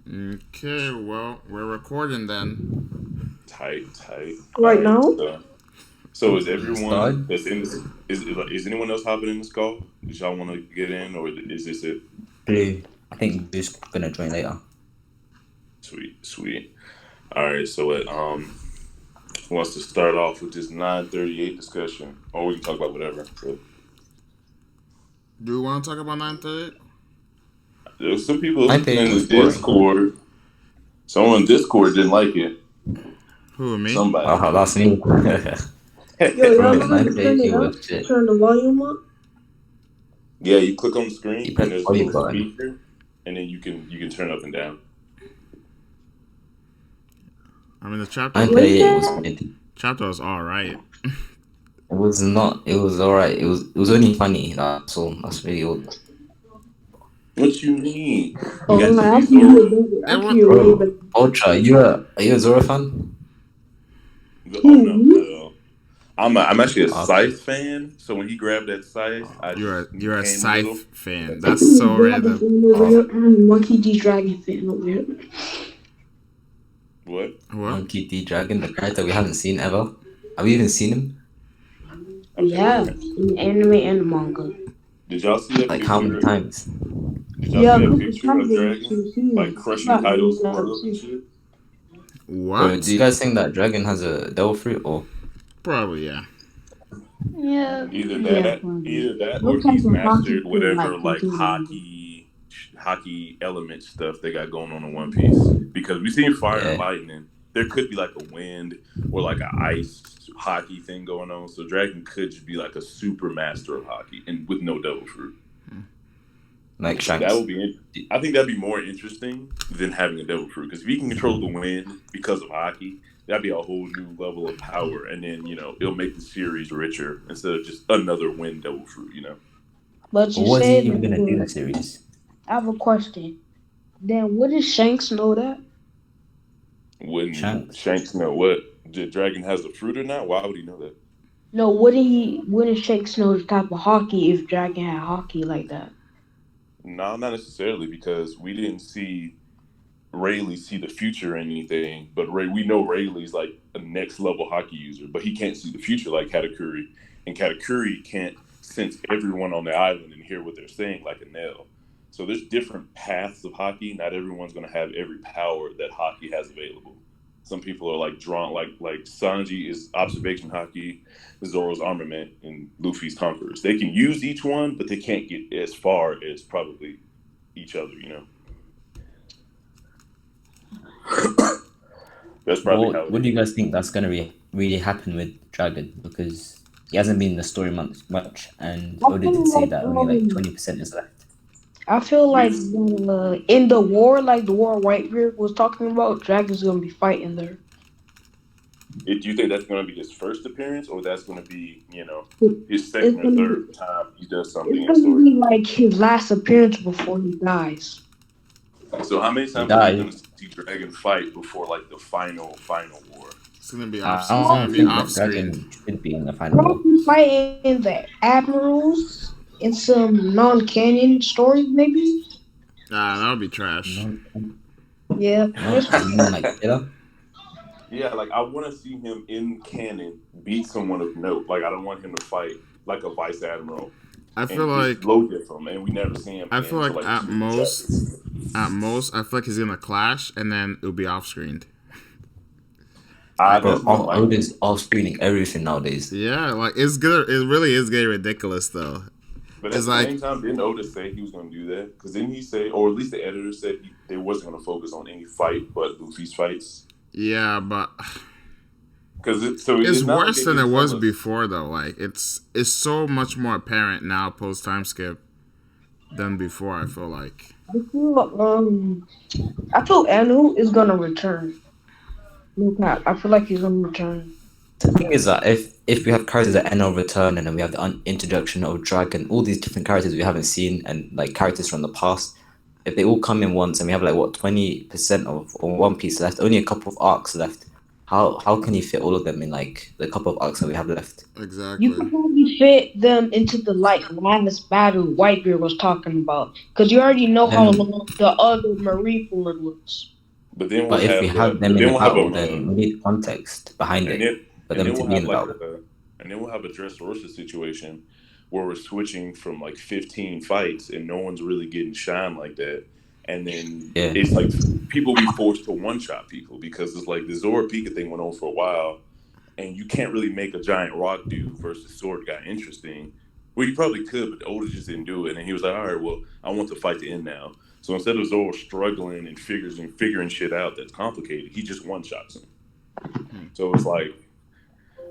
Okay, well, we're recording then. Tight, tight. All Right right. now? So is You everyone started? that's in this is anyone else hopping in this call? Did y'all want to get in, or is this it? Blue. I think Blue's gonna join later. Sweet, sweet. All right. So who wants to start off with this 938 discussion, or we can talk about whatever. So Do you want to talk about 9:30? there's some people I think in it the was boring. Discord. Someone in Discord didn't like it. Who, me? Somebody That's me. Yo, y'all Bro, know how to turn 9:30 it up? was shit. Turn the volume up? Yeah, you click on the You screen press and the there's a volume little button. speaker, and then you can turn up and down. I mean, the chapter Like 9:38 was that? mid. chapter was all right. It was not. It was alright. It was only funny. That's all. That's really all. What you mean? You Oh, got to I see can hear Zoro. better. I It can was hear way Bro, better. Ultra, are you a Zoro fan? Oh Who, no, me? not at all. I'm actually a Okay. Scythe fan. So when he grabbed that Scythe, I you're a just you're a came a little. Scythe fan. That's it. That's so Dragon random. fan over Uh, here. I'm Monkey D Dragon fan over here. What? What? Monkey D Dragon, the character we haven't seen ever. Have we even seen him? We have Apparently. in the anime and the manga. Did y'all see that Like how many picture? times? Did y'all Yeah, see a that group of picture times of they Dragon actually seen like him. crushing Not in Kaido's the sword up and episode. shit? Bro, do What? you guys think that Dragon has a devil fruit or? Probably yeah. Yeah, Either yeah, that, probably. either that, What or type he's of hockey mastered could whatever like like continue? hockey element stuff they got going on in One Piece. Because we seen fire and Yeah. lightning. There could be like a wind or like a ice hockey thing going on. So Dragon could just be like a super master of hockey and with no devil fruit. Like That Shanks. would be. I think that'd be more interesting than having a devil fruit. Because if he can control the wind because of hockey, that'd be a whole new level of power. And then it'll make the series richer instead of just another wind devil fruit. But But you what is he said even gonna do in that. the series? I have a question. Then what does Shanks know that? Wouldn't Shanks. Shanks know what the dragon has the fruit or not? Why would he know that? No, wouldn't Shanks know the type of hockey if Dragon had hockey like that? No, not necessarily because we didn't see Rayleigh see the future or anything. But we know Rayleigh's like a next level hockey user, but he can't see the future like Katakuri, and Katakuri can't sense everyone on the island and hear what they're saying like a nail. So there's different paths of hockey. Not everyone's going to have every power that hockey has available. Some people are like drawn, like Sanji is observation hockey, Zoro's armament, and Luffy's conquerors. They can use each one, but they can't get as far as probably each other. That's probably how it What do you is. guys think that's gonna really happen with Dragon? Because he hasn't been in the story much, and I Oda did feel say like that only like 20% is left. I feel like We've in the war, like the war Whitebeard was talking about, Dragon's gonna be fighting there. Do you think that's going to be his first appearance, or that's going to be, his It's second or gonna be third time he does something it's in the gonna story? be like his last appearance before he dies. So, how many He times are we going died. to see Dragon fight before like the final war? It's gonna be I off. It's gonna don't be Probably, think off that screen. Dragon should be in the final war. probably fighting the admirals in some non-canon stories, maybe. That would be trash. No, Yeah, no, you mean like Killer? Yeah, like I want to see him in canon beat someone of note. Like I don't want him to fight like a vice admiral I feel and just like low diff him, and we never see him I again feel until like like two more chapters. I feel like he's gonna clash and then it'll be off screened. Bro, That's more likely. Oda's off screening everything nowadays. Yeah, like it's good. It really is getting ridiculous though. But at It's the like same time, didn't Oda say he was going to do that? Because didn't he say, or at least the editor said, they wasn't going to focus on any fight but Luffy's fights? yeah, but Because so it's it's not like worse they than it didn't was tell us. before though. Like it's so much more apparent now post time skip than before. I feel like. I I feel Anu is gonna return. No cap. I feel like he's gonna return. The thing is that if we have characters that end on return, and then we have the introduction of Dragon, all these different characters we haven't seen, and like characters from the past, if they all come in once, and we have like what 20% of or One Piece left, only a couple of arcs left. how can you fit all of them in like the couple of arcs that we have left? Exactly. You could probably fit them into the last battle Whitebeard was talking about, because you already know how Then, long the other Marineford looks. But then we'll but if we have have the, them but in then a we'll have battle, a, then we need context behind and it then for and them then to we'll be have in the like battle. and then we'll have a Dressrosa situation where we're switching from like 15 fights and no one's really getting shine like that. And then Yeah. it's like people be forced to one shot people because it's like the Zora Pika thing went on for a while, and you can't really make a giant rock dude versus sword guy interesting. Well, you probably could, but Oda just didn't do it. And he was like, all right, well, I want the fight to end now. So instead of Zoro struggling and figuring shit out that's complicated, he just one shots him. So it's like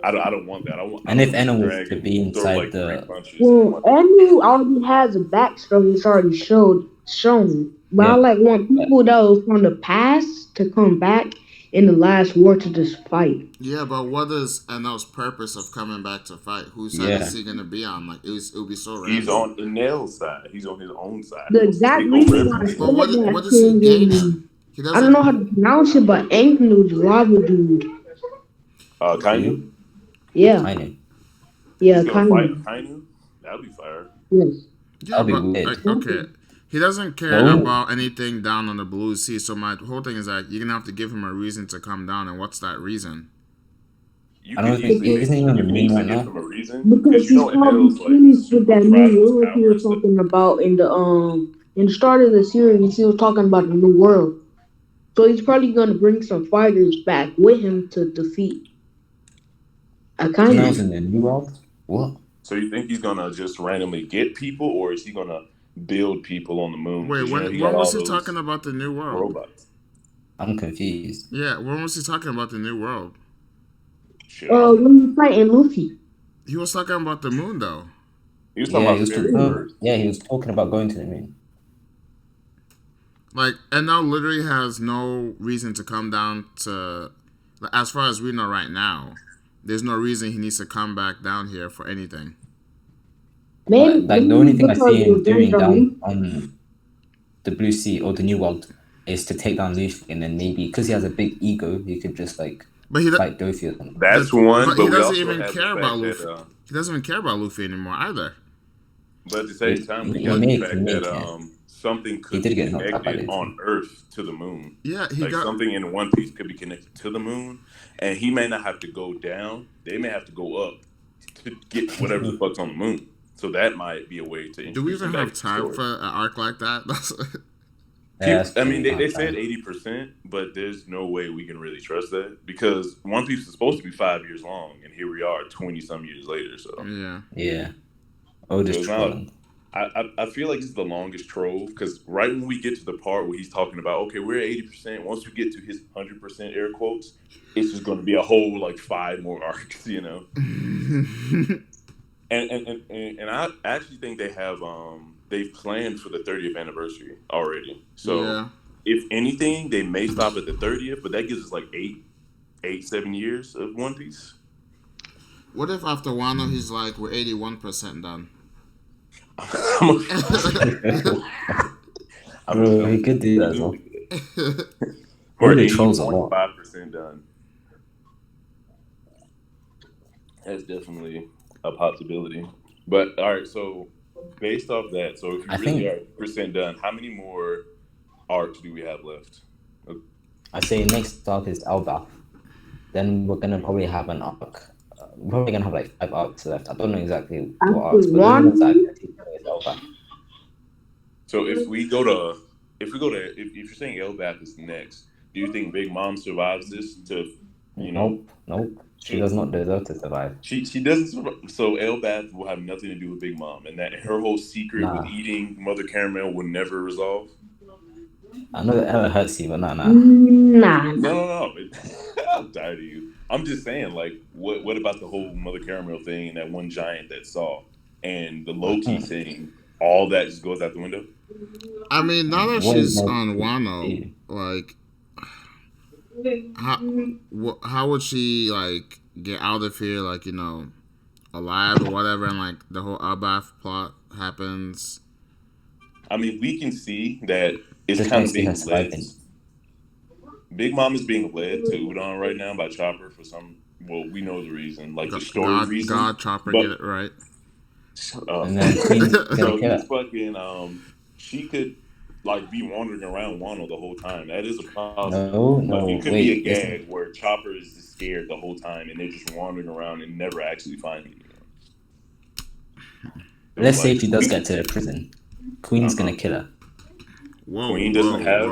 I don't want that. I want And if the Enel was to dragon be throw inside like 3 the punches. Well, Anu already has a backstory. It's already shown. But I Yeah. want people that was from the past to come back in the last war to just fight. Yeah, but what is Enel's purpose of coming back to fight? Whose side Yeah. is he gonna be on? Like it would be so He's random. on Enel's side. He's on his own side. The He wants to exact take over reason why I everything. said But what that is he is gaining? He I don't know how doesn't. to pronounce it, but Anknu's lava dude. Kainu? Yeah, I know. yeah, He's gonna fight Kainu. Kainu? That'd be fire. Yes. Yeah, That'll be but weird. okay. He doesn't care No. about anything down on the blue sea. So my whole thing is like you're gonna have to give him a reason to come down, and what's that reason? You I can don't think easily isn't he on the you can moon easily right give now? him a reason Because because you he's know probably Enel's like finished with super that proud of new his world he power and was stuff. talking about in the start of the series. He was talking about the new world, so he's probably gonna bring some fighters back with him to defeat Enel's Akainu. in the new world? What? So you think he's gonna just randomly get people, or is he gonna build people on the moon? Wait, Because you know he when got all was he talking those about the new world? robots. I'm confused. Yeah, when was he talking about the new world? Shit, I don't know. When you fighting Luffy. He was talking about the moon though. He was talking Yeah, about fairy first. he was talking about going to the moon. Like, and now literally has no reason to come down to. Like, as far as we know right now, there's no reason he needs to come back down here for anything. Maybe, But like the only thing I because see him doing revenge on down Luffy. on the blue sea or the new world is to take down Luffy, and then maybe because he has a big ego, he could just like But he, fight Dofi or something. That's one, but but he we doesn't also even have the care about fact Luffy. that He doesn't even care about Luffy anymore either. but at the same time, we He got the may fact that care. something could did be get knocked out by connected Luffy. on Earth to the moon. Yeah, he Like got. something in One Piece could be connected to the moon, and he may not have to go down. They may have to go up to get whatever the fuck's on the moon. So that might be a way to introduce Do we even him back have to the time story. for an arc like that? Yeah, I mean, they that's said true. 80%, but there's no way we can really trust that because One Piece is supposed to be 5 years long, and here we are 20 some years later. So Yeah. Oh, just it's not. trolling. I feel like it's the longest trove because right when we get to the part where he's talking about, okay, we're at 80%. Once we get to his 100% air quotes, it's just going to be a whole like 5 more arcs, you know. And I actually think they've planned for the 30th anniversary already. So Yeah. if anything, they may stop at the 30th, but that gives us like 7 years of One Piece. What if after Wano he's like, we're 81% done? Bro, he could do that as well. We're Really trolls a lot. 80.5% done. That's definitely a possibility. But all right, so based off that, so if you really are 80% done, how many more arcs do we have left? I say next arc is Elbaf. Then we're gonna probably have an arc. We're probably gonna have like 5 arcs left. I don't know exactly what arcs, but the ones that is Elbaf. So if you're saying Elbath is next, do you think Big Mom survives this? Nope. She does not deserve to survive. She doesn't survive. So Elbath will have nothing to do with Big Mom, and that her whole secret with eating Mother Caramel will never resolve. I know that Ella hurts you, but nah. No. I'm tired of you. I'm just saying, like, what about the whole Mother Caramel thing and that one giant that saw, and the Loki thing? All that just goes out the window. I mean, now that she's on Wano, like, how would she like get out of here, like, you know, alive or whatever, and like the whole Elbaf plot happens? I mean, we can see that it's kind of being Big Mom is being led to Udon right now by Chopper for some. Well, we know the reason, like the story reason. God, Chopper, but get it right. And then Queen's gonna so kill he's her. fucking. She could like be wandering around Wano the whole time. That is a possibility. No, Like no, it could be a wait, listen. gag where Chopper is just scared the whole time and they're just wandering around and never actually finding anyone. Let's say like, she does get to the prison. Queen's gonna kill her. Whoa, Queen doesn't have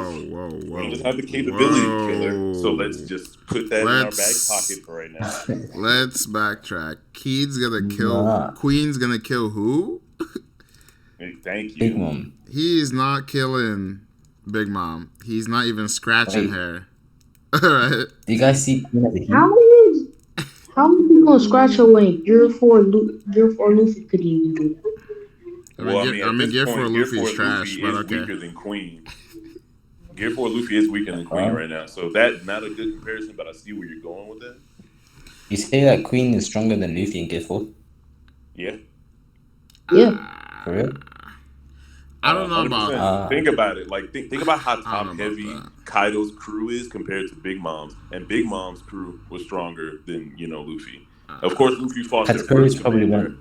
the capability to kill her. So let's just put that in our back pocket for right now. Let's backtrack. Queen's gonna kill who? Thank you. Big Mom. He's not killing Big Mom. He's not even scratching her. Alright. Do you guys see Queen as a How human? many people gonna scratch her when Gear 4 Luffy could even do that? Well, I mean, Gear 4 Luffy is Luffy trash, but is okay. weaker than Queen. Gear 4 Luffy is weaker than Queen right now, so that's not a good comparison. But I see where you're going with that. You say that Queen is stronger than Luffy in Gear 4? Yeah. Yeah. For real? I don't know about. Think about it. Like think about how top heavy Kaido's crew is compared to Big Mom's, and Big Mom's crew was stronger than Luffy. Of course, Luffy fought their first commander.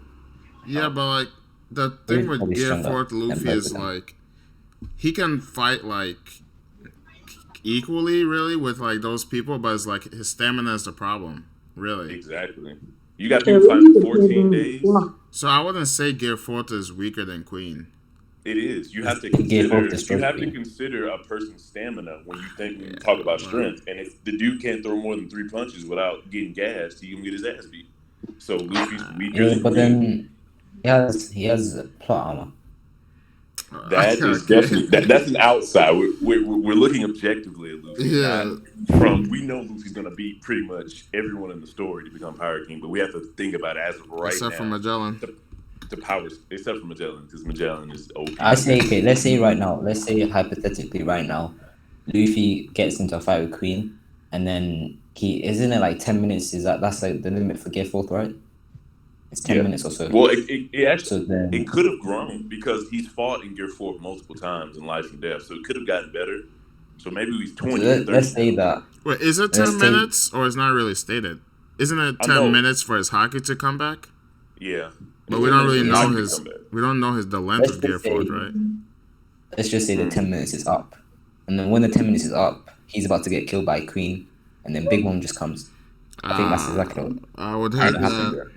Yeah, but like the thing with Gear 4 Luffy is like he can fight like equally, really, with like those people, but it's like his stamina is the problem, really. Exactly. You got people fighting 14 days. So I wouldn't say Gear 4 is weaker than Queen. It is. You have to consider a person's stamina when you talk about strength. And if the dude can't throw more than 3 punches without getting gassed, he can get his ass beat. So Luffy's weaker than but Queen. then he has plot armor. That is definitely that's an outside. We're looking objectively at Luffy. Yeah. We know Luffy's gonna beat pretty much everyone in the story to become Pirate King, but we have to think about it as of right except now. For Magellan. The powers, except for Magellan, because Magellan is OP. I say, okay, let's say hypothetically right now, Luffy gets into a fight with Queen, and then isn't it like 10 minutes? That's like the limit for Gear 4, right? It's 10 minutes or so. Well, it actually it could have grown because he's fought in Gear 4 multiple times in life and death, so it could have gotten better. So maybe he's 20. So let's say that. Wait, is it 10 minutes or it's not really stated? Isn't it 10 minutes for his hockey to come back? Yeah. But we don't really know the length of Gear 4, right? Let's just say the 10 minutes is up. And then when the 10 minutes is up, he's about to get killed by Queen, and then Big Mom just comes. I think that's exactly what I would hate that.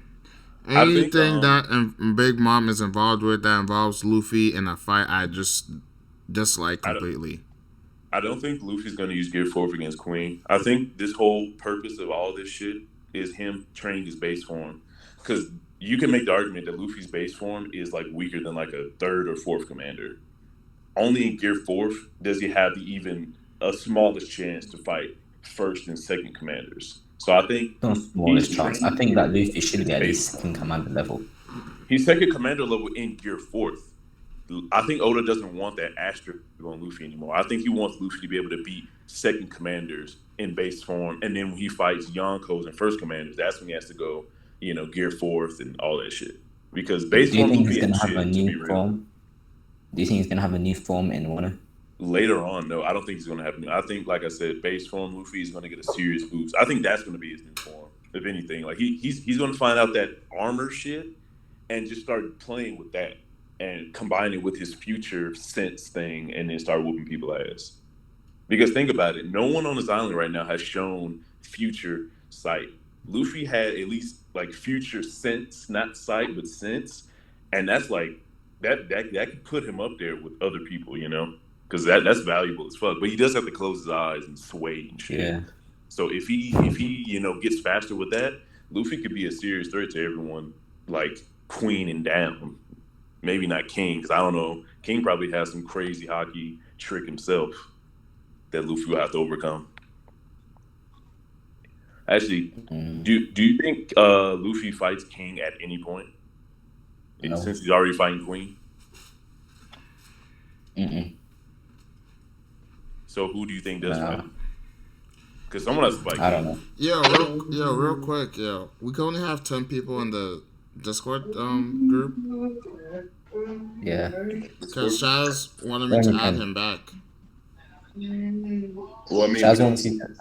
Anything that Big Mom is involved with that involves Luffy in a fight, I just dislike completely. I don't think Luffy's going to use Gear 4 against Queen. I think this whole purpose of all this shit is him training his base form. Because you can make the argument that Luffy's base form is like weaker than like a 3rd or 4th commander. Only in Gear 4 does he have even a smallest chance to fight 1st and 2nd commanders. So I think no smallest chance. I think that Luffy should be at least 2nd commander level. He's 2nd commander level in Gear 4. I think Oda doesn't want that asterisk on Luffy anymore. I think he wants Luffy to be able to beat 2nd commanders in base form, and then when he fights Yonkos and 1st commanders, that's when he has to go, Gear 4th and all that shit. Because base form Luffy is gonna have a new form. Do you think he's gonna have a new form in Wano? Later on, no, I don't think he's gonna have. I think, like I said, base form Luffy is gonna get a serious boost. I think that's gonna be his new form, if anything. Like he's gonna find out that armor shit and just start playing with that and combine it with his future sense thing, and then start whooping people's ass. Because think about it, no one on this island right now has shown future sight. Luffy had at least like future sense, not sight, but sense, and that's like that could put him up there with other people, because that's valuable as fuck. But he does have to close his eyes and sway and shit. Yeah. So if he gets faster with that, Luffy could be a serious threat to everyone, like Queen and down. Maybe not King, because I don't know. King probably has some crazy hockey trick himself that Luffy will have to overcome. Actually, do you think Luffy fights King at any point? No. Since he's already fighting Queen? Mm-mm. So who do you think does fight? Because someone has to fight King. I don't know. Real quick, we can only have 10 people in the Discord group. Yeah. Because Shaz wanted me to add him back. Well, I mean, Shaz won't see 10.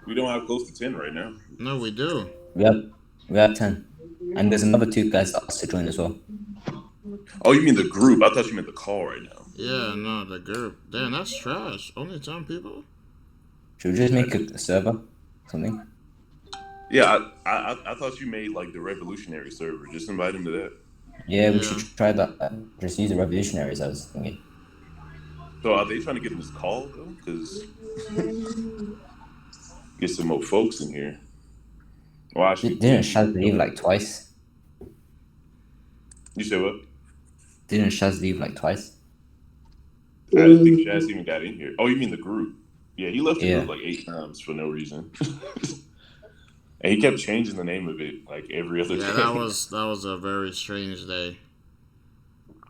we don't have close to 10 right now. No, we do. We have 10. And there's another 2 guys that asked to join as well. Oh, you mean the group? I thought you meant the call right now. Yeah, no, the group. Damn, that's trash. Only 10 people? Should we just make a server? Something? Yeah, I thought you made like the revolutionary server. Just invite him to that. Yeah, we should try that. Just use the revolutionaries as thingy. So are they trying to get in this call though? Because get some more folks in here. Well, actually, Didn't Shaz leave like twice? You said what? Didn't Shaz leave like twice? I didn't think Shaz even got in here. Oh, you mean the group? Yeah, he left the group like 8 times for no reason. And he kept changing the name of it like every other day. Yeah, that was a very strange day.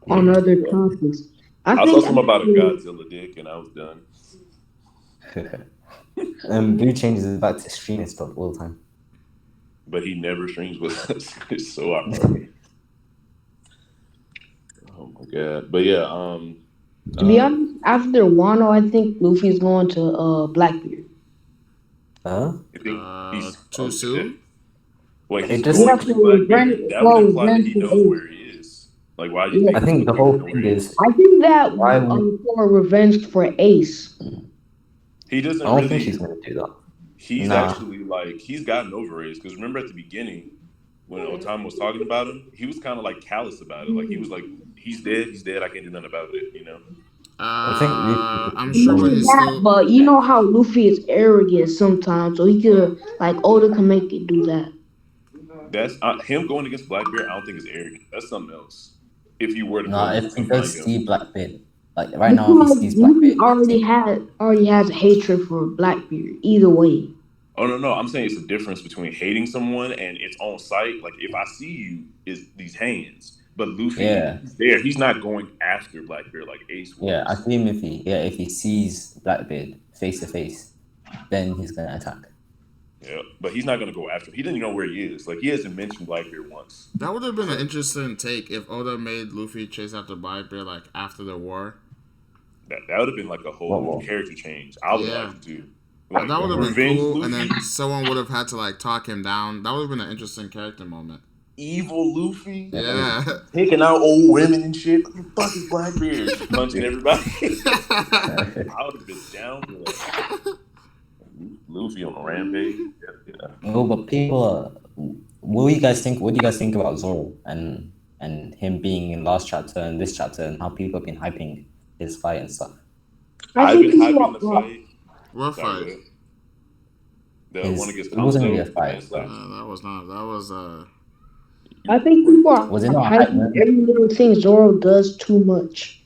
On other topics, I saw something about a Godzilla dick, and I was done. Blue changes it back to streaming stuff all the time. But he never streams with us. It's so ironic. Oh my god! But yeah, to be honest, after Wano, I think Luffy's going to Blackbeard. Huh? He's too soon? Wait, It he's just going to Blackbeard? That would imply that he knows where he is. Like, why do you think? I think the whole thing is. I think that for revenge for Ace. He doesn't. I don't think he's going to do that. He's actually like he's gotten over Ace because remember at the beginning when Otama was talking about him, he was kind of like callous about it. Like he was like, "He's dead. I can't do nothing about it." You know. I'm sure when he's still... But you know how Luffy is arrogant sometimes, so he could like Oda can make it do that. That's him going against Blackbeard. I don't think is arrogant. That's something else. If you were to if he does see Blackbeard, like right now, he sees Blackbeard. Already has hatred for Blackbeard. Either way. Oh no! I'm saying it's a difference between hating someone and it's on sight. Like if I see you, is these hands. But Luffy, he's not going after Blackbeard like Ace was. Yeah, I see him if he sees Blackbeard face to face, then he's gonna attack. Yeah, but he's not gonna go after him. He didn't even know where he is. Like he hasn't mentioned Blackbeard once. That would have been an interesting take if Oda made Luffy chase after Blackbeard like after the war. That would have been like a whole character change. I would like to do. Like, that would have been cool, Luffy. And then someone would have had to like talk him down. That would have been an interesting character moment. Evil Luffy, taking out old women and shit. What the fuck is Blackbeard? Punching everybody. I would have been down for that. Luffy on a rampage. Yeah. No, but people, what do you guys think? What do you guys think about Zoro and him being in last chapter and this chapter and how people have been hyping his fight and stuff? I've been hyping the fight. What fight? The one against it wasn't really a fight. That was not. That was I think people are hyping every little thing Zoro does too much.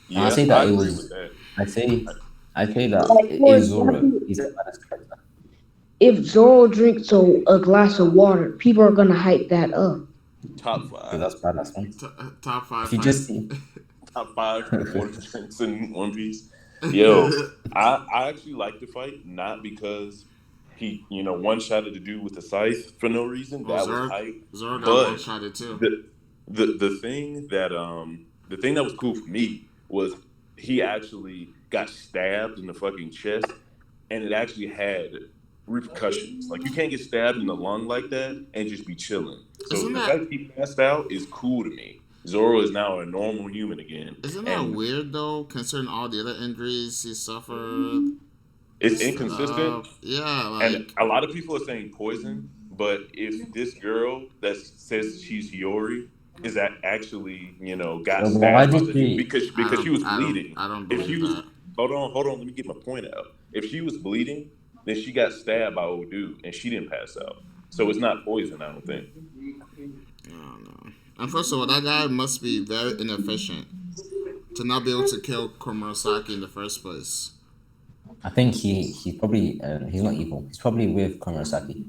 Yeah, I say that it was. I say that is Zoro. He's a badass character. If Zoro drinks a glass of water, people are gonna hype that up. Top 5. So that's badass one. Top 5. If you just see top 5 water drinks in One Piece. Yo, I actually like the fight not because he one-shotted the dude with the scythe for no reason. That was hype. Zoro got one-shotted too. The thing that was cool for me was he actually got stabbed in the fucking chest, and it actually had repercussions. Like you can't get stabbed in the lung like that and just be chilling. So the fact he passed out is cool to me. Zoro is now a normal human again. Isn't that weird though, considering all the other injuries he suffered? It's inconsistent. Yeah, and a lot of people are saying poison, but if this girl that says she's Hiyori is that actually, got stabbed because she was bleeding. I don't believe that. Hold on, let me get my point out. If she was bleeding, then she got stabbed by old dude and she didn't pass out. So it's not poison, I don't think. I don't know. And first of all, that guy must be very inefficient to not be able to kill Komurasaki in the first place. I think he probably he's not evil. He's probably with Komurasaki.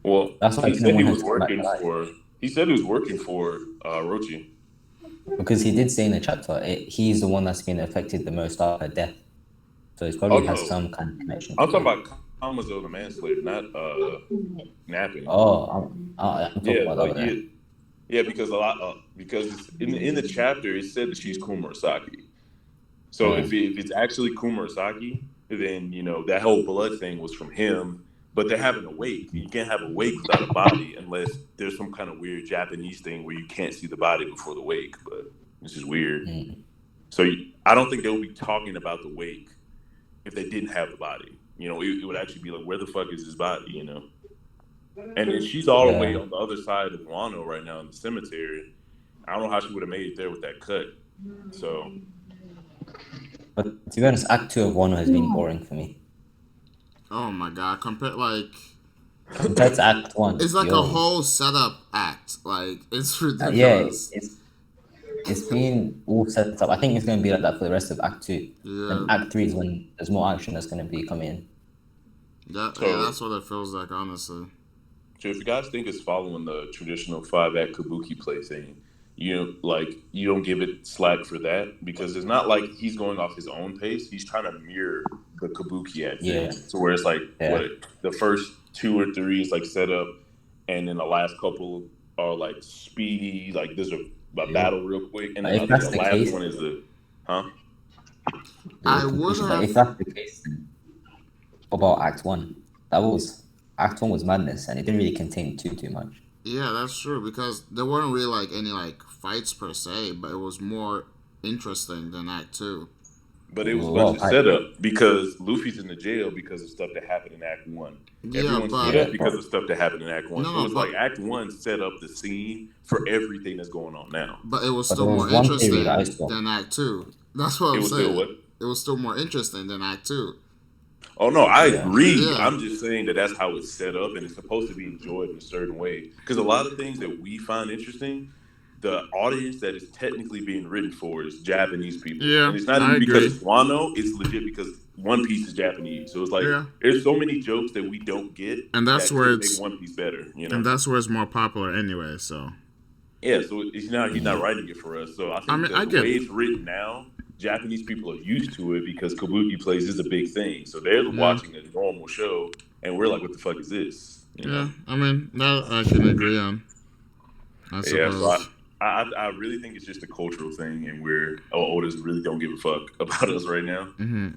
Well, that's why he said he was working for. He said he was working for Orochi. Because he did say in the chapter, he's the one that's been affected the most by her death. So he probably has some kind of connection. I'm talking about Kamazo the manslayer, not napping. Oh, I'm talking about that. Yeah, because because in the chapter it said that she's Komurasaki. So if it's actually Kumurasaki, then that whole blood thing was from him. But they're having a wake. You can't have a wake without a body unless there's some kind of weird Japanese thing where you can't see the body before the wake. But this is weird. So I don't think they'll be talking about the wake if they didn't have the body. It would actually be like, where the fuck is his body? And then she's all the way on the other side of Wano right now in the cemetery. I don't know how she would have made it there with that cut. So. But to be honest, Act 2 of Wano has been boring for me. Oh my god! Compared to Act 1, it's like a whole setup act. Like it's ridiculous. It's been all set up. I think it's going to be like that for the rest of Act 2. Yeah. And Act 3 is when there's more action that's going to be coming in. That's what it feels like, honestly. So if you guys think it's following the traditional 5-act kabuki play thing, you don't give it slack for that, because it's not like he's going off his own pace. He's trying to mirror the kabuki act. Yeah. So where it's like the first 2 or 3 is like set up, and then the last couple are like speedy, like there's a battle real quick, and then the last one is I would have. If that's the case about Act 1, Act 1 was madness, and it didn't really contain too much. Yeah, that's true, because there weren't really like any like fights per se, but it was more interesting than Act 2. But it was a bunch of setup, because Luffy's in the jail because of stuff that happened in Act 1. Everyone's dead because of stuff that happened in Act 1. So it's like Act 1 set up the scene for everything that's going on now. But it was still more interesting than Act 2. That's what I'm saying. It was still more interesting than Act 2. Oh, no, I agree. Yeah. I'm just saying that's how it's set up, and it's supposed to be enjoyed in a certain way. Because a lot of things that we find interesting, the audience that is technically being written for is Japanese people. Yeah, and it's not even because it's Wano, it's legit because One Piece is Japanese. So it's like, there's so many jokes that we don't get, and that's where make One Piece better. And that's where it's more popular anyway, so. Yeah, so he's not writing it for us. So I think the way it's written now, Japanese people are used to it because kabuki plays is a big thing. So they're watching a normal show, and we're like, what the fuck is this? Yeah, I mean, that I can agree on. I suppose. Yeah, so I really think it's just a cultural thing, and Odas really don't give a fuck about us right now. Mm-hmm.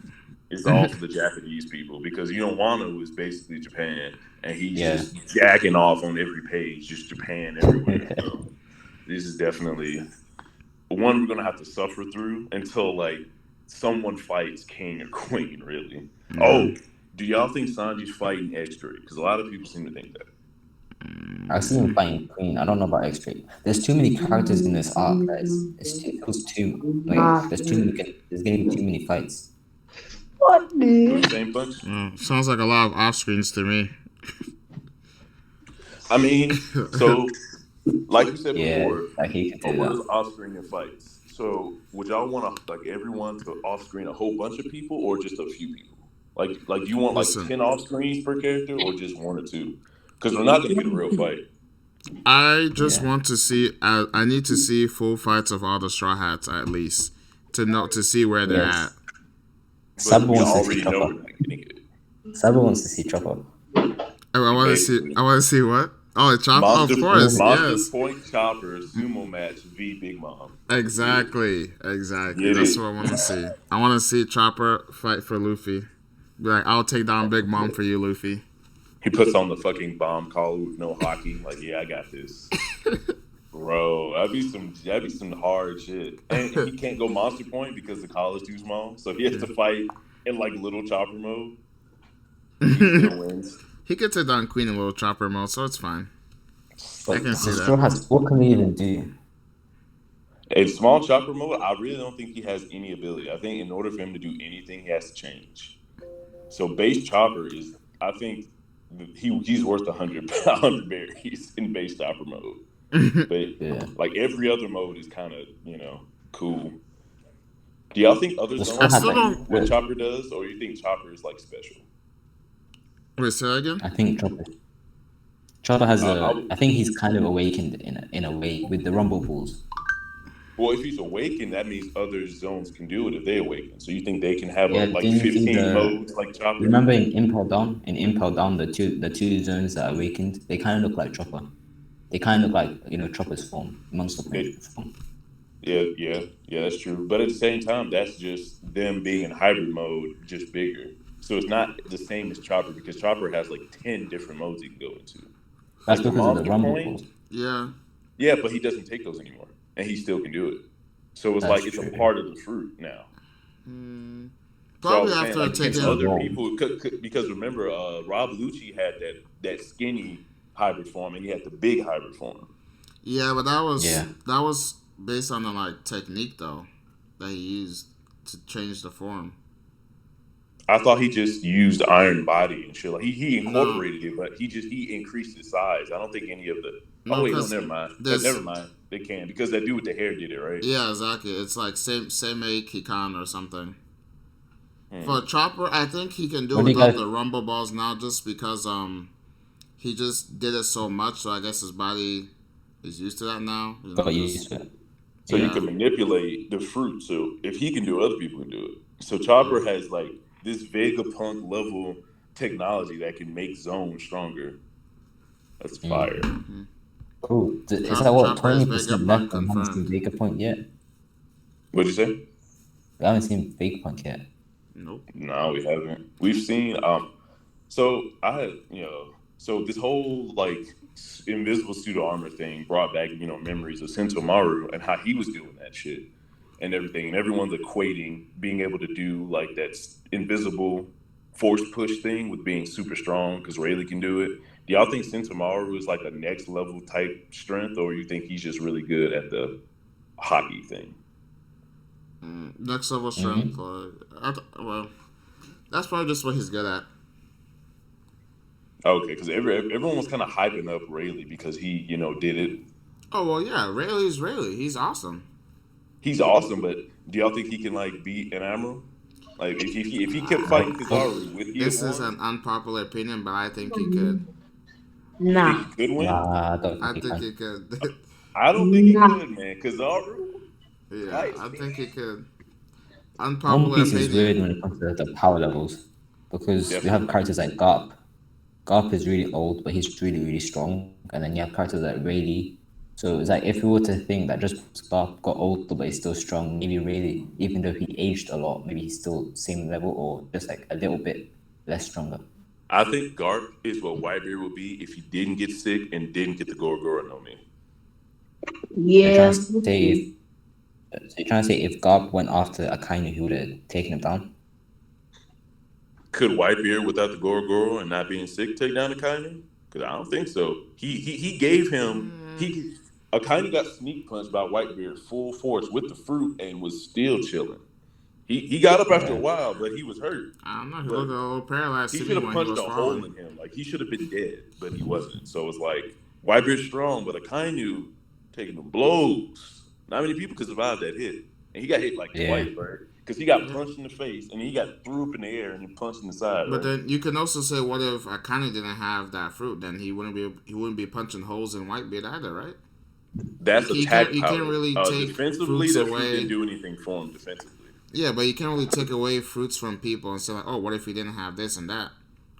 It's all for the Japanese people, because Wano is basically Japan, and he's just jacking off on every page, just Japan everywhere. So this is definitely one we're gonna have to suffer through until like someone fights king or queen, really. Mm-hmm. Oh, do y'all think Sanji's fighting X3? Because a lot of people seem to think that. I've seen him fighting Queen. I don't know about X3. There's too many characters in this arc, guys. There's getting too many fights. What, dude? Same punch? Sounds like a lot of off screens to me. I mean, so like you said before, what is off-screen in fights? So would y'all want like everyone to off-screen a whole bunch of people, or just a few people? Like you want like 10 off-screens per character, or just 1 or 2? Because we're not going to get a real fight. I just want to see. I need to see full fights of all the Straw Hats at least to see where they're at. Sabo wants to see Chopper. I want to see what? Oh, Chopper, of course, Monster Point Chopper sumo match v Big Mom. Exactly. That's what I want to see. I want to see Chopper fight for Luffy. Be like, I'll take down Big Mom for you, Luffy. He puts on the fucking bomb collar with no hockey. Like, yeah, I got this. Bro, that'd be some hard shit. And he can't go Monster Point because the collar's too small. So he has to fight in like little Chopper mode. He still wins. He could take down Queen in little Chopper mode, so it's fine. I can see that. What can he even do? In small Chopper mode, I really don't think he has any ability. I think in order for him to do anything, he has to change. So base Chopper is, I think, he's worth 100 berries in base Chopper mode. But like every other mode is kind of cool. Do y'all think other zones like what Chopper does, or you think Chopper is like special? Wait, say that again? I think Chopper has I think he's kind of awakened in a way with the Rumble Pools. Well, if he's awakened, that means other zones can do it if they awaken. So you think they can have like 15 modes like Chopper? Remember in Impel Down, the two zones that awakened, they kind of look like Chopper. They kind of look like Chopper's form, Monster Point form. Yeah, that's true. But at the same time, that's just them being in hybrid mode, just bigger. So it's not the same as Chopper because Chopper has like 10 different modes he can go into. That's Like the because of the monster rumble point, pulls. Yeah. yeah, but he doesn't take those anymore, and he still can do it. So it's That's like it's a true. part of the fruit now. So I Probably was saying, after like, can taking. other Evolved. people? Because remember, Rob Lucci had that skinny hybrid form, and he had the big hybrid form. Yeah, but Yeah. that was based on the like technique though that he used to change the form. I thought he just used Iron Body and shit. Like he No, incorporated it, but he increased his size. I don't think any of the. Oh no, wait, no, because never mind. this. Never mind. They can because that dude with the hair did it, right? Yeah, exactly. It's like same a Kikan or something. Hmm. For Chopper, I think he can do What do you without guys? the rumble balls now, just because he just did it so much. So I guess his body is used to that now. You know, Got just used to it. So you Yeah. can manipulate the fruit. So if he can do it, other people can do it. So Chopper has like this Vegapunk level technology that can make Zone stronger. That's fire. Cool. Is that what Chopper is 20% left? Vegapunk And haven't seen confirmed. Vegapunk yet. What'd you say? We haven't seen Vegapunk yet. Nope. No, we haven't. We've seen so I had so this whole like invisible pseudo armor thing brought back memories of Sentomaru and how he was doing that shit and everything, and everyone's equating being able to do like that invisible force push thing with being super strong because Rayleigh can do it. Do y'all think Sentomaru is like a next level type strength, or you think he's just really good at the hockey thing? Next level strength. Well, that's probably just what he's good at. Okay, because everyone was kind of hyping up Rayleigh because he, did it. Oh well, yeah. Rayleigh's Rayleigh. He's awesome. He's awesome, but do y'all think he can like beat an Admiral? Like if he kept fighting What? Kizaru, would he have This is won? an unpopular opinion, but I think he could. You think he Nah, could win? Nah, I don't I think he think can. he could. I don't think he nah. could, man. Kizaru, Yeah, I feisty. think he could. One Unpopular Piece is weird opinion. when it comes to the power levels because we have Definitely. characters like Garp. Garp is really old, but he's really, really strong. And then you have characters like Rayleigh. So it's like if we were to think that just Garp got older but he's still strong, maybe Rayleigh, even though he aged a lot, maybe he's still same level or just like a little bit less stronger. I think Garp is what Whitebeard would be if he didn't get sick and didn't get the Gorogoro no me. You're trying Yeah. to say if so you're trying to say if Garp went after Akainu, he would have taken him down? Could Whitebeard without the Gorogoro and not being sick take down Akainu? Because I don't think so. He gave him Akainu got sneak punched by Whitebeard full force with the fruit and was still chilling. He got up after a Yeah. while, but he was hurt. I don't know. He But looked a little paralyzed he to should me have when he punched was a hole falling. in him. Like he should have been dead, but he wasn't. So it's like Whitebeard's strong, but Akainu taking the blows. Not many people could survive that hit, and he got hit like Yeah. twice, right? Because he got punched in the face, and then he got threw up in the air, and then punched in the side, But right? then you can also say, what if Akane didn't have that fruit? Then he wouldn't be punching holes in Whitebeard either, right? That's You attack can't power. really take Defensively, fruits that fruit didn't away. do anything for him defensively. Yeah, but you can't really take away fruits from people and say like, oh, what if he didn't have this and that?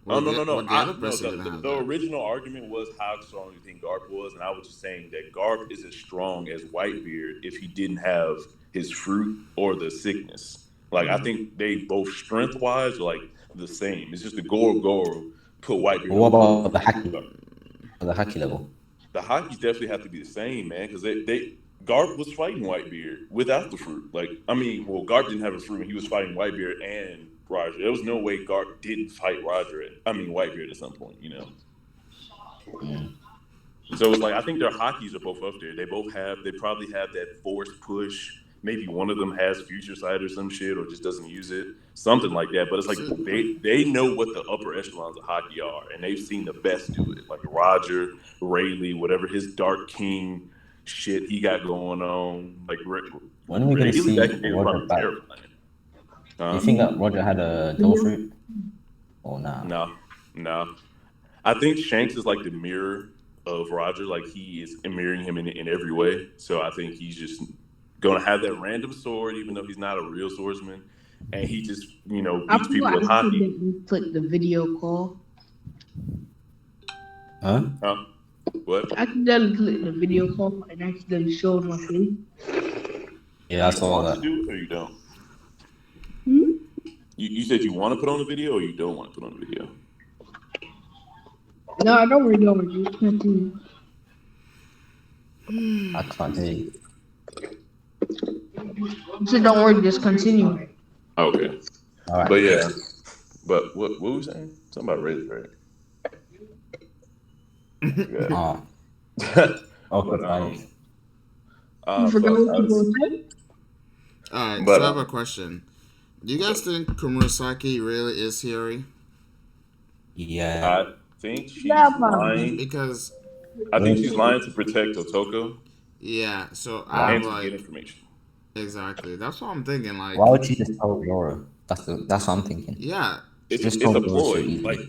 Oh no. What the other No. person didn't have The that? original argument was how strong you think Garp was, and I was just saying that Garp is as strong as Whitebeard if he didn't have his fruit or the sickness. Like I think they both strength wise are like the same. It's just the Goro put Whitebeard But what over. about the haki level? The hockeys definitely have to be the same, man, because they Garp was fighting Whitebeard without the fruit. Like I mean, well, Garp didn't have a fruit, and he was fighting Whitebeard and Roger. There was no way Garp didn't fight Whitebeard at some point, So it's like I think their hockeys are both up there. They probably have that force push. Maybe one of them has future sight or some shit, or just doesn't use it, something like that. But it's like they know what the upper echelons of hockey are, and they've seen the best do it. Like Roger, Rayleigh, whatever his Dark King shit he got going on. Like When are we gonna Rayleigh back see in the day was Roger probably back? terrifying. Do you think that Roger had a devil fruit? Or nah? No. I think Shanks is like the mirror of Roger. Like he is mirroring him in every way. So I think he's just gonna have that random sword, even though he's not a real swordsman, and he just I beats people with hockey. accidentally clicked the video call. Huh? What? I accidentally clicked the video call and accidentally showed my face. Yeah, I You saw want that. to do it or you don't? Hmm? You said you want to put on the video or you don't want to put on the video? No, I don't really know. Just continue. I can't hear you. So don't worry, just continue. Okay. All right. But yeah. But what were we saying? Something about Rayleigh, right? Oh, Yeah. okay, But fine. You forgot fuck. what you were gonna say? Alright, But so I have a question. Do you guys think Kumurasaki really is Hiyori? Yeah. I think she's Yeah, man. lying. Because, I think she's lying to protect Otoko yeah, so I Why? have and to get like, information. exactly. That's what I'm thinking. Like, Why would you just tell Laura? That's what I'm thinking. yeah, It's Just a told Laura so ploy. easily. Like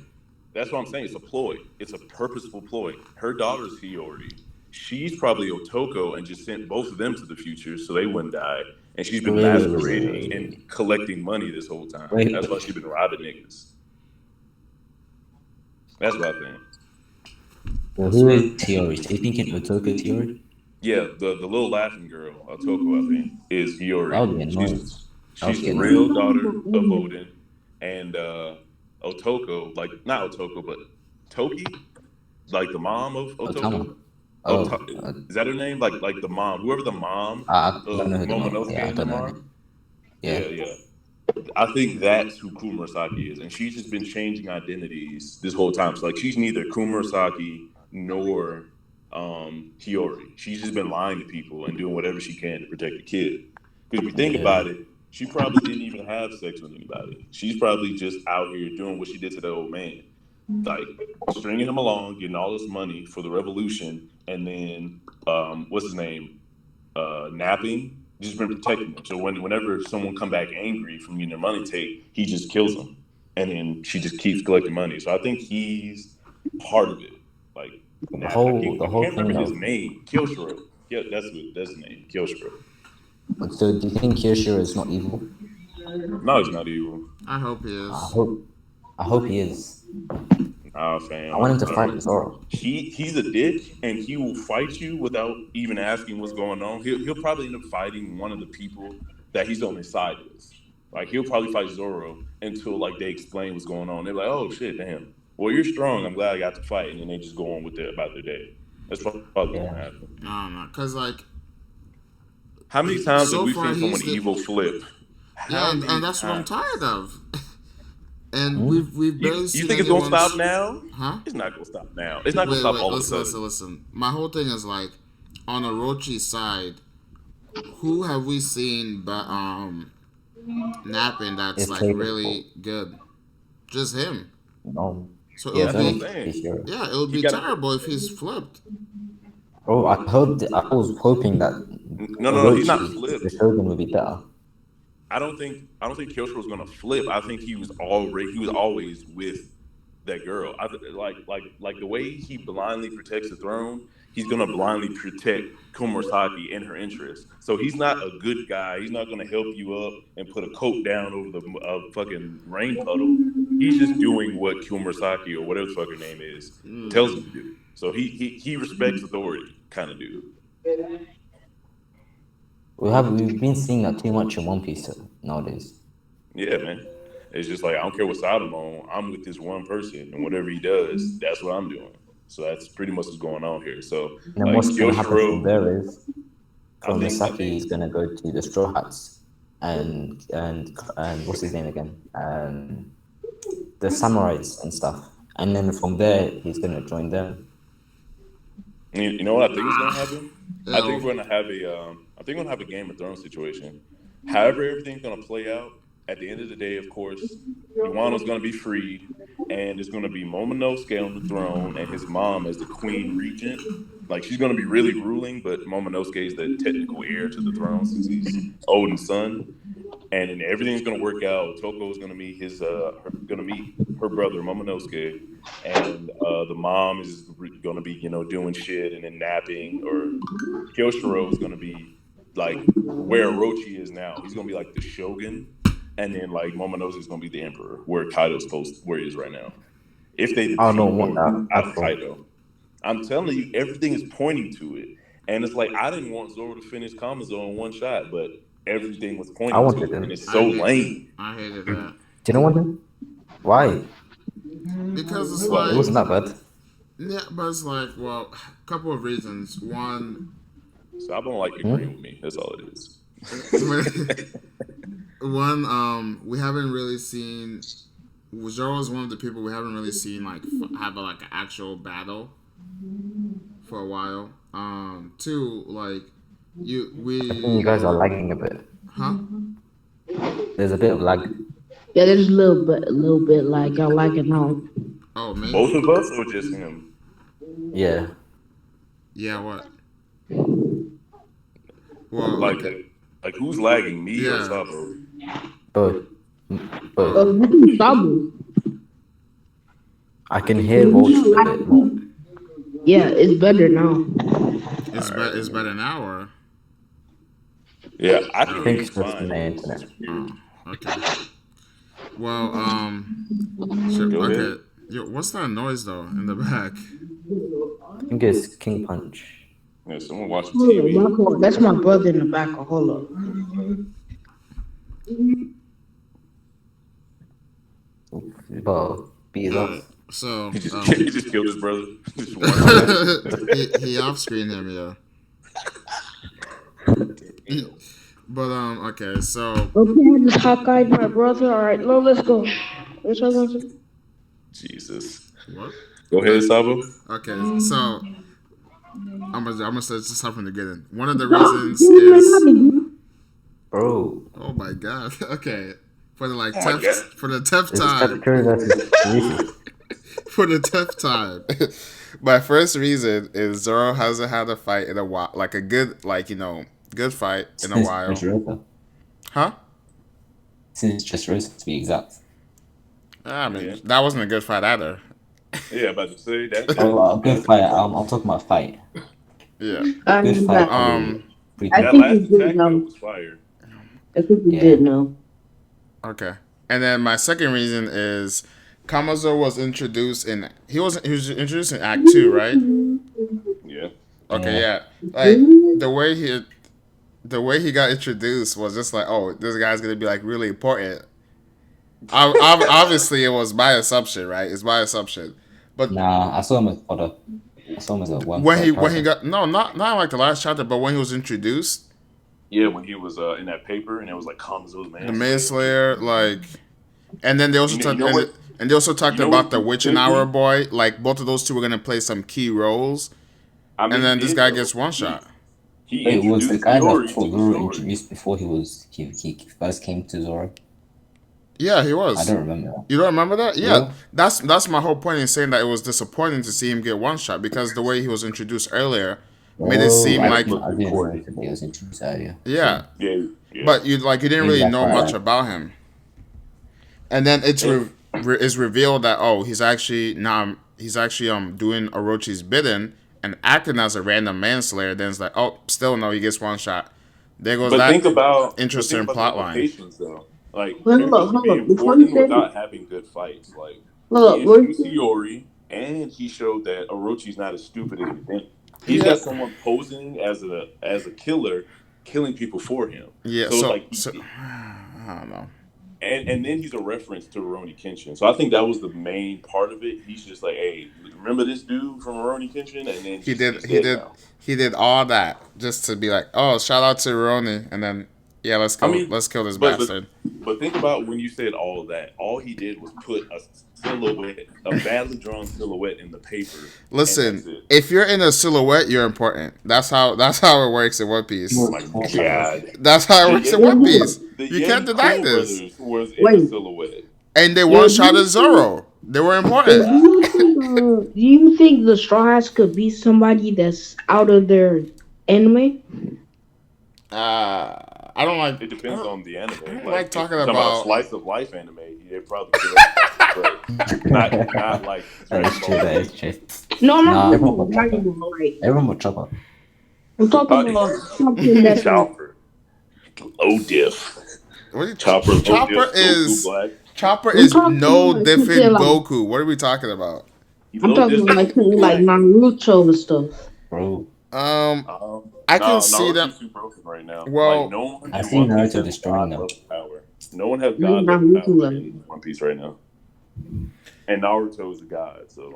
that's what I'm saying. It's a ploy. It's a purposeful ploy. Her daughter's Hiyori. She's probably Otoko and just sent both of them to the future so they wouldn't die. And she's been masquerading and collecting money this whole time. Wait. That's why she's been robbing niggas. That's what I think. Well, who is Hiyori? So you thinking Otoko Hiyori? Yeah, the little laughing girl, Otoko, I think, is Hiyori. That would be annoying. She's the real daughter of Odin, and Otoko, like not Otoko, but Toki, like the mom of Otoko. Otama. Is that her name? Like the mom, whoever the mom I of don't know who the mom. Momonosuke Yeah, I and don't them know. are. Yeah. Yeah. I think that's who Kumurasaki is, and she's just been changing identities this whole time. So like, she's neither Kumurasaki nor Hiyori. She's just been lying to people and doing whatever she can to protect the kid. Because if you think about it, she probably didn't even have sex with anybody. She's probably just out here doing what she did to the old man, like stringing him along, getting all this money for the revolution, and then what's his name, napping. Just been protecting them. So whenever someone come back angry from getting their money taken, he just kills them, and then she just keeps collecting money. So I think he's part of it. Like The whole can't thing remember his of. name. Kyoshiro. Yeah, that's his name. Kyoshiro. So do you think Kyoshiro is not evil? No, he's not evil. I hope he is. I hope he is. Nah, fam. I want him to fight Zoro. He's a dick, and he will fight you without even asking what's going on. He'll probably end up fighting one of the people that he's on his side with. Like he'll probably fight Zoro until like they explain what's going on. They're like, "Oh shit, damn. Well, you're strong. I'm glad I got to fight," and then they just go on with about their day. That's probably what's gonna happen. I don't know, cause like, how many times so have we far seen someone he's the- evil flip? Yeah, and that's what I'm tired of. And we've barely seen. You think it's gonna stop now? Huh? It's not gonna stop now. It's not gonna stop all of a sudden. Listen. My whole thing is like, on Orochi's side, who have we seen but napping that's like really good? Just him. No. So Yeah, it would be terrible if he's flipped. Oh, I was hoping that No, he's not flipped. The Shogun would be better. I don't think Kyoshiro was gonna flip. I think he was always with that girl. Like the way he blindly protects the throne, he's gonna blindly protect Komurasaki and her interests. So he's not a good guy. He's not gonna help you up and put a coat down over the fucking rain puddle. He's just doing what Komurasaki or whatever the fuck her name is tells him to do. So he respects authority, kind of dude. We've been seeing that too much in One Piece nowadays. Yeah, man. It's just like, I don't care what side I'm on. I'm with this one person, and whatever he does, that's what I'm doing. So that's pretty much what's going on here. So and like, what's going to happen from there is Misaki is going to go to the Straw Hats and what's his name again? The samurais and stuff. And then from there, he's going to join them. You know what I think is going to happen? I think we're going to have a Game of Thrones situation. However everything's going to play out, at the end of the day, of course, Iwano's going to be freed, and it's going to be Momonosuke on the throne and his mom as the queen regent. Like, she's going to be really ruling, but Momonosuke is the technical heir to the throne since he's Odin's son. And then everything's going to work out. Toko is going to meet her brother Momonosuke, and the mom is going to be, doing shit and then napping. Or Kyoshiro is going to be like where Orochi is now. He's going to be like the shogun, and then like Momonosuke is going to be the emperor, where where he is right now. If they I don't want that. Kaido, I'm telling you, everything is pointing to it, and it's like I didn't want Zoro to finish Kamazo in one shot, but everything was I pointing wanted to, him. and it's so lame. I hated that. Do you know want him? Why? Because it's It like, wasn't that bad. yeah, but it's like, well, a couple of reasons. One, So I don't like agreeing with me. That's all it is. we haven't really seen. Zoro is one of the people we haven't really seen like have an actual battle for a while. Two, like I think you guys are lagging a bit. huh? There's a bit of lag. Yeah, there's a little bit like I like it now. Oh, me? Both of us or just him? Yeah. Yeah, what? Well, Like, okay. like who's lagging, me or Yeah. Sabo? Both. Both. Double. I can hear Vulture a bit more. Yeah, it's better now. It's better now, or Yeah, I I can hear think you it's just fine. the internet. okay. Well, sure, Go ahead. okay. Yo, what's that noise though in the back? I think it's KingPunch. Yeah, someone watching TV. That's my brother in the back. Hold up. Well, beat it off. So He just killed his brother. Just he off screen him, yeah. But okay, so Okay, I just Hawkeye my brother. All right, no, let's go. Jesus. what? Go ahead, Sabo. Okay, so I'm gonna start from the beginning. One of the reasons is, Bro. oh my god. Okay, for the Oh my God. for the tenth It's time. Curry versus Reese's. For the 10th time. My first reason is Zoro hasn't had a fight in a while, like a good, good fight in a while. Huh? Since just Rosa, to be exact. I mean, that wasn't a good fight either. Yeah, about to say that. Oh, a good fight. I'm talking about fight. Yeah. Good fight. I That think last we did attack know. though was fire. I think we did know. Okay. And then my second reason is Kamazo was introduced in he was introduced in Act 2, right? Yeah. Okay, yeah. Like the way he got introduced was just like, oh, this guy's gonna be like really important. Obviously, it was my assumption, right? It's my assumption, but Nah, I saw him as fodder. I saw him as a one. when he got not like the last chapter, but when he was introduced, Yeah, when he was in that paper and it was like Kamazo's man. the Manslayer, like, and then they also You know- talked you know what- and they also talked you know about what the he Witching could Hour be? boy. Like both of those two were gonna play some key roles, I mean, and then he this did, guy though. gets one shot. He It was the introduced guy Zoro that to Zoro Zoro. introduced before he first came to Zoro. Yeah, he was. I don't remember that. You don't remember that? Yeah, Yeah. that's my whole point in saying that it was disappointing to see him get one shot because the way he was introduced earlier made it seem I like didn't notice that he was introduced earlier. yeah. Yeah. But you didn't Maybe really that's know why much about him, and then it's is revealed that he's actually doing Orochi's bidding and acting as a random manslayer. Then it's like still no, he gets one shot. There goes But that think about interesting the plot line. implications, though. Like, Hold you up. can be Before you important say without having good fights. Like, hold he up, introduced Iori, and he showed that Orochi's not as stupid as you think. He's got someone posing as a killer, killing people for him. Yeah, So I don't know. And then he's a reference to Rurouni Kenshin. So I think that was the main part of it. He's just like, hey, remember this dude from Rurouni Kenshin? And then he did all that just to be like, oh, shout out to Rurouni, and then yeah, let's go, let's kill this bastard. But think about when you said all that. All he did was put a silhouette, a badly drawn silhouette in the paper. Listen, if you're in a silhouette, you're important. That's how it works in One Piece. Oh my God. That's how it works in One Piece. You can't deny this. Was in a silhouette. And they one-shotted Zoro. They were important. Do you think the Straw Hats could be somebody that's out of their anime? I don't like. It depends on the anime. I don't like talking about a slice of life anime. They probably could, but not like. That is true. No, Everyone will chop up. I'm talking about something that's Chopper. Low diff. Chopper is no different Goku. What are we talking about? I'm talking about like Naruto and stuff. Bro. I I can see them. Naruto's too broken right now. Like Well, no one I in see One Piece Naruto has destroying god them. level power. No one has Yeah, god level Naruto power level. in One Piece right now. And Naruto is a god, so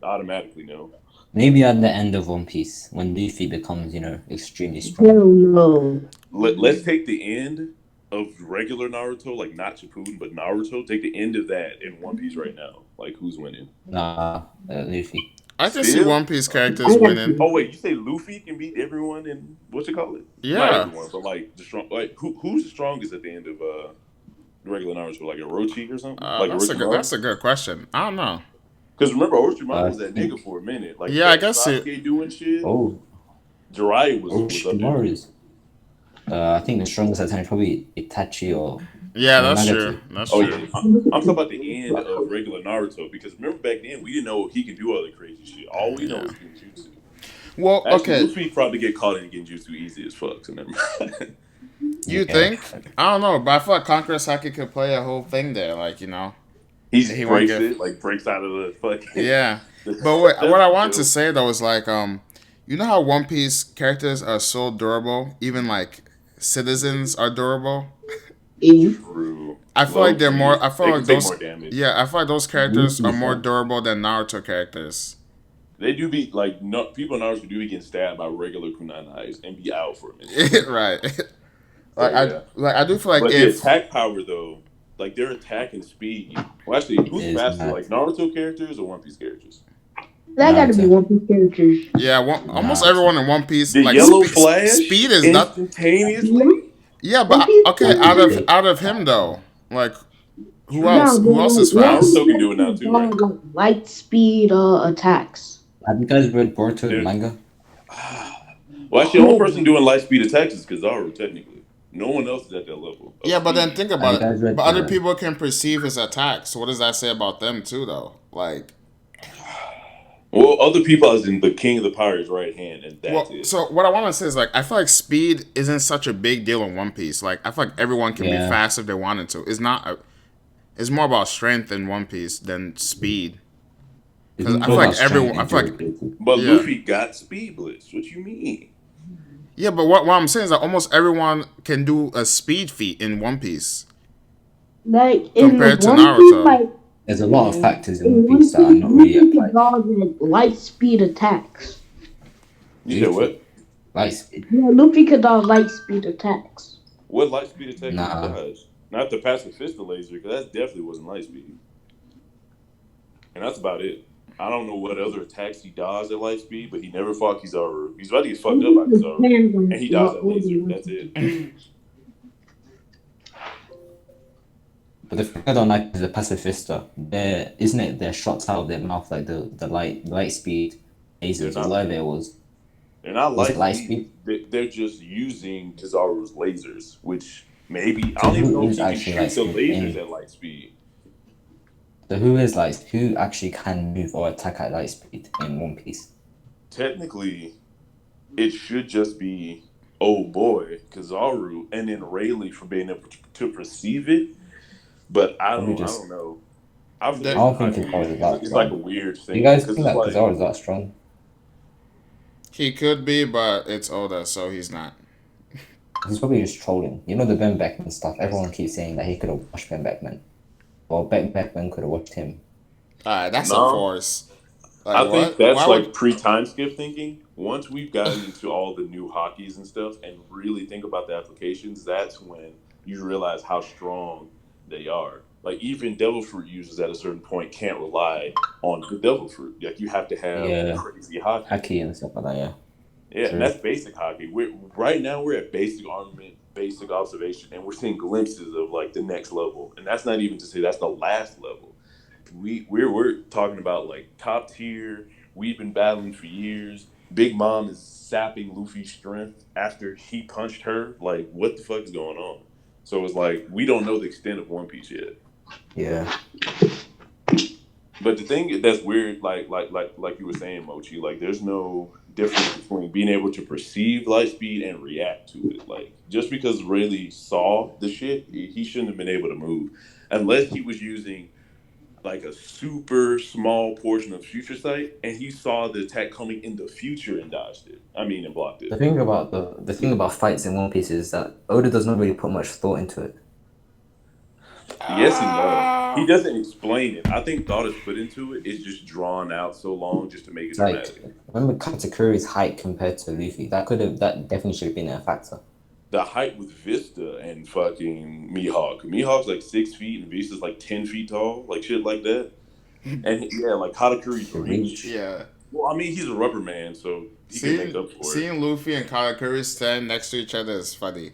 automatically no. Maybe at the end of One Piece, when Luffy becomes, extremely strong. Hell no. Let's take the end of regular Naruto, like not Shippuden, but Naruto. Take the end of that in One Piece right now. Like who's winning? Nah, Luffy. I can see Still? One Piece I characters got winning. Oh wait, you say Luffy can beat everyone in what you call it? Not Yeah. everyone, but like the strong. Like who's the strongest at the end of regular Naruto? Like Orochi or something? Like That's Orochimaru? a good question. I don't know. Because remember, Orochimaru I was that nigga think. for a minute. Like Yeah, I kept guess it. Sasuke doing shit. Oh, Jiraiya was up there Orochimaru too. is. I think the strongest at the time is probably Itachi or Yeah, that's true. Nagatu. That's Oh true. yeah, I'm talking about the end of regular Naruto because remember back then we didn't know he could do all the crazy shit. All we know Yeah. is genjutsu. Well, Actually, okay. Luffy probably get caught in genjutsu easy as fuck. So never mind. You Yeah. think? I don't know, but I feel like Conqueror Saki could play a whole thing there. Like He he just won't breaks get. it, like breaks out of the fucking. Yeah, but what That'd I be want to dope. say though is like you know how One Piece characters are so durable, even like citizens are durable. you. True. I feel Low like they're more. key, I feel they like can take those. more damage. Yeah, I feel like those characters are more durable than Naruto characters. They do be like no, people in Naruto do be getting stabbed by regular kunai and be out for a minute. Right. So yeah, I do feel like but the if attack power though, like their attack and speed. Well, actually, who's Is faster, mad. like Naruto characters or One Piece characters? That gotta be Naruto. One Piece characters. yeah, almost Naruto. everyone in One Piece The like yellow flash speed is not. instantaneously. Yeah, One but Piece okay, characters. out of him though, like who True. No, else? but Who else like is One Piece fast? Naruto can do it now characters too, right? are like light speed attacks. Have you guys read Boruto They're- manga? Well, actually, the only person doing light speed attacks is Kizaru, technically. No one else is at that level of Yeah, but then speed. think Have about you it. guys read But other people can perceive his attacks. So what does that say about them too, though? Like, Well, other people as in the king of the pirates' right hand, and that's it. so what I want to say is like, I feel like speed isn't such a big deal in One Piece. Like, I feel like everyone can be Yeah. fast if they wanted to. It's not. It's more about strength in One Piece than speed. Because I feel like everyone. I feel like But yeah. Luffy got speed blitz. What you mean? Yeah, but what I'm saying is that almost everyone can do a speed feat in One Piece. Like in Compared to One Naruto. Piece, like There's a lot of factors in in One Piece that are not really Luffy applied. could dodge light speed attacks. You said what? Light speed. Yeah, Luffy could dodge light speed attacks. What light speed attack did Nah. he dodge? Not the pacifista laser, because that definitely wasn't light speed. And that's about it. I don't know what other attacks he dodged at light speed, but he never fought Kizaru. He's about to get fucked up by Kizaru. And he dodged that laser. That's it. But the thing I don't like is the pacifista. Isn't it their shots out of their mouth, like the light speed lasers or whatever it was. They're not Was it light speed. They're just using Kizaru's lasers, which maybe I So don't even who know if is he can actually shoot light the speed lasers in- at light speed. So who actually can move or attack at light speed in One Piece? Technically, it should just be oh boy Kizaru and then Rayleigh for being able to perceive it. But I don't know. I don't think Kizaru is that it's strong. like a weird thing. You guys because think that it's like, Kizaru is that strong? He could be, but it's Oda, so he's not. He's probably just trolling. You know the Ben Beckman stuff. Everyone keeps saying that he could have watched Ben Beckman, or Ben Beckman could have watched him. Alright, that's No. a force. Like, I think what? that's Why like would- pre-time skip thinking. Once we've gotten into all the new hockeys and stuff and really think about the applications, that's when you realize how strong they are. Like even Devil Fruit users at a certain point can't rely on the Devil Fruit. Like you have to have crazy hockey. Haki and stuff like that. Yeah. Yeah, True. and that's basic hockey. Right now we're at basic armament, basic observation, and we're seeing glimpses of like the next level. And that's not even to say that's the last level. We're talking about like top tier. We've been battling for years. Big Mom is sapping Luffy's strength after he punched her. Like, what the fuck is going on? So it's like we don't know the extent of One Piece yet. Yeah. But the thing that's weird, like you were saying, Mochi, like there's no difference between being able to perceive light speed and react to it. Like just because Rayleigh saw the shit, he shouldn't have been able to move unless he was using like a super small portion of Future Sight, and he saw the attack coming in the future and dodged it. I mean, and blocked it. The thing about fights in One Piece is that Oda does not really put much thought into it. Yes and no. He doesn't explain it. I think thought is put into it. It's just drawn out so long just to make it dramatic. Remember Katakuri's height compared to Luffy? That definitely should have been a factor. The height with Vista and fucking Mihawk. Mihawk's like 6 feet and Vista's like 10 feet tall, like shit like that. And yeah, like Katakuri's reach. Yeah. Well, I mean, he's a rubber man, so he can make up for it. Seeing Luffy and Katakuri stand next to each other is funny.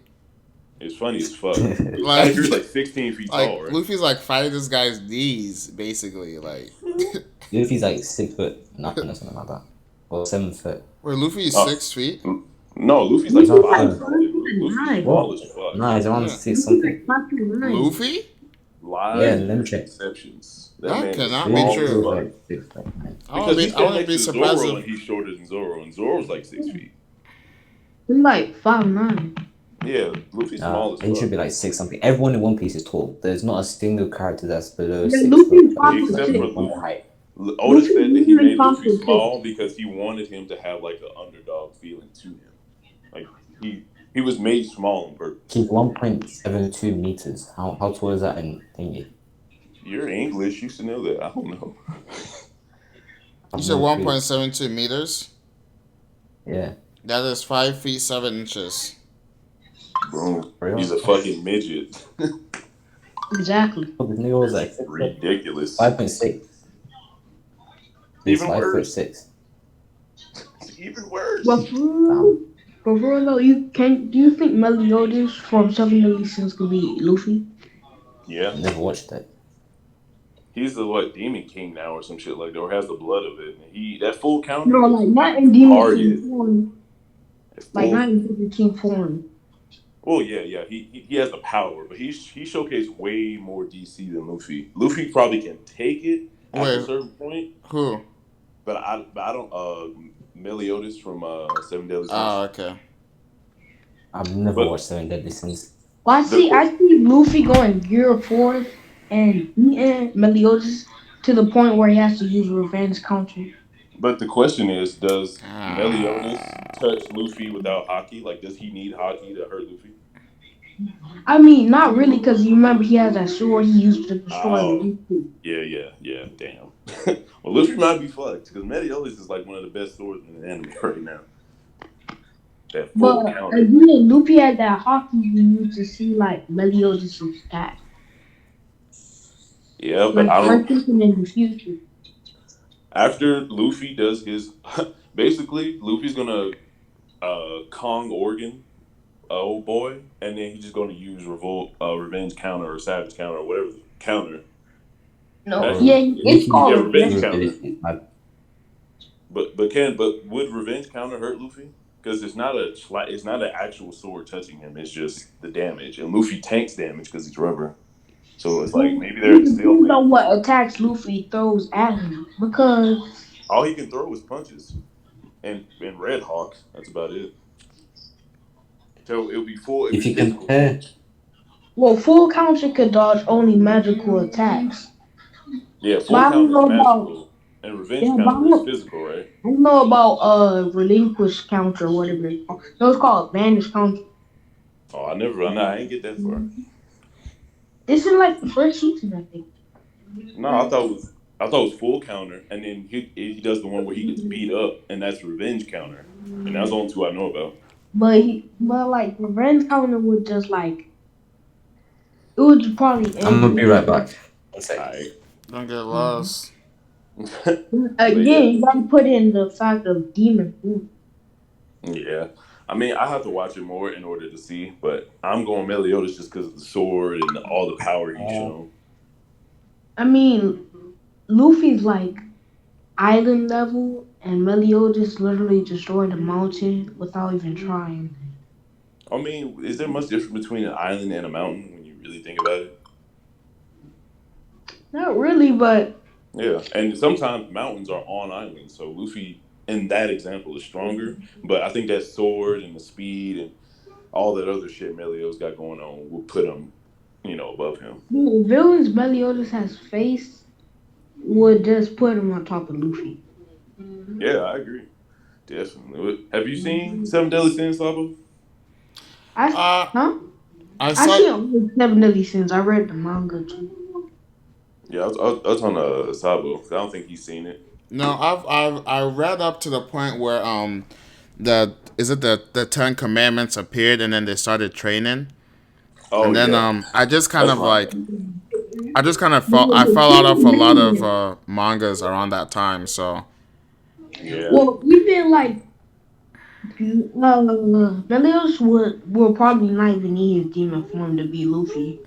It's funny as fuck. Katakuri's like 16 feet tall, right? Luffy's like fighting this guy's knees, basically. Like Luffy's like 6 foot nothing or something like that, or 7 foot. Where Luffy's 6 feet? No, Luffy's like 5. Luffy's small as fuck. No, he's around 6 something. Luffy? Live let me check. exceptions. That cannot be true. Because I wouldn't be surprised if he's shorter than Zoro, and Zoro's like 6 feet. He's like 5'9". Yeah, Luffy's small as fuck. He should be like 6 something. Everyone in One Piece is tall. There's not a single character that's below 6 Luffy's except for Luffy. Oda said that he made Luffy small because he wanted him to have like an underdog feeling to him. Like he was made small on purpose. He's 1.72 meters. How tall is that in thingy? You're English. You should know that. I don't know. You said 1.72 meters? Yeah. That is 5 feet 7 inches. Bro, he's a fucking midget. Exactly. The nigga was like ridiculous. 5.6. He's Even 5'6". It's even worse. But for real though, do you think Meliodas from 7 Deadly Sins could be Luffy? Yeah. I never watched that. He's the Demon King now or some shit like that, or has the blood of it. That full counter. No, like not in Demon King form. Like not in Demon King form. Well, yeah. He has the power, but he showcased way more DC than Luffy. Luffy probably can take it at a certain point. Who? But I don't. Meliodas from 7 Deadly Sins. Oh, okay. I've never watched 7 Deadly Sins. Well, I see Luffy going Gear 4 and beating Meliodas to the point where he has to use Revenge Counter. But the question is, does Meliodas touch Luffy without Haki? Like, does he need Haki to hurt Luffy? I mean, not really, because you remember he has that sword he used to destroy Luffy. Yeah, damn. Well, Luffy might be fucked, because Meliodas is like one of the best swords in the anime right now. That full counter. Again, Luffy had that Haki you used to see, like, Meliodas' attack. Yeah, but I don't... I'm thinking in the future. After Luffy does his... Basically, Luffy's gonna Kong Organ old boy, and then he's just gonna use Revenge Counter or Savage Counter or whatever counter. No, it's called Revenge Counter. But would Revenge Counter hurt Luffy? Because it's not an actual sword touching him. It's just the damage, and Luffy tanks damage because he's rubber. So it's like maybe they're still. You know what attacks Luffy throws at him, because all he can throw is punches, and Red Hawk. That's about it. So it'll be full. If you compare, full counter could dodge only magical attacks. Yeah, full counter is magical, and Revenge Counter is physical, right? I don't know about relinquish counter or whatever it's called. It was called vanish counter. Oh, I ain't get that far. This is like the first season, I think. No, I thought it was full counter, and then he does the one where he gets beat up, and that's revenge counter, and that's the only two I know about. But like revenge counter would just like it would probably. I'm gonna be right back. One second. Right. Don't get lost. Again, you gotta put in the fact of demon. Yeah. I mean, I have to watch it more in order to see, but I'm going Meliodas just because of the sword and all the power he's shown. I mean, Luffy's like island level, and Meliodas literally destroyed a mountain without even trying. I mean, is there much difference between an island and a mountain when you really think about it? Not really, but... Yeah, and sometimes mountains are on islands, so Luffy... in that example is stronger, but I think that sword and the speed and all that other shit Meliodas got going on will put him, above him. The villains Meliodas has faced would just put him on top of Luffy. Yeah, I agree. Definitely. Have you seen Seven Deadly Sins, Sabo? I Uh, huh? I I saw. see all the Seven Deadly Sins. I read the manga too. Yeah, I was on Sabo. 'Cause I don't think he's seen it. No, I read up to the point where the is it the Ten Commandments appeared and then they started training Oh and then yeah, I just kind that's of manga. like I just kind of felt I fell out of a lot of mangas around that time. So Yeah, Well, even like Melios would probably not even need his demon form to be Luffy.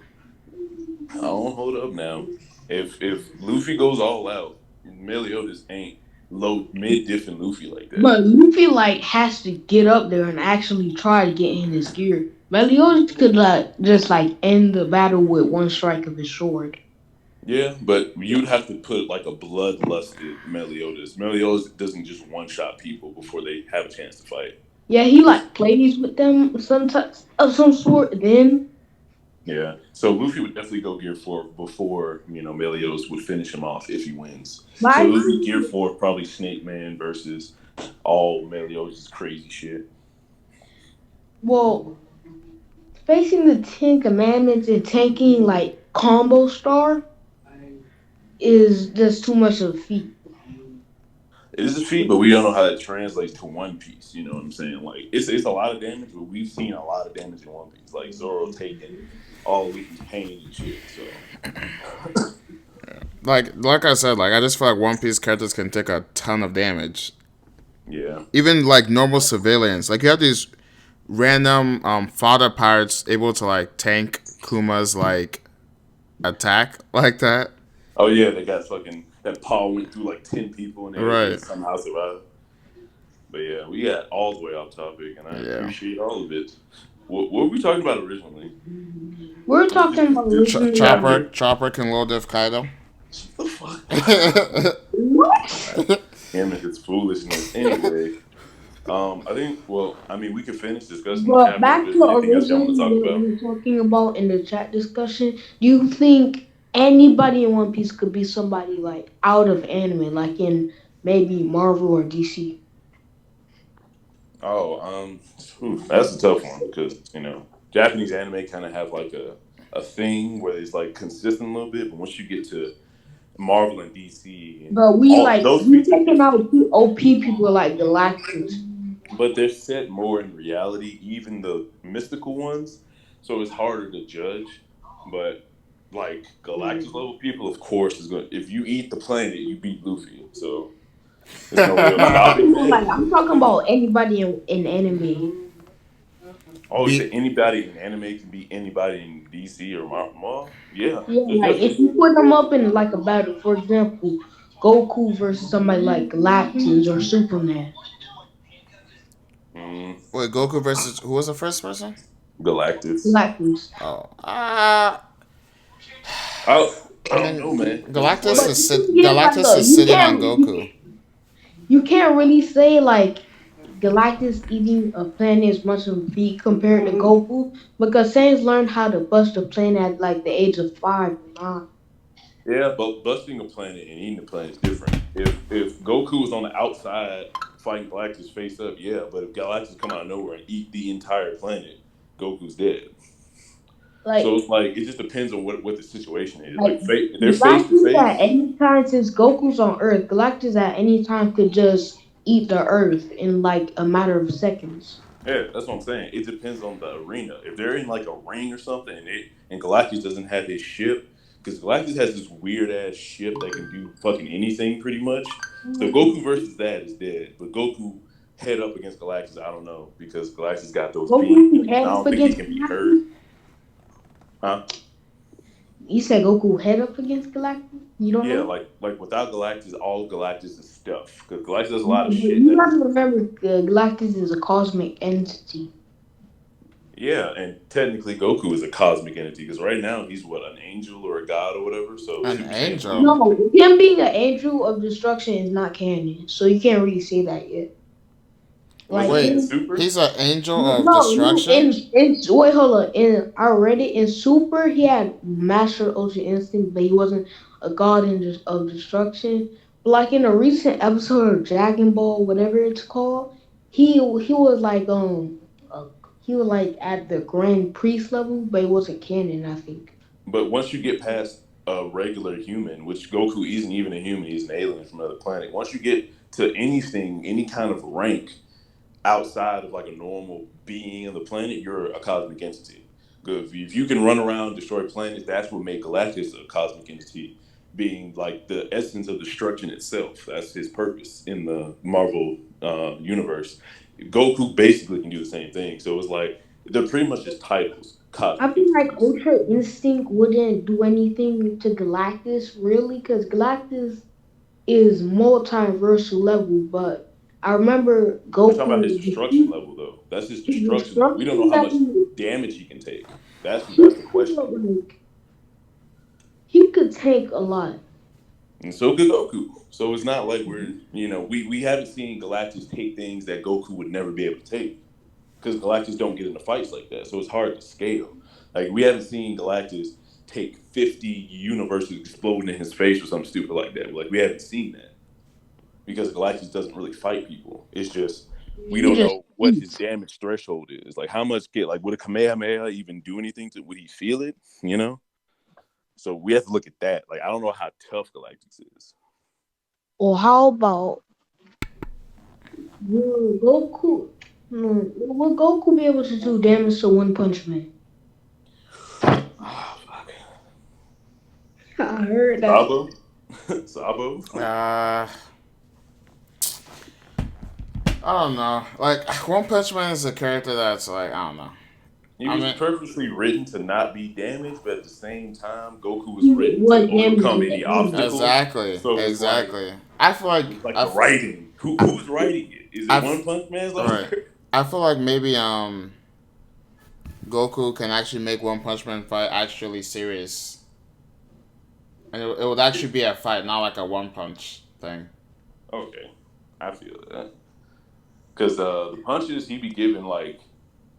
I don't hold up now. If Luffy goes all out, Meliodas ain't low mid diffing Luffy like that. But Luffy like has to get up there and actually try to get in his gear. Melios could like just like end the battle with one strike of his sword. Yeah, but you'd have to put like a bloodlusted Meliodas. Meliodas doesn't just one shot people before they have a chance to fight. Yeah, he like plays with them sometimes of some sort. Then, Yeah, so Luffy would definitely go Gear 4 before Meliodas would finish him off if he wins. but So I it would be think, Gear 4 probably Snake Man versus all Meliodas' crazy shit. well, facing the Ten Commandments and tanking like combo star is just too much of a feat. It is a feat, but we don't know how that translates to One Piece. You know what I'm saying? Like it's a lot of damage, but we've seen a lot of damage in One Piece, like Zoro taking all of Luffy's pain and shit. So like I said, like I just feel like One Piece characters can take a ton of damage. yeah, Even like normal civilians, like you have these random fodder pirates able to like tank Kuma's like attack like that. oh yeah, they got fucking that Paul went through like 10 people and they Right. somehow survived. But yeah, we got all the way off topic, and I Yeah. appreciate all of it. What were we talking about originally? We're Was it talking about originally Chopper Chopper? Chopper can load Diff Kaido. Shut the fuck up. what? Him and his foolishness. Anyway, I think. Well, I mean, we could finish discussing the But chapter. If back there's to anything else y'all want to originally talk what about. we were talking about in the chat discussion. Do you think anybody in One Piece could be somebody like out of anime, like in maybe Marvel or DC? Oh, that's a tough one because Japanese anime kind of have like a thing where it's like consistent a little bit, but once you get to Marvel and DC and But we all like those we feats are taking different. out OP people like Galactus. But they're set more in reality, even the mystical ones. So it's harder to judge. But like Galactus level people, of course, is going. If you eat the planet, you beat Luffy. So there's no real But I'm stopping talking that. like I'm talking about anybody in anime. Oh, you say Be anybody in anime can beat anybody in DC or Marvel? Yeah, Yeah, there's like if definitely. you put them up in like a battle, for example, Goku versus somebody like Galactus or Superman. Mm, Wait, Goku versus who was the first person? Galactus. Galactus. Oh, I I I don't know, mean, man, because it's like But the thing is, like, Galactus look, is sitting on Goku. you can't really say like Galactus eating a planet is much of a feat compared to Goku because Saiyans learned how to bust a planet at like the age of 5 or 9. yeah, but busting a planet and eating a planet is different. If Goku was on the outside fighting Galactus face up, yeah, but if Galactus come out of nowhere and eat the entire planet, Goku's dead. So Like, it's like it just depends on what the situation is. like Like if they're face to Galactus at face, any time since Goku's on Earth, Galactus at any time could just eat the Earth in like a matter of seconds. yeah, that's what I'm saying. It depends on the arena. If they're in like a ring or something, and Galactus doesn't have his ship, because Galactus has this weird ass ship that can do fucking anything pretty much. So Goku versus that is dead, but Goku head up against Galactus, I don't know because Galactus got those beams, Goku can and head I up don't think he against can be hurt. Galactus. Huh? You said Goku head up against Galactus? You don't Yeah, know? like without Galactus, all Galactus is stuff because Galactus does a Yeah, lot of but shit you that gotta remember, Galactus is a cosmic entity. yeah, and technically Goku is a cosmic entity because right now he's what an angel or a god or whatever. So An should be saying angel. we. No, him being an angel of destruction is not canon, so you can't really say that yet. Was Like he Wait, in in Super? he's an angel of no, no, destruction? in wait, hold on. I read it in Super. He had Master Ultra Instinct, but he wasn't a god of destruction. But like in a recent episode of Dragon Ball, whatever it's called, he was like uh, he was like at the Grand Priest level, but it wasn't canon. I think. But once you get past a regular human, which Goku isn't even a human, he's an alien from another planet. Once you get to anything, any kind of rank outside of like a normal being on the planet, you're a cosmic entity. Good. If you can run around, destroy planets, that's what made Galactus a cosmic entity, being like the essence of destruction itself. That's his purpose in the Marvel universe. Goku basically can do the same thing. So it's like they're pretty much just titles, I cosmic feel like entities. Ultra Instinct wouldn't do anything to Galactus really, because Galactus is multiversal level. But I remember We're talking about his Goku destruction level, though. That's his his destruction level. We don't know destruction how much level. damage he can take. He That's the could question. like he could take a lot. And so could Goku. So it's not like we haven't seen Galactus take things that Goku would never be able to take because Galactus don't get into fights like that. So it's hard to scale. Like we haven't seen Galactus take 50 universes exploding in his face or something stupid like that. Like we haven't seen that because Galactus doesn't really fight people. It's just we He don't just know what his eats. damage threshold is. Like how much get like would a Kamehameha even do anything to would he feel it? You know? So we have to look at that. Like I don't know how tough Galactus is. Or how about will Goku? No, will Goku be able to do damage to One Punch Man? Oh, fuck. I heard that. Sabo? Sabo? Uh, I don't know. Like One Punch Man is a character that's like I don't know. He I was mean, purposely written to not be damaged, but at the same time, Goku was written to What damage overcome in any the end? obstacle. exactly, So exactly. I feel like it's like the writing. Who's writing it? Is it I've One Punch Man's right. author? I feel like maybe Goku can actually make One Punch Man fight actually serious, and it would actually be a fight, not like a one punch thing. Okay, I feel that because the punches he be giving like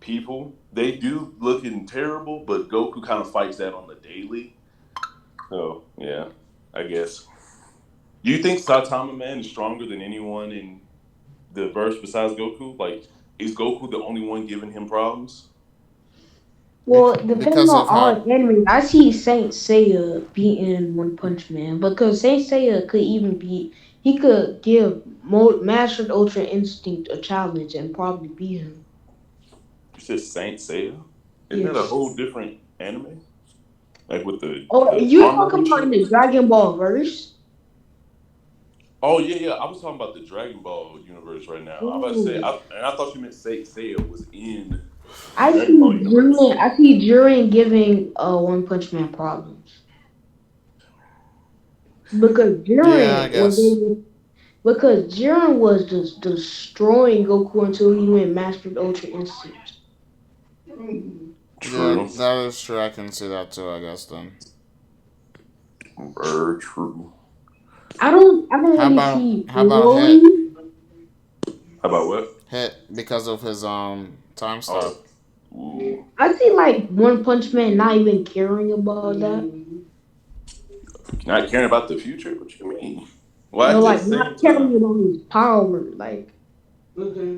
people, they do looking terrible, but Goku kind of fights that on the daily. So yeah, I guess. You think Saitama Man is stronger than anyone in the verse besides Goku? Like, is Goku the only one giving him problems? Well, depending Because on of how all anime, I see Saint Seiya beating One Punch Man because Saint Seiya could even beat. He could give Master Ultra Instinct a challenge and probably beat him. You said Saint Seiya? Isn't that a Yes. whole different anime? Like with Oh, the you armor talking and about in shit? the Dragon Ball verse? Oh yeah, yeah. I was talking about the Dragon Ball universe right now. I'm about to say, Ooh. and I thought you meant Saint Seiya was in the I Dragon Ball see universe. Jiren. I see Jiren giving One Punch Man problems because yeah, I Jiren was guess because Jiren was just destroying Goku until he went Master Ultra Instinct. yeah, True, that is true. I can see that too. I guess then. very true. I don't How really about see how about Broly. Hit? How about what? Hit because of his time Oh, stop. ooh. I see like One Punch Man not even caring about that. Not caring about the future? What you mean? Well, No, at the like not same caring time, about his power. Like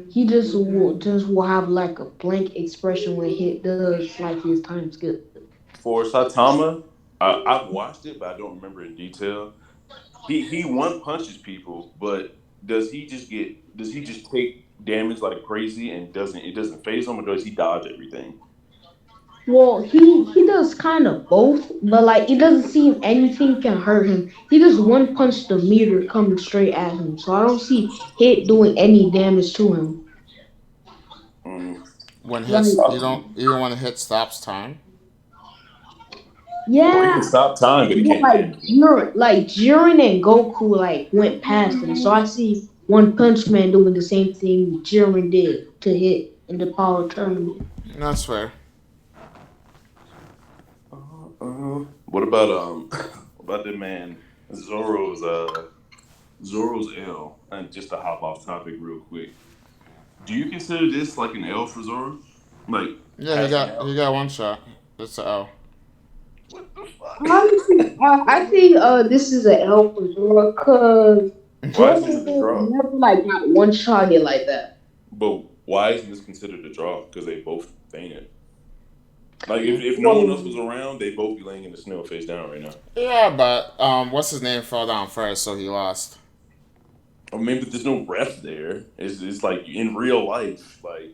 he just will have like a blank expression when he does like his time skip. for Saitama, I've watched it, but I don't remember in detail. He one punches people, but does he just take damage like crazy and doesn't phase him, or does he dodge everything? Well, he does kind of both, but like it doesn't seem anything can hurt him. He just one punch the meter coming straight at him, so I don't see Hit doing any damage to him. Mm. When hits, Like you don't even when Hit stops time. Well, he can yeah, stop time, but he but can't damage him. Like Jiren and Goku like went past him, so I see One Punch Man doing the same thing Jiren did to Hit in the Power Tournament. That's fair. What about what about the man Zoro's L? And just to hop off topic real quick, Do you consider this like an L for Zoro? Like Yeah, passing he out? got one shot. That's a L. What the fuck? Honestly, I think this is an L for Zoro because Why isn't Jordan it a draw? never like got one shotted like that. But why isn't this considered a draw? Because they both fainted. Like if no one else was Well, around, they'd both be laying in the snow face down right now. Yeah, but what's his name fell down first, so he lost. Or maybe there's no ref there. It's like in real life, like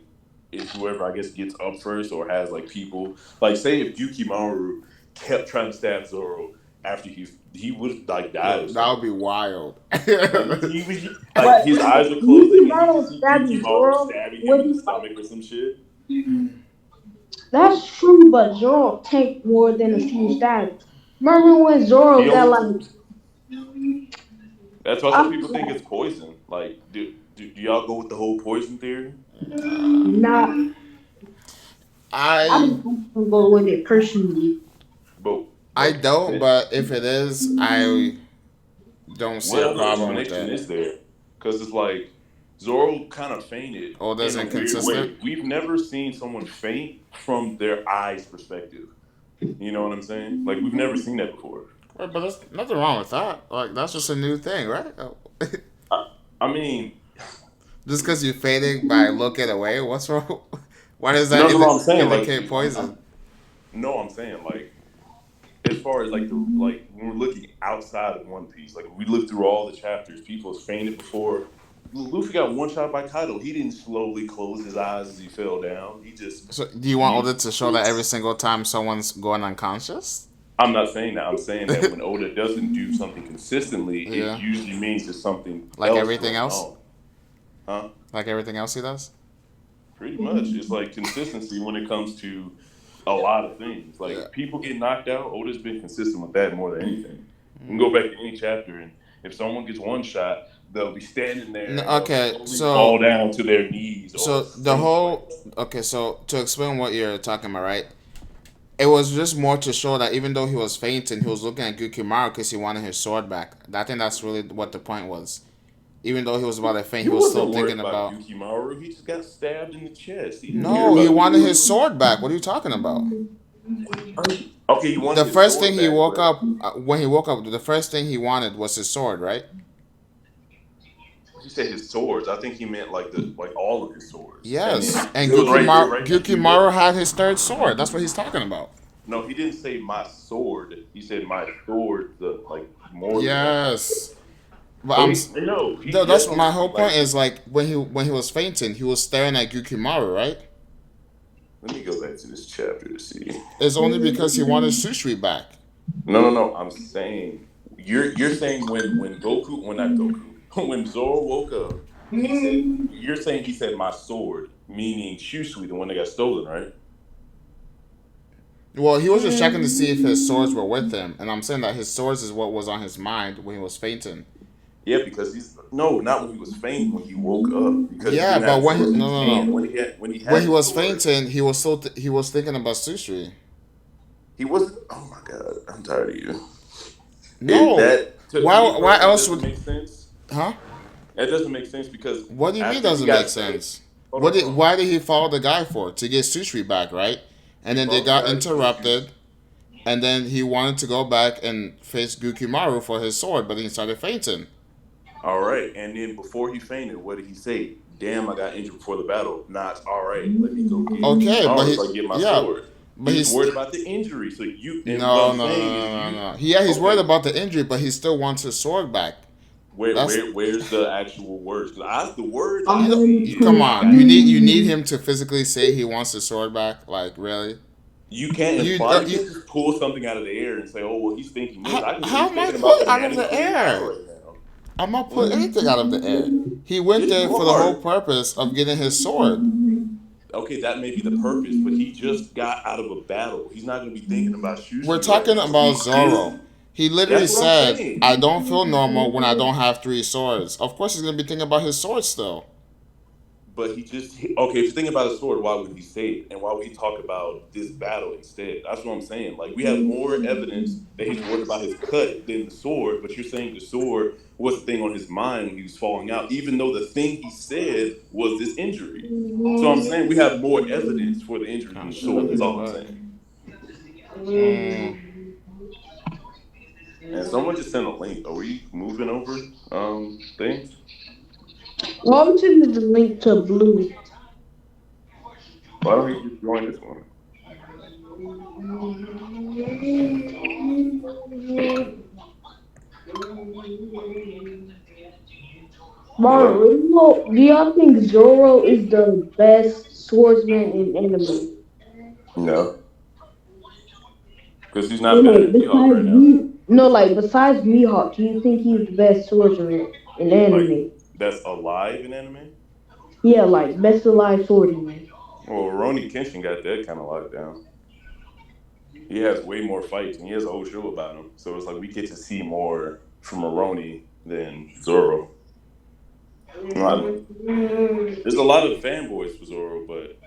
it's whoever I guess gets up first or has like people like say if Yukimaru kept trying to stab Zoro after he would have like died Yo, or that something. would be wild. Like like but his eyes are closing Yuki and he can Maro see stabbing Yukimaru Zoro stabbing him when in the he stomach or some shit. that's true, but Zoro take more than a few stabs. Remember when Zoro He got only like that's why some I'm people think it's poison. Like do y'all go with the whole poison theory? not I I'm gonna go with it personally. But I like don't, but if it is, I don't see what a other problem with explanation it. is there? Because it's like Zoro kind of fainted Oh, that's in a weird inconsistent. way. We've never seen someone faint from their eyes perspective. You know what I'm saying? Like we've never seen that before. Right, but there's nothing wrong with that. Like that's just a new thing, right? I, I mean, Just because you fading by looking away, what's wrong? Why does that no, I'm saying like indicate poison? no, I'm saying like as far as like the like when we're looking outside of One Piece, like we look through all the chapters, people have fainted before. Luffy got one shot by Kaido. He didn't slowly close his eyes as he fell down. He just So, do you want he. Oda to show that every single time someone's going unconscious? I'm not saying that. I'm saying that when Oda doesn't do something consistently, it Yeah, usually means there's something like else everything going else. on. Huh? Like everything else he does. Pretty much. It's like consistency when it comes to a lot of things. Yeah. Like people get knocked out. Oda's been consistent with that more than anything. You can go back to any chapter, and if someone gets one shot, they'll be standing there and they'll Okay, slowly fall so down to their knees or the faint. whole okay. So to explain what you're talking about, right? It was just more to show that even though he was fainting, he was looking at Gukimaru because he wanted his sword back. I think that's really what the point was. Even though he was about to faint, He he was still wasn't worried thinking about about. Yukimaru. He just got stabbed in the chest. He didn't care No, he about wanted his Yukimaru. sword back. What are you talking about? Okay, he wanted The his first thing sword he back, woke but up when he woke up, the first thing he wanted was his sword, right? he said his swords. I think he meant like the like all of his swords. And then Yes, and it was right after he woke. Gukimaru had his third sword. That's what he's talking about. No, he didn't say my sword. He said my sword. The like more than that. Yes, but So he no. He that's just my wanted whole like. point. Is like when he was fainting, he was staring at Gukimaru, right? Let me go back to this chapter to see. It's only because he wanted Susui back. No. I'm saying you're saying when Goku when not Goku when Zoro woke up, he said you're saying he said my sword, meaning Shusui, the one that got stolen, right? Well, he was just checking to see if his swords were with him, and I'm saying that his swords is what was on his mind when he was fainting. Yeah, because he's no, not when he was fainting. When he woke up, because he Yeah, didn't have but the when sword in his no, hand. When he when had he the was sword, fainting, he was still he was thinking about Susui. he wasn't. Oh my god, I'm tired of you. It No, that to me why personally else doesn't would? make sense. Huh? That doesn't make sense because What do you mean after he doesn't make got saved, sense? hold on, hold on. Why did he follow the guy for? To get Susui back, right? And He then they followed the got guy to get interrupted, and then he wanted to go back and face Gukimaru for his sword, but he started fainting. All right, and then before he fainted, what did he say? Damn, I got injured before the battle. Not all right. Let me go get Okay, but Yukimaru he so I can get my yeah, sword. He but was he's worried about the injury. So you and what no I'm no no saying is no no you no. Yeah, he's worried okay. about the injury, but he still wants his sword back. That's Where's the actual words? Because the words you I know. see is Come I on, got you injured. need him to physically say he wants his sword back. Like really? You can't You, imply. You you can't just pull something out of the air and say, "Oh, well, he's thinking this." I can say how he's am I thinking about pulling out of banana the clear battle air? right now. I'm not pulling What? anything out of the air. He went Yes, there you for the whole are. purpose of getting his sword. Okay, that may be the purpose, but he just got out of a battle. He's not going to be thinking about We're Shusui right talking now. So about he's just. Zoro. He literally That's what I'm said, saying. I don't feel normal when I don't have three swords. Of course, he's going to be thinking about his sword still. but okay. If you think about a sword, why would he say it, and why would he talk about this battle instead? That's what I'm saying. Like we have more evidence that he's worried about his cut than the sword, but you're saying the sword was the thing on his mind when he was falling out, even though the thing he said was this injury. So I'm saying we have more evidence for the injury Oh than the shit! Let sword. me That's go all I'm back. saying. And someone just sent a link. Are we moving over things? Well, I'm sending the link to Blue. Why don't he just join this one? Hello? Mario, do y'all think Zoro is the best swordsman in anime? No, because he's No, not better like than Mihawk besides right now. me, no, like besides Mihawk, do you think he's the best swordsman in Like anime? that's alive in anime. Yeah, like best alive swordsman. Well, Roni Kenshin got that kind of locked down. He has way more fights, and he has a whole show about him. So it's like we get to see more from Aroni than Zoro. There's a lot of fanboys for Zoro, but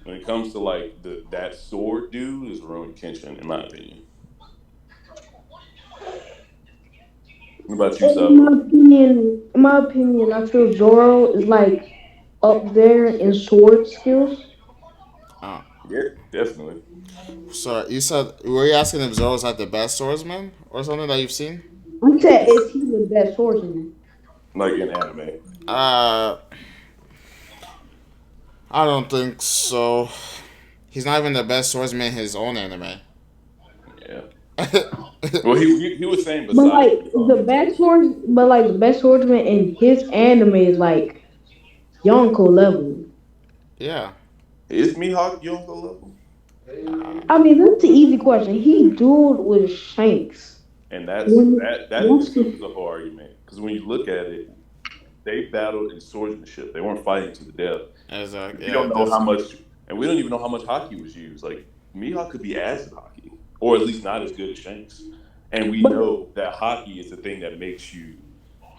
when it comes to like that sword dude, is Roni Kenshin, in my opinion. What about you, Sabo? In my opinion, I feel Zoro is like up there in sword skills. Oh, Yeah, definitely. so you said were you asking if Zoro's like the best swordsman or something that you've seen? I said, is he the best swordsman? Like in anime. Uh, I don't think so. He's not even the best swordsman in his own anime. Yeah. Well, he was saying But besides like Mihawk type shit. the best swordsman in his anime is like Yonko level. Yeah. Is Mihawk Yonko level? I mean, that's an easy question. He dueled with Shanks. And that's When that in that's itself is a whole argument because when you look at it, they battled in swordsmanship. They weren't fighting to the death. Exactly. We Yeah. don't know That's how much, and we don't even know how much hockey was used. Like Mihawk could be ass at hockey, or at least not as good as Shanks. And we but know that hockey is the thing that makes you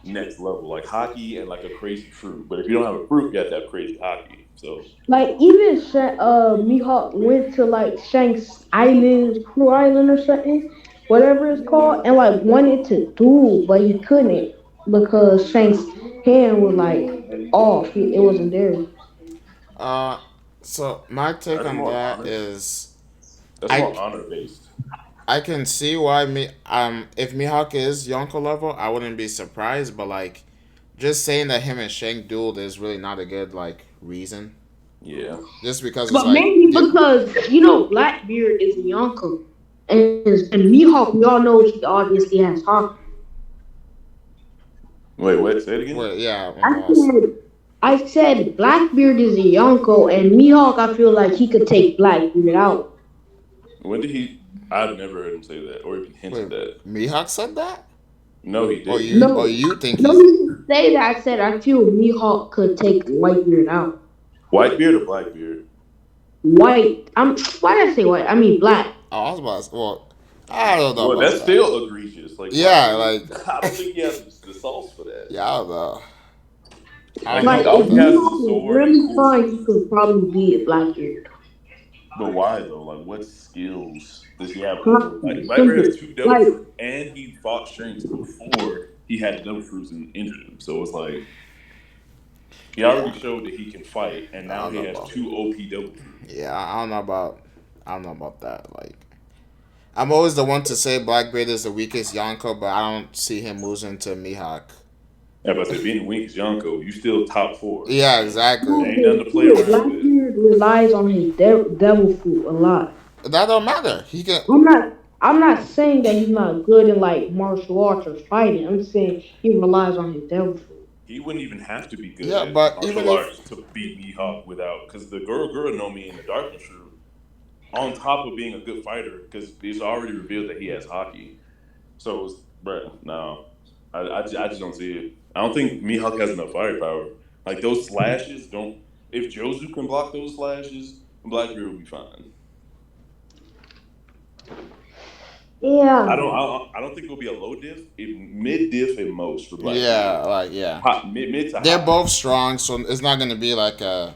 next level, like hockey and like a crazy fruit. But if you don't have a fruit, you have to have crazy hockey. So like even Mihawk went to like Shanks Island, Crew Island or something, whatever it's called, and like wanted to duel, but he couldn't because Shanks' hand was like off. It wasn't there. uh. So my take that's on more that honor. is, That's I more honor based. I can see why me if Mihawk is Yonko level, I wouldn't be surprised. But like, just saying that him and Shank dueled is really not a good like reason. Yeah. Just because it's But like mainly because Blackbeard is a Yonko, and Mihawk we all know he obviously has hockey. Wait, what? Say it again. well, yeah, I'm I lost. said I said Blackbeard is a Yonko, and Mihawk I feel like he could take Blackbeard out. When did he? I've never heard him say that or even hinted Wait, that. Mihawk said that, No, he or didn't. you or No, you think no, he's he didn't say that. I said I feel Mihawk could take Whitebeard out. Whitebeard or Blackbeard? White. Why did I say white? I mean black. oh, I was about to, well, I don't know Well, about that's that. still egregious. Like Yeah, Blackbeard, like I don't think he has the sauce for that. yeah, I don't know. I Like don't know he Like about if only that. has the Mihawk was sword and really cool fine, he stuff. could probably beat Blackbeard. But why though? Like, what skills does he have over Hockey, Blackbeard? Has simple. two devil Like fruit, and he fought Shanks before he had the devil fruits and injured him. So it's like he already Yeah, showed that he can fight, and I now don't he know has about. two OP devil fruit. Yeah, I don't know about. I don't know about that. Like, I'm always the one to say Blackbeard is the weakest Yonko, but I don't see him losing to Mihawk. If I said being weak is Yonko, you still top four. Yeah, And exactly. there ain't nothing to play around with. Blackbeard relies on his devil fruit a lot. That don't matter. He can. I'm not. I'm not saying that he's not good in like martial arts or fighting. I'm saying he relies on his devil fruit. He wouldn't even have to be good Yeah, at but even martial if arts to beat Mihawk without, because the Guru no Mi in the Darkness Room, on top of being a good fighter, because it's already revealed that he has hockey. So, bruh, no, I just don't see it. I don't think Mihawk has enough firepower. Like those slashes, don't. If Jozu can block those slashes, Blackbeard will be fine. Yeah. I don't think it'll be a low diff. Mid diff at most for Black Yeah, people. like yeah. Mid to They're high. both strong, so it's not gonna be like a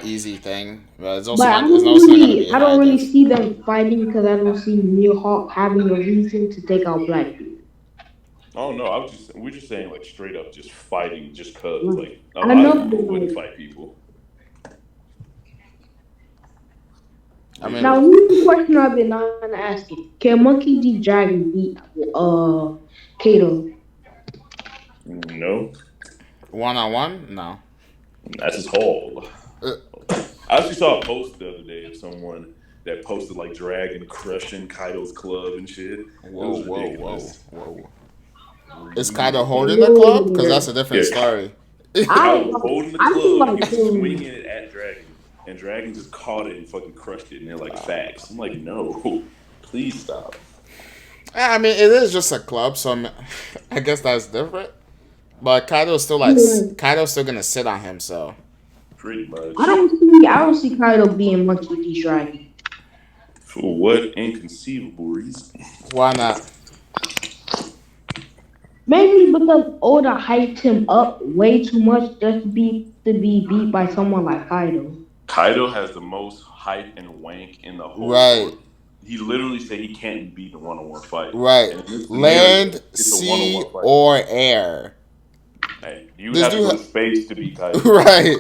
easy thing. But But it's also not gonna be I high don't really diff. see them fighting because I don't see Mihawk having a reason to take out Black people. Oh no, we're just saying like straight up just fighting just cause Like, like a I lot of know, people but wouldn't like, fight people. I But mean, now here's the question I've been asking: can Monkey D. Dragon beat Kato? no, 1-on-1, no. that's his whole. Uh, I actually saw a post the other day of someone that posted like Dragon crushing Kaido's club and shit. It whoa, was whoa, whoa, ridiculous. whoa. Is Kaido holding the club? Because Yeah, that's a different Yeah, story. Kaido I was holding the I feel club and he like was swinging it at Dragon, and Dragon just caught it and fucking crushed it. And they're like, facts. I'm like, no, please stop. I mean, it is just a club, so I guess that's different. But yeah, Kaido's still gonna sit on him, so Pretty much. I don't see Kaido being Monkey D. Dragon. For what inconceivable reason? why not? Maybe because Oda hyped him up way too much just to be beat by someone like Kaido. Kaido has the most hype and wank in the whole Right, world. He literally said he can't be beat in a one-on-one fight, right. and in this scenario, Land, it's a sea, one-on-one fight. or air. Hey, you would This have to dude, go to space to beat Kaido. right?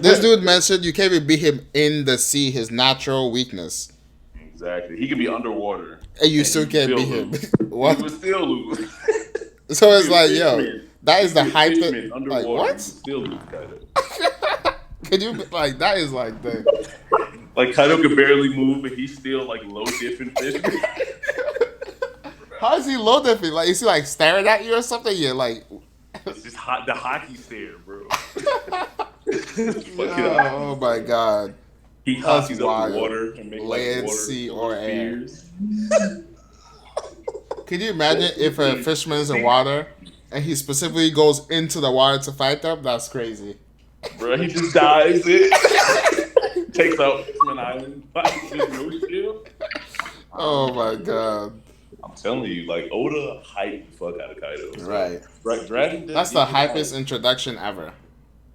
This dude mentioned you can't even beat him in the sea, his natural weakness, Exactly. He could be underwater, and you and he still would can't still beat him. lose. He What? would still lose. So He it's could be a like, yo, fishman. that He is could the be a hype. fishman Like underwater. He would what? still lose Kaido. Can you like that is like the Like Kaido could barely move, and he's still like low diffing fishman. how is he low diffing? Like is he like staring at you or something? You're like, It's just the hockey stare, bro. Fucking yeah, oh my god, He that's hockeys up the wild. water and make like Land, water sea, fill or his air. ears. Can you imagine if a fisherman is in water and he specifically goes into the water to fight them? That's crazy. Bro, he just dives in. Takes out Fishman Island. Fights with no shield. Oh my god. I'm telling you, like Oda hyped the fuck out of Kaido. So. Right. Dragon. That's the hypest introduction ever.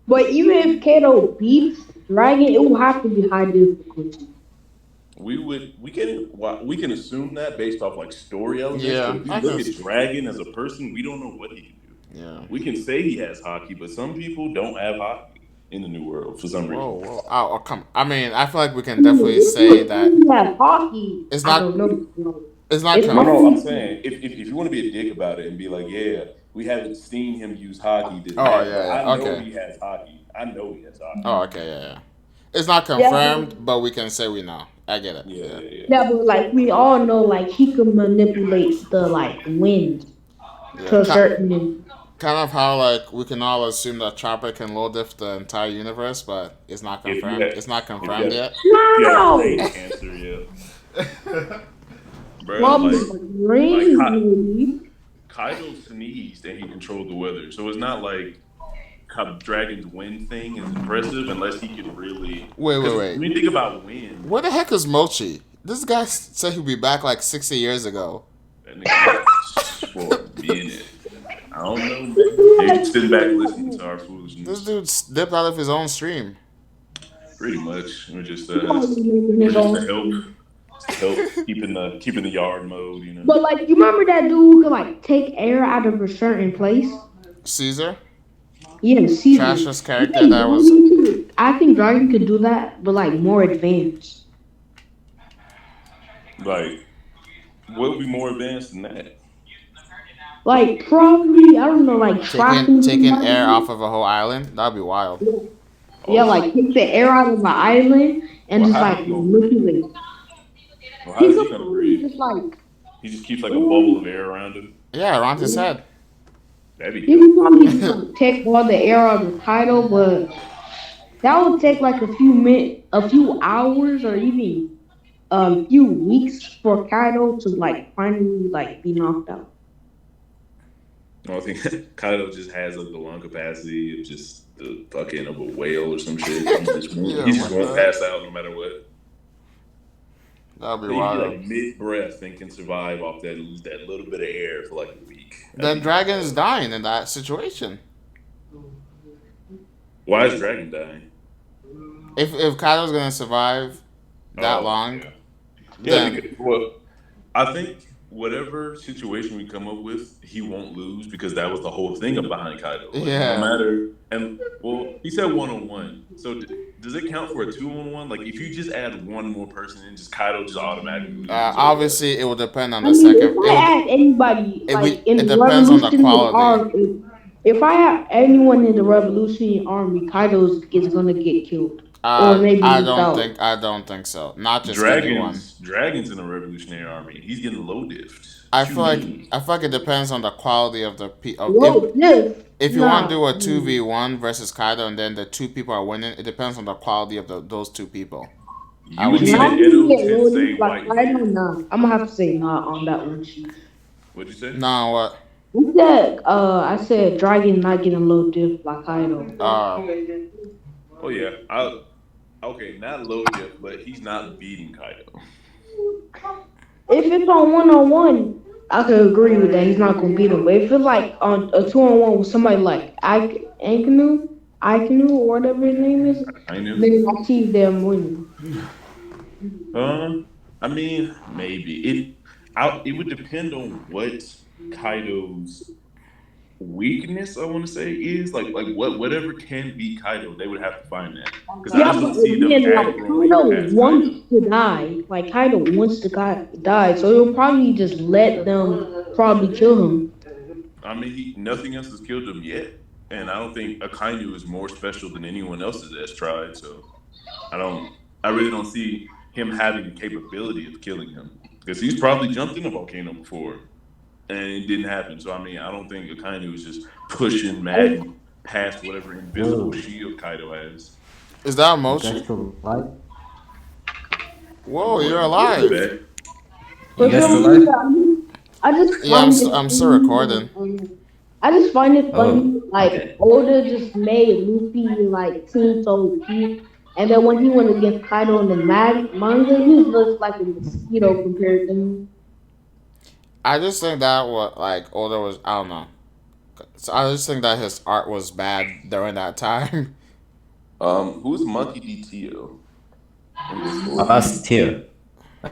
But even if Kato beats Dragon, it will have to be high difficulty. We can assume that based off like story elements. Yeah, But if I you look can- at Dragon as a person, we don't know what he can do. Yeah. We can say he has hockey, but some people don't have hockey in the new world for some reason. Whoa. Oh, come. I mean, I feel like we can definitely say that Yeah, hockey. it's I not. don't know. It's not. It's No, not- I'm saying if you want to be a dick about it and be like, yeah, we haven't seen him use hockey. Oh, yeah, I know okay. he has hockey. I know he has hockey. Oh, okay, yeah. It's not confirmed, but we can say we know. I get it. Yeah. Yeah, but like we all know, like he can manipulate the like wind to a certain. Kind of how like we can all assume that Chopper can low diff the entire universe, but it's not confirmed. It's not confirmed yet. No. Yeah, cancer, yeah. Bro, Mom, like Kaido sneezed and he controlled the weather, so it's not like Dragon's wind thing is impressive unless he can really. Wait. When you think about wind, Where the heck is Mochi? This guy said he'd be back like 60 years ago. that nigga for a minute. I don't know, man. They just sitting back listening to our foolishness. This dude dipped out of his own stream. Pretty much, we're just to help keeping the yard mode, you know. But like, you remember that dude who could like take air out of a certain place? Caesar? Yeah, Caesar. Trash's character that was. I think Dragon could do that, but like more advanced. Like, what would be more advanced than that? Like probably, I don't know, like Taking air off of a whole island? That'd be wild. Yeah, like take the air out of the island and just like manipulate. Well, how is he gonna breathe? Just like He just keeps like a bubble of air around him. Yeah, around his head. That'd be he would probably just like, take all the air out of the title, but that would take like a few hours, or even a few weeks for Kaido to like finally like be knocked out. I think Kaido just has like the lung capacity of just the fucking of a whale or some shit. He just won't pass out no matter what. That'd be So he'd be wild. like mid breath and can survive off that little bit of air for like a week. That'd Then be kind of Dragon's wild. dying in that situation. Why is Dragon dying? If Kaido's gonna survive that Oh long, yeah, yeah. then Because well, I think whatever situation we come up with, he won't lose because that was the whole thing of behind Kaido. Like no yeah, matter, and well, he said 1-on-1. So does it count for a 2-on-1? Like if you just add one more person in, just Kaido just automatically loses or what? obviously it will depend on I the mean, if second. I add anybody like in It the depends on the Revolutionary quality. Army, if I add anyone in the Revolutionary Army, Kaido is gonna get killed or maybe moved out. I don't think so. Not just anyone. Dragons in the Revolutionary Army. He's getting low diffed. What you mean? I feel like it depends on the quality of the Whoa, this if you want to nah. do a 2v1 versus Kaido and then the two people are winning, it depends on the quality of those two people. I You would would need Now an say. I'm gonna Edo get loaded Tensei like white Kaido. beard. Nah, I'm gonna have to say nah on that one. What'd you say? No, what? We said I said Dragon not getting low diff like Kaido. Oh yeah. I okay, not low diff, but he's not beating Kaido. If it's on one, I could agree with that. He's not gonna beat him. But if it's like on a 2-on-1 with somebody like Aikanu, or whatever his name is, I knew. then I see them winning. Uh, I mean, maybe it would depend on what Kaido's weakness I want to say is like whatever can beat Kaido, they would have to find that because I Yeah, just but don't see them again, like aggroing Kaido past Kaido. wants to die. Like Kaido wants to die, so he'll probably just let them probably kill him. I mean, nothing else has killed him yet, and I don't think Akainu is more special than anyone else that's tried. So I don't, I really don't see him having the capability of killing him because he's probably jumped in a volcano before and it didn't happen. So I mean, I don't think Akainu is just pushing magma past whatever invisible Whoa, shield Kaido has. Is that you guys Mochi? still alive? Whoa, you're He's alive. back. For You guys some still reason, alive? I just Yeah, find it I'm still funny. recording. I just find it Oh, funny. Like okay. Oda just made Luffy like seem so cute, and then when he went against Kaido in the manga, he looks like a mosquito compared to him. I just think that what like Oda was. I don't know. So I just think that his art was bad during that time. Who's Monkey DTO in Oh, Discord? that's tier.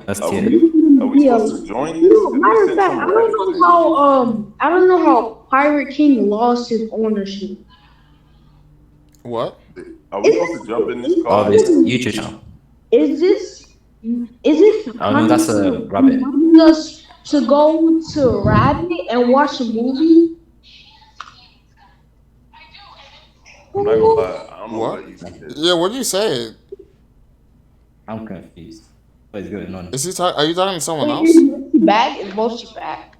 That's Are tier. we are we Yeah. supposed to join this? Because he Matter of sent fact, some rabbit thing. I don't know how Pirate King lost his ownership. What? Are we Is supposed to jump in this Oh, call? this YouTube channel. is this is this Oh no, that's a Sakana rabbit. inviting us to go to Rabbit and watch a movie? I'm not gonna lie. I don't know What? what even Yeah, is. what do you say? I'm confused. What is going on? Is he? Are you talking to someone Wait, else? is Mochi back? Is Mochi back?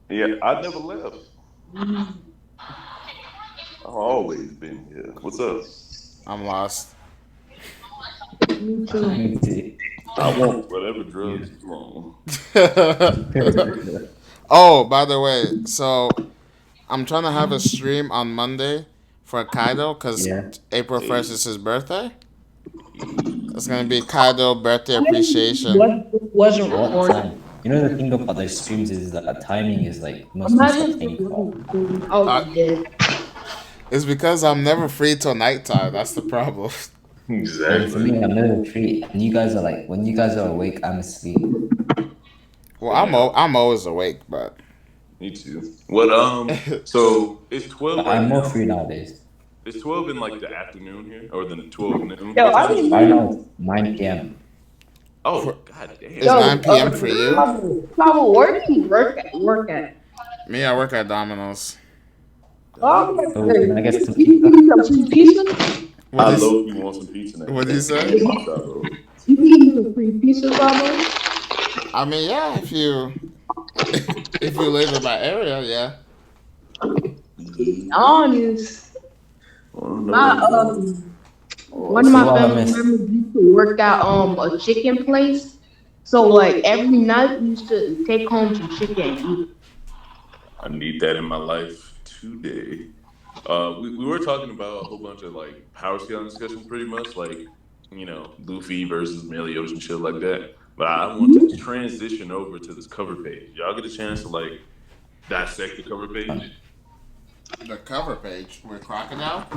Yeah, I never left. I've always been here. What's up? I'm lost. Me too. Me too. I want whatever drugs you want. Oh, by the way, so I'm trying to have a stream on Monday for Kaido because Yeah. April 1st Hey, is his birthday. hey. It's gonna be Kaido birthday appreciation. Wasn't What recorded. time? You know the thing about those streams is that timing is like must be Imagine if something it off. wasn't recorded. I would be dead. It's because I'm never free till nighttime. That's the problem. And for Exactly. me, I'm never free. And you guys are like, when you guys are awake, I'm asleep. Well, Damn. I'm always awake, but Me too. What so it's 12 But right I'm more now. free nowadays. It's 12 in like the afternoon here. Or the 12 noon. Yo, What I time is it didn't for Right you? now, it's 9 p.m. Oh, for, god it's damn. Yo, 9 p.m. for you. Pablo, where do you work at? Me, I work at Domino's. Oh, Oh, can I get some you pizza? can give me some free pizza. What I do low you key want some pizza now. What do you Thanks for say? being my shot, bro. You can give me some free pizza, Pablo. I mean, yeah, if you if you live in my area, yeah. Honest. I don't know My about that. one of So my what have I family missed? members used to work at a chicken place. So like every night we used to take home some chicken and eat. I need that in my life today. We were talking about a whole bunch of like power scaling discussions, pretty much like Luffy versus Meliodas and shit like that. But I want to transition over to this cover page. Y'all get a chance to like dissect the cover page? The cover page with Crocodile?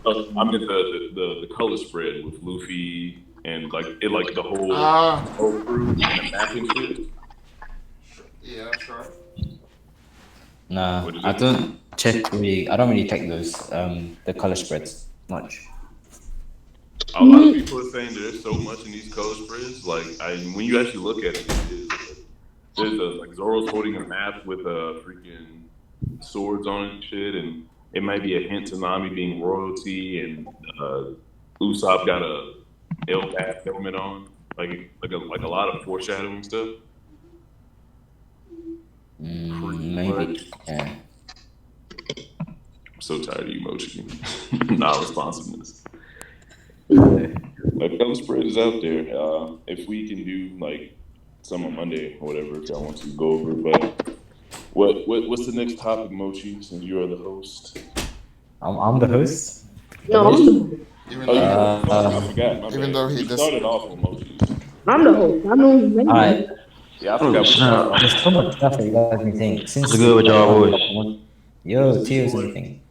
I mean the color spread with Luffy and like the whole crew and the map and shit. Yeah, sure. Nah, I don't really check those the color spreads much. A lot of people are saying there's so much in these color spreads. Like, when you actually look at it, there's like Zoro's holding a map with freaking swords on it and shit, and it might be a hint to Nami being royalty, and Usopp got a Elbaf helmet on, like a lot of foreshadowing stuff. Maybe. Yeah. I'm so tired of you, Mochi. Non-responsiveness. Like, color spread is out there. If we can do like some on Monday or whatever, if y'all want to go over. But what's the next topic, Mochi? Since you are the host. I'm the host. No, I forgot. Even though he started off with Mochi. I'm the host. I know you. Alright. Yeah, I forgot. There's so much stuff that you guys been saying. Since What's good with y'all boys? Yo, Tio's anything.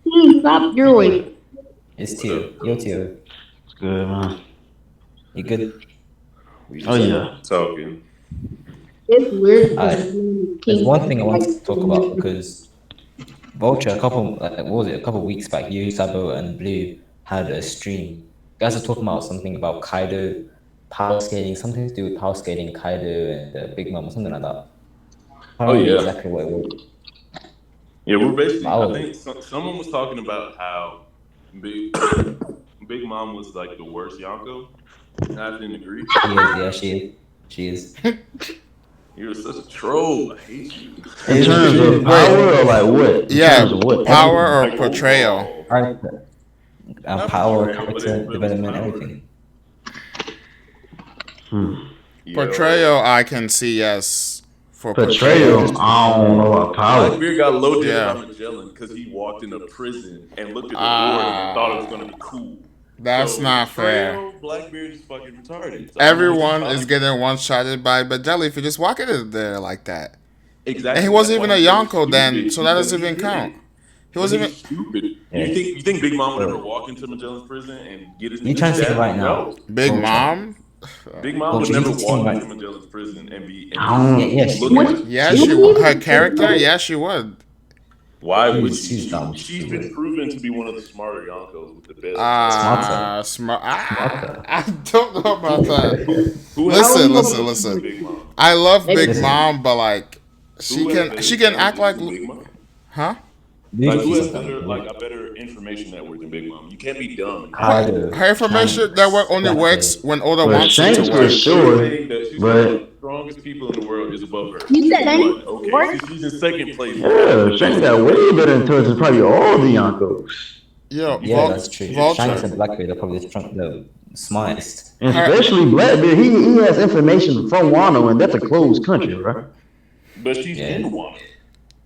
Stop your way. It's Tio. Yo, Tio. It's good, man. You good? Oh yeah. Talking. It's weird. There's one thing I wanted to talk about because Vulture, a couple weeks back, you, Sabo, and Blue had a stream. You guys are talking about something about Kaido power scaling, something to do with power scaling Kaido and Big Mom or something like that. I don't know exactly what it was. Yeah, we're basically. I think someone was talking about how Big Mom was like the worst Yonko. I didn't agree. She is. You're such a troll. I hate you. In terms of power or like what? Power or like portrayal? Power, character development, everything. Portrayal, I can see yes. For portrayal, I don't know about power. Blackbeard got loaded by Magellan because he walked into prison and looked at the board and thought it was going to be cool. That's not fair. Blackbeard is fucking retarded. So everyone is getting one-shotted by Magellan if you just walk in there like that. Exactly. And he wasn't even a Yonko then, so that doesn't even count. He wasn't even stupid. Yeah. You think Big Mom would ever walk into Magellan's prison and get his? You trying to say right now? Big Mom? Big Mom would never walk into Magellan's prison and be. Yeah, she would. Her character, yeah, she would. Why would she? She's been proven to be one of the smarter Yonkos with the best. I don't know about that. Listen. I love Big Mom, but like she can act like. Huh? Like, who has better information network than Big Mom? You can't be dumb. Her information network only works when Oda wants it to work. Sure, but strongest people in the world is above her. You said that? Okay, she's in second place. Yeah, Shanks got way better intelligence, probably all the Yonkos. Yeah, that's true. Shanks and Blackbeard are probably the smartest. And especially Blackbeard, he has information from Wano, and that's a closed country, right? But she's in Wano.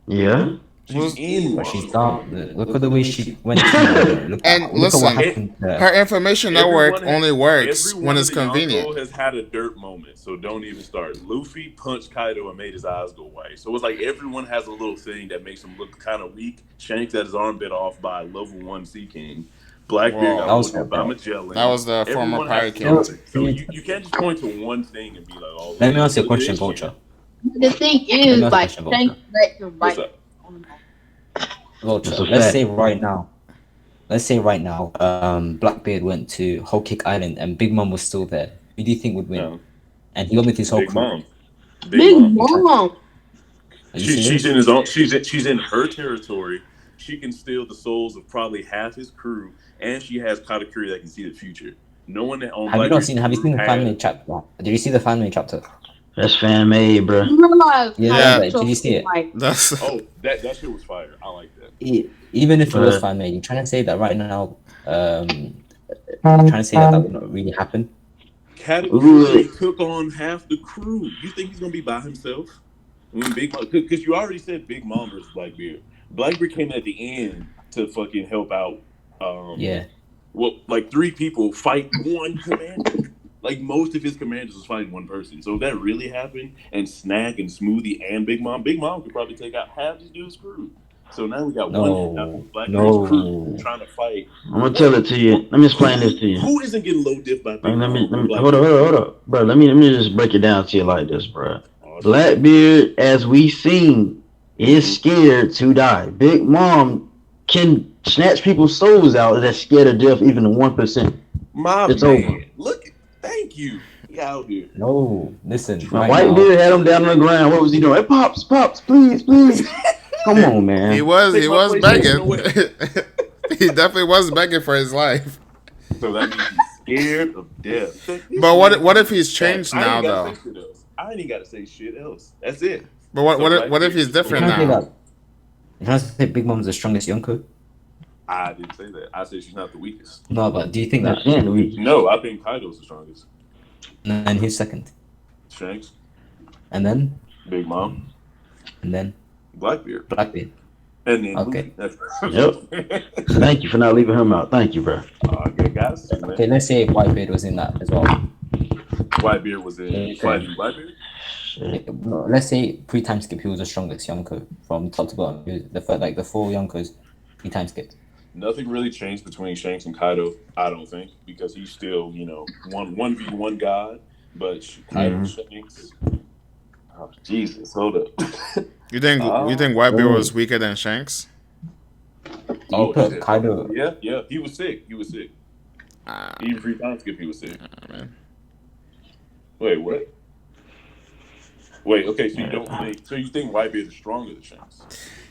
Yeah. She's dumb. Look at the way she went. Listen, her information network only works when it's convenient. Yonko has had a dirt moment, so don't even start. Luffy punched Kaido and made his eyes go white. So it's like everyone has a little thing that makes him look kind of weak. Shanks had his arm bit off by level 1 Sea King. Blackbeard got looked by Magellan. That was the former pirate king. So you can't just point to one thing and be like, "Oh." Let me ask you a question, Vulture. The thing is, like, Shanks let him bite. Vulture. Let's say right now, Blackbeard went to Whole Cake Island and Big Mom was still there. Who do you think would win? No. And he got with his whole crew. Big Mom. She's in his own. She's in her territory. She can steal the souls of probably half his crew, and she has Katakuri that can see the future. No one that owns. Have you seen the fan made chapter? Did you see the fan made chapter? That's fan made, bro. Yeah. Did you see it? That shit was fire. I like that. Even if it was fan made, you're trying to say that right now. Trying to say that would not really happen. Katakuri took on half the crew. You think he's gonna be by himself? Because you already said Big Mom versus Blackbeard. Blackbeard came at the end to fucking help out. Well, like 3 people fight one commander. Like most of his commanders was fighting one person. So if that really happened, and Snack and Smoothie and Big Mom could probably take out half this dude's crew. So now we got one half No, of Blackbeard's crew no. trying to fight. I'm gonna tell it to you. Let me explain this to you. Who isn't getting low diff by Big Let me Mom or hold Blackbeard? on, hold up, bro. Let me just break it down to you like this, bro. Blackbeard, as we seen, is scared to die. Big Mom can snatch people's souls out that's scared of death, even the 1%. It's over. Look, thank you. He out here. No, listen. When Right Whitebeard now, had him down on the ground, what was he doing? Hey, pops, please. Come on, man. He was begging. He definitely was begging for his life. So that means he's scared of death. But what if he's changed now, though? I ain't got to say shit else. That's it. But what if he's different now? You trying to say Big Mom's the strongest Yonko? I didn't say that. I said she's not the weakest. No, but do you think that? No, I think Kaido's the strongest. And who's second? Shanks. And then? Big Mom. And then? Blackbeard. And then okay. Yep. Thank you for not leaving him out. Thank you, bro. Good guys. Okay, let's say Whitebeard was in that as well. Whitebeard was in fighting Blackbeard? No, let's say pre-time skip, he was the strongest Yonko from top to bottom. He was the 4 Yonkos pre-time skipped. Nothing really changed between Shanks and Kaido, I don't think, because he's still, 1v1 god. But Kaido, Shanks, Jesus, hold up. You think Whitebeard was weaker than Shanks? Kaido. Yeah, he was sick. Even pre-time skip, he was sick. Man. Wait, what? Wait, okay, so you think Whitebeard is stronger than Shanks?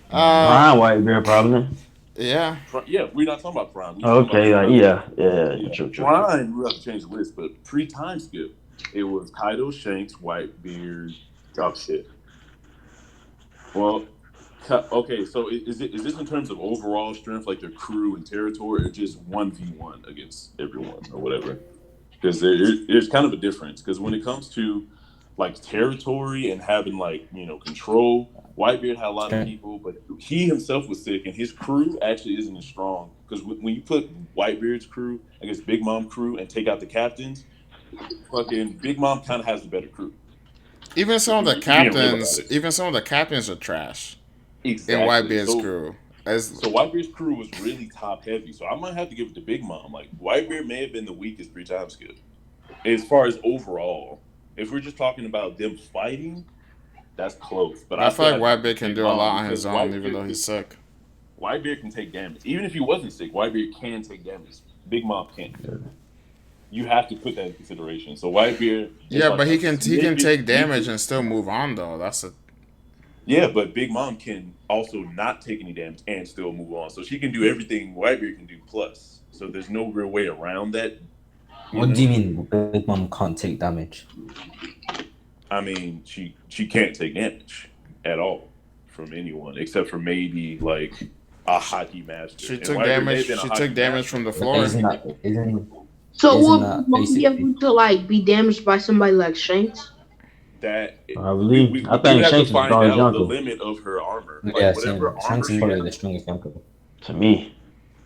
Prime Whitebeard, probably. Yeah. Yeah, we're not talking about Prime. Okay, yeah. True. Prime, we have to change the list, but pre-time skip, it was Kaido, Shanks, Whitebeard, top shit. Well, okay, so is this in terms of overall strength, like their crew and territory, or just 1v1 against everyone or whatever? Because there's kind of a difference. Because when it comes to like territory and having control, Whitebeard had a lot of people, but he himself was sick, and his crew actually isn't as strong. Because when you put Whitebeard's crew against Big Mom crew and take out the captains, fucking Big Mom kind of has the better crew. Even some of the captains are trash. Exactly. In Whitebeard's crew. So Whitebeard's crew was really top heavy. So I might have to give it to Big Mom. Like Whitebeard may have been the weakest pre-time skip. As far as overall, if we're just talking about them fighting, that's close. But I feel like Whitebeard can do a lot on his own, even though he's sick. Whitebeard can take damage. Even if he wasn't sick, Whitebeard can take damage. Big Mom can't. You have to put that in consideration. So Whitebeard. Yeah, but he can take damage and still move on though. Yeah, but Big Mom can also not take any damage and still move on. So she can do everything Whitebeard can do plus. So there's no real way around that. What do you mean Big Mom can't take damage? I mean, she can't take damage at all from anyone except for maybe like a hockey master. She took damage. She took damage from the floor. So would Mom be able to be damaged by somebody like Shanks? That I believe. I think Shanks is find out the limit of her armor. Yeah, Shanks is probably the strongest Yonko. To me.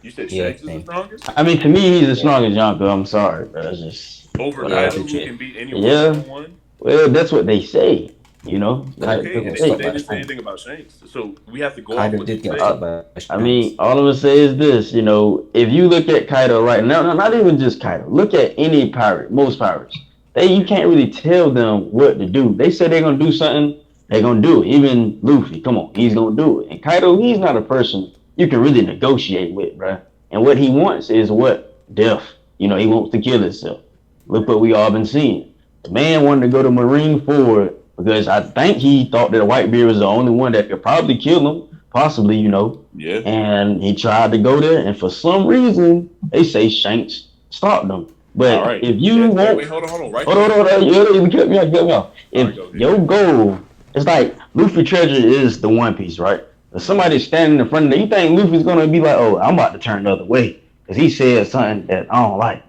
You said Shanks is the strongest? I mean, to me, he's the strongest Yonko. I'm sorry, but that's just over Kaido, who can beat anyone. Yeah. Well, that's what they say. Okay, and they didn't say anything about Shanks, so we have to go off what they say. I mean, all I'm gonna say is this: if you look at Kaido right now, not even just Kaido, look at any pirate, most pirates. You can't really tell them what to do. They say they're gonna do something, they're gonna do it. Even Luffy, come on, he's gonna do it. And Kaido, he's not a person you can really negotiate with, bruh. And what he wants is what? Death. He wants to kill himself. Look what we all been seeing. The man wanted to go to Marineford because I think he thought that Whitebeard was the only one that could probably kill him, possibly, Yeah. And he tried to go there, and for some reason, they say Shanks stopped him. But if you want... Wait, hold on. You cut me off. If your goal... It's like Luffy treasure is the One Piece, right? If somebody's standing in front of you, you think Luffy's going to be like, oh, I'm about to turn the other way because he said something that I don't like,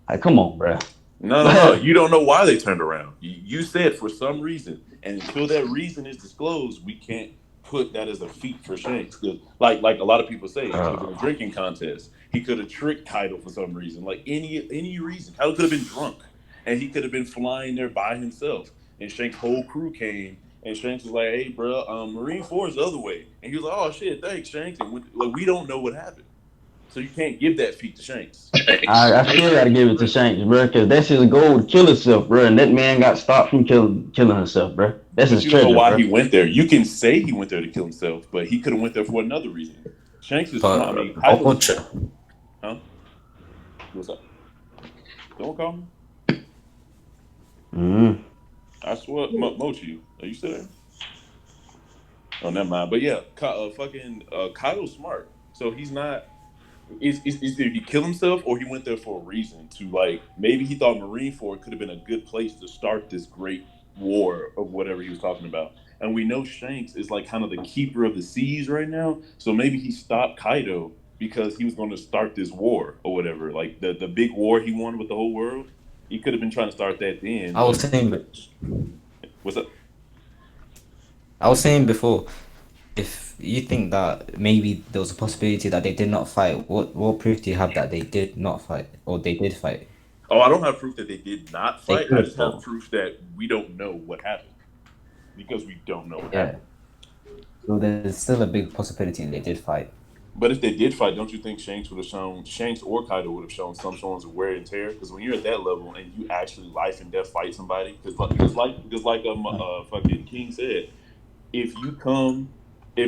Like, come on, bro. No. You don't know why they turned around. You said for some reason, and until that reason is disclosed, we can't put that as a feat for Shanks. Because, like a lot of people say, it could have been a drinking contest. He could have tricked Kaido for some reason, like any reason. Kaido could have been drunk, and he could have been flying there by himself. And Shanks' whole crew came, and Shanks was like, "Hey, bro, Marine 4 is the other way." And he was like, "Oh shit, thanks, Shanks." And we don't know what happened, so you can't give that feat to Shanks. I still gotta give it to Shanks, bro, because that's his goal to kill himself, bro. And that man got stopped from killing himself, bro. That's But his you don't know treasure, why bro. he went there. You can say he went there to kill himself, but he could have went there for another reason. Shanks is smart. I mean, Kaido's smart. Huh? What's up? Don't call me. I swear, Mochi, are you still there? Oh, never mind. But yeah, Kaido's smart. So he's not. It's either he killed himself or he went there for a reason to maybe he thought Marineford could have been a good place to start this great war of whatever he was talking about. And we know Shanks is kind of the keeper of the seas right now. So maybe he stopped Kaido because he was going to start this war or whatever. Like the big war he won with the whole world. He could have been trying to start that then. I was saying, What's up? I was saying before, if you think that maybe there was a possibility that they did not fight, what proof do you have that they did not fight or they did fight? Oh, I don't have proof that they did not They fight. I just have proof that we don't know what happened because we don't know what happened. So there's still a big possibility they did fight. But if they did fight, don't you think Shanks or Kaido would have shown some forms of wear and tear? Because when you're at that level and you actually life and death fight somebody, because fucking King said, if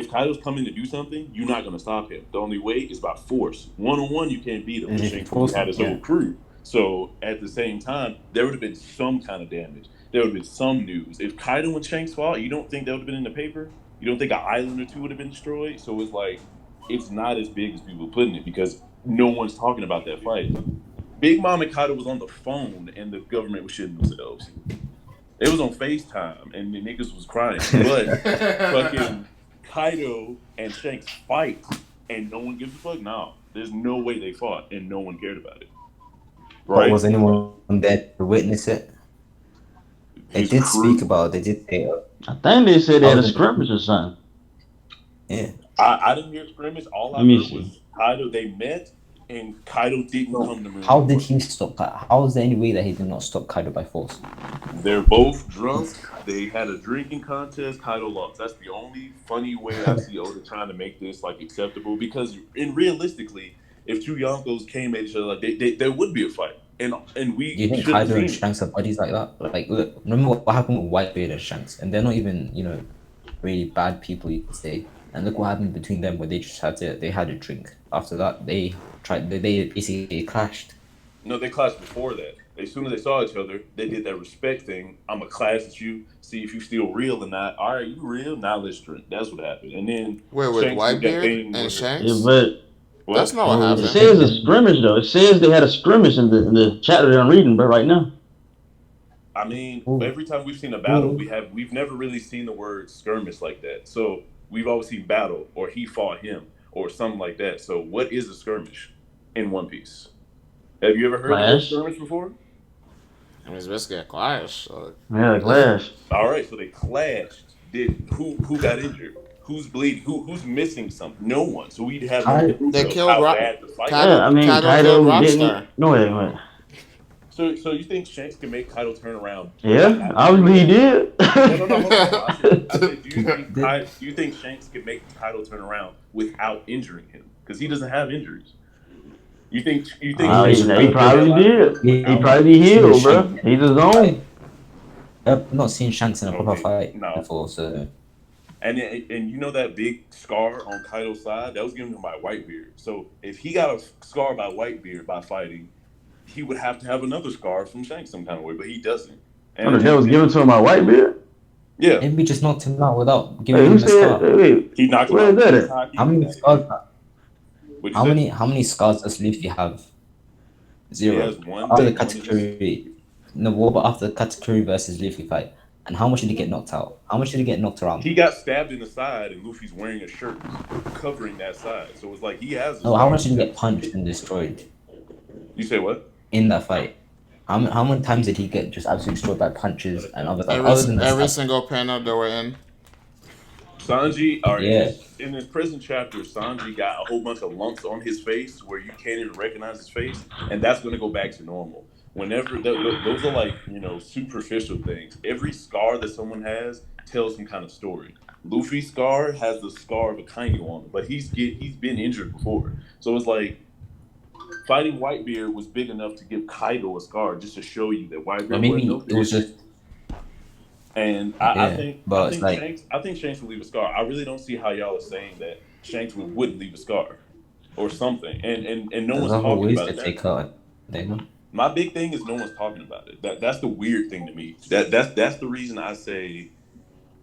Kaido's coming to do something, you're not gonna stop him. The only way is by force. 1-on-1, you can't beat him. Shanks had his whole crew. So at the same time, there would have been some kind of damage. There would have been some news. If Kaido and Shanks fought, you don't think that would have been in the paper? You don't think an island or two would have been destroyed? So it's not as big as people are putting it because no one's talking about that fight. Big Mom and Kaido was on the phone and the government was shitting themselves. It was on FaceTime and the niggas was crying. But fucking Kaido and Shanks fight and no one gives a fuck? No. There's no way they fought and no one cared about it. Right? But was anyone there to witness it? They did speak about it. They did say I think they said they had a scrimmage or something. Yeah. I didn't hear scrimmage. All I heard was Kaido. They met, and Kaido didn't come to Marineford. How did he stop Kaido? How is there any way that he did not stop Kaido by force? They're both drunk. They had a drinking contest. Kaido lost. That's the only funny way I see Oda trying to make this acceptable. Because realistically, if two Yonkos came at each other, there would be a fight. And we. You think Kaido and Shanks are buddies like that? Look, remember what happened with Whitebeard and Shanks, and they're not even really bad people, you could say. And look what happened between them, where they just had a drink. After that, they basically clashed. No, they clashed before that. As soon as they saw each other, they did that respect thing. I'm gonna clash at you, see if you still real or not. All right, you real? Now let's drink. That's what happened. And then with Whitebeard and Shanks. Yeah, but that's not what happened. It says a scrimmage though. It says they had a scrimmage in the chapter that I'm reading, but right now. I mean, every time we've seen a battle, we've never really seen the word skirmish like that. So we've always seen battle, or he fought him, or something like that. So what is a skirmish in One Piece? Have you ever heard of a skirmish before? I mean, it's basically a clash. So. Yeah, a clash. All right, so they clashed. Who got injured? Who's bleeding? Who's missing something? No one. So we'd have they killed how bad the fight. Kaido didn't. No way. So you think Shanks can make Kaido turn around? Yeah, obviously he did. No. I said, do you think Shanks can make Kaido turn around without injuring him? Because he doesn't have injuries. You think? He probably did. He probably healed, bro. He's his own. I've not seen Shanks in a proper fight before, so. And you know that big scar on Kaido's side that was given to him by Whitebeard. So if he got a scar by Whitebeard by fighting, he would have to have another scar from Shanks some kind of way, but he doesn't. And that was given to him by Whitebeard? Yeah. Maybe just knocked him out without giving him a scar. He knocked him out. Where is that at? How many scars? How many scars does Luffy have? 0. He has one. After the Katakuri, after the Katakuri versus Luffy fight, and how much did he get knocked out? How much did he get knocked around? He got stabbed in the side, and Luffy's wearing a shirt covering that side. So it's like he has. How much did he get punched and destroyed? You say what? In that fight, how many times did he get just absolutely destroyed by punches and other things? Every single panel they were in. Sanji, in his prison chapter, Sanji got a whole bunch of lumps on his face where you can't even recognize his face, and that's going to go back to normal. whenever those are like superficial things. Every scar that someone has tells some kind of story. Luffy's scar has the scar of a Kainu on it, but he's been injured before, so it's like fighting Whitebeard was big enough to give Kaido a scar just to show you that But Whitebeard wasn't no maybe it was bitch. just And yeah, but it's like I think Shanks would leave a scar. I really don't see how y'all are saying that Shanks wouldn't leave a scar or something. And no there's one's other talking ways about to it. take out Demon. My big thing is no one's talking about it. That's the weird thing to me. That's the reason I say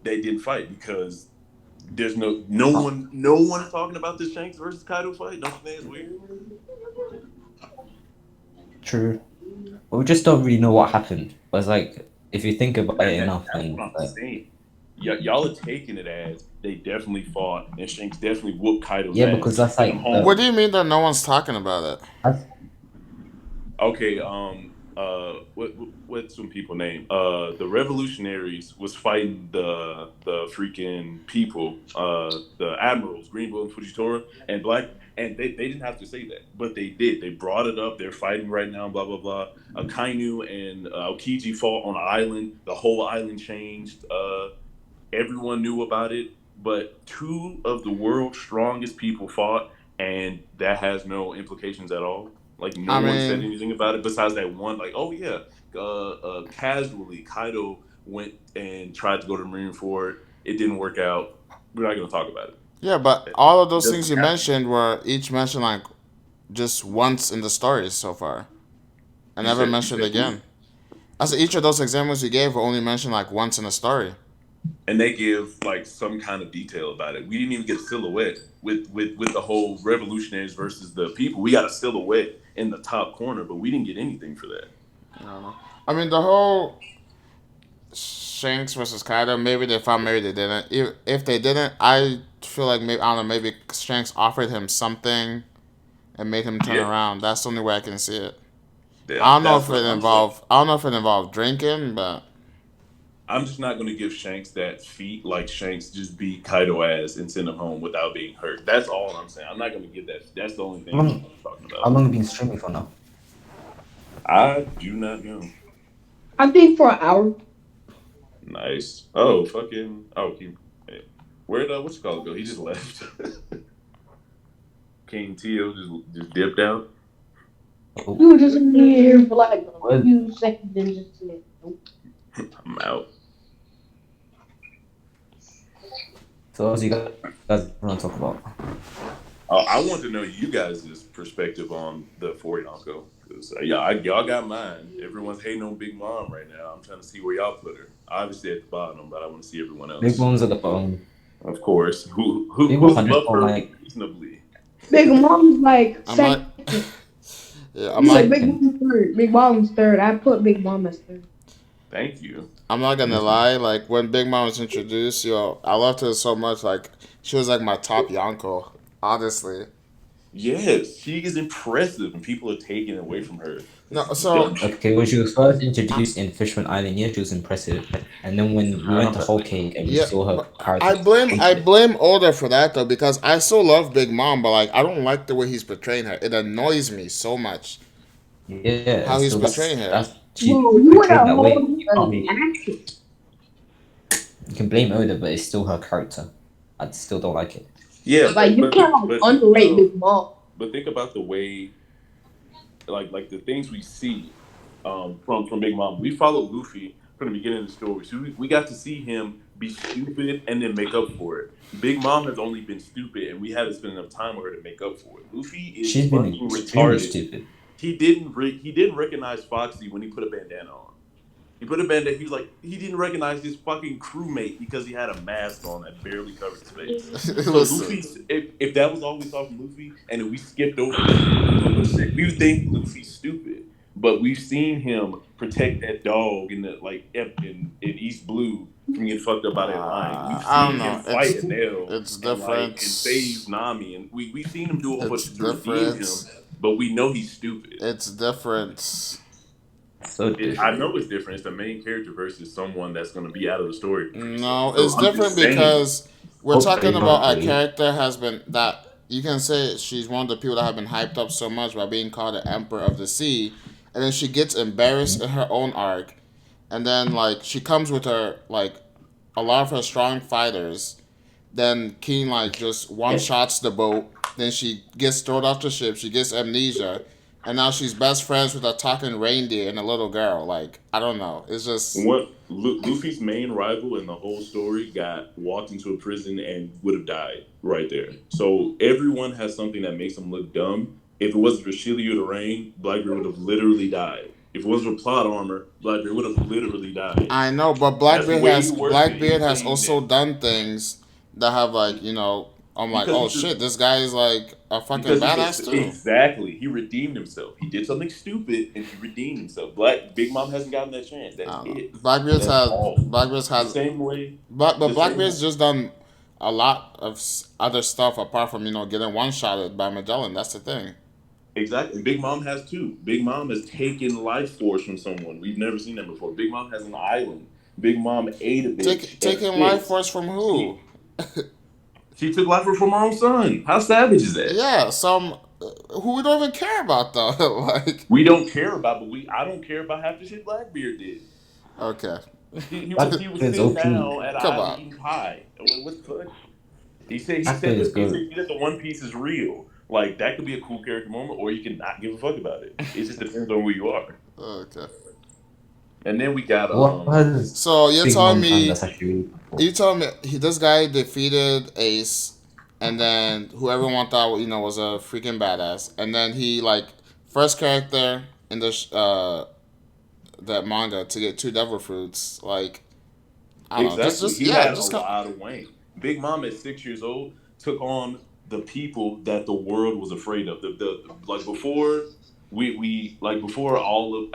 they didn't fight, because there's no one is talking about this Shanks versus Kaido fight. Don't you think it's weird? True. But we just don't really know what happened. But it's like if you think about it enough, That's then what I'm like saying. Y'all are taking it as they definitely fought and Shanks definitely whooped Kaido's yeah, ass. because that's Sent like him home. What do you mean that no one's talking about it? Okay, what's some people name? The revolutionaries was fighting the freaking people, the admirals, Greenville and Fujitora and Black, and they didn't have to say that, but they did. They brought it up. They're fighting right now. Blah blah blah. Kainu and Aokiji fought on an island. The whole island changed. Everyone knew about it, but two of the world's strongest people fought, and that has no implications at all. Like no I one said mean, anything about it besides that one. Like, oh yeah, casually Kaido went and tried to go to Marineford. It didn't work out. We're not going to talk about it. yeah, but all of It those things doesn't you happen. mentioned were each mentioned like just once in the stories so far, and You never said mentioned who? again. I said each of those examples you gave were only mentioned like once in a story. And they give like some kind of detail about it. We didn't even get a silhouette with the whole revolutionaries versus the people. We got a silhouette in the top corner, but we didn't get anything for that. I don't know. I mean, the whole Shanks versus Kaido, maybe they found, maybe they didn't. If they didn't, I feel like maybe, I don't know, maybe Shanks offered him something and made him turn Yeah, around. That's the only way I can see it. yeah, I don't know that's if what it I'm saying. involved. I don't know if it involved drinking, but I'm just not going to give Shanks that feat like Shanks just beat Kaido ass and send him home without being hurt. That's all I'm saying. I'm not going to give that. That's the only how thing I'm long talking how about. long have you been streaming for now? I do not know. I think for an hour. Nice. Oh, fucking. Oh, where'd what's it called go? He just left. King Tio just dipped out. You were just in here for like a What? few seconds and just said, nope. I'm out. So what do you guys want to talk about? I want to know you guys' perspective on the four Yonko. Because y'all got mine. Everyone's hating on Big Mom right now. I'm trying to see where y'all put her. Obviously at the bottom, but I want to see everyone Big else. Mom's at the bottom. Of course. Who Big Mom, I just love don't her like. reasonably? Big Mom's like I'm like, second. yeah, I'm No, like, Big Second. Mom's third. Big Mom's third. I put Big Mom as third. Thank you. I'm not gonna lie. Like when Big Mom was introduced, I loved her so much. Like she was like my top Yonko, honestly. Yes, she is impressive, and people are taking it away from her. No, This is so dumb shit. Okay, when she was first introduced in Fishman Island, yeah, she was impressive. And then when we went to Whole Cake and we yeah, saw her but character, I blame Oda for that though, because I still love Big Mom, but like I don't like the way he's portraying her. It annoys me so much yeah, how he's so portraying her. that's she's Bro, you would portrayed have that way. hold an actor. You can blame Oda, but it's still her character. I still don't like it. Yeah, Like you can't like underrate Big Mom. but think about the way, like the things we see from Big Mom. We followed Luffy from the beginning of the story, so we got to see him be stupid and then make up for it. Big Mom has only been stupid, and we haven't spent enough time with her to make up for it. Luffy is She's been fucking extremely retarded. stupid. He didn't recognize Foxy when he put a bandana on. He put a bandana. He was like, he didn't recognize his fucking crewmate because he had a mask on that barely covered his face. So Listen, Luffy, if that was all we saw from Luffy, and if we skipped over that, we would think Luffy's stupid. But we've seen him protect that dog in the in East Blue from getting fucked up by that lion. We've I don't seen him know. fight a nail It's and different. and save Nami, and we've seen him do a whole bunch It's of to redeem him. different. But we know he's stupid. It's different. So I different. know it's different. It's the main character versus someone that's going to be out of the story pretty soon. No, So it's I'm different just saying. because we're Hope talking they about a don't. character has been that you can say she's one of the people that have been hyped up so much by being called the Emperor of the Sea, and then she gets embarrassed in her own arc, and then like she comes with her like a lot of her strong fighters. Then King like just one shots the boat. Then she gets thrown off the ship. She gets amnesia, and now she's best friends with a talking reindeer and a little girl. Like I don't know. It's just What Luffy's main rival in the whole story got walked into a prison and would have died right there. So everyone has something that makes them look dumb. If it wasn't for Shirley or the Rain, Blackbeard would have literally died. If it wasn't for plot armor, Blackbeard would have literally died. I know, but That's way worse than Blackbeard has anything also that done things that have like I'm like, because oh he's a, shit, this guy is like a fucking because badass too. exactly he redeemed himself. He did something stupid and he redeemed himself. Big Mom hasn't gotten that chance. That's it. Blackbeard's That's has all. Blackbeard's The has same way. but The same Blackbeard's just done a lot of other stuff apart from getting one shotted by Magellan. That's the thing. Exactly. Big Mom has too. Big Mom has taken life force from someone. We've never seen that before. Big Mom has an island. Big Mom ate a bitch. Taking life force from who? She took life force from her own son. How savage is that? Yeah, some who we don't even care about though. Like we don't care about, but I don't care about half the shit Blackbeard did. Okay. He was sitting down at Come island on. eating pie. What the fuck? He said that the One Piece is real. Like that could be a cool character moment, or you can not give a fuck about it. It just depends on where you are. Okay. And then we got So you're telling me this guy defeated Ace, and then who everyone thought was a freaking badass, and then he like first character in the that manga to get 2 devil fruits. Like I don't know. He had a lot of Wayne. Big Mom at 6 years old took on the people that the world was afraid of. Like before before all of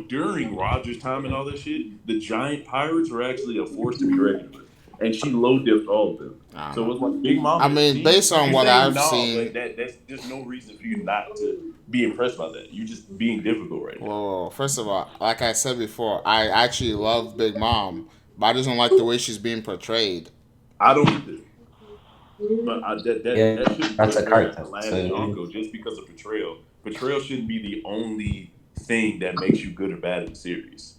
during Roger's time and all that shit, the giant pirates were actually a force to be reckoned with, and she low dipped all of them. So it was like Big Mom. I mean, based on what I've seen, that's there's no reason for you not to be impressed by that. You're just being difficult right now. Well, first of all, like I said before, I actually love Big Mom, but I just don't like the way she's being portrayed. I don't either. But that shouldn't that's a character. Uncle just because of portrayal. Portrayal shouldn't be the only thing that makes you good or bad in the series.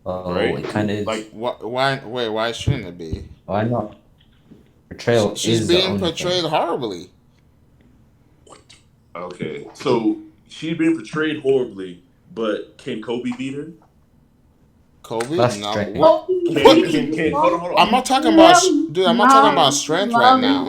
Right? It kind of is. Like why shouldn't it be? Why not? Portrayal. She's being portrayed horribly. Okay, so she's being portrayed horribly, but can Kobe beat her? Kobe? That's no. what? Hold on. I'm not talking about, dude. I'm not talking about strength right now.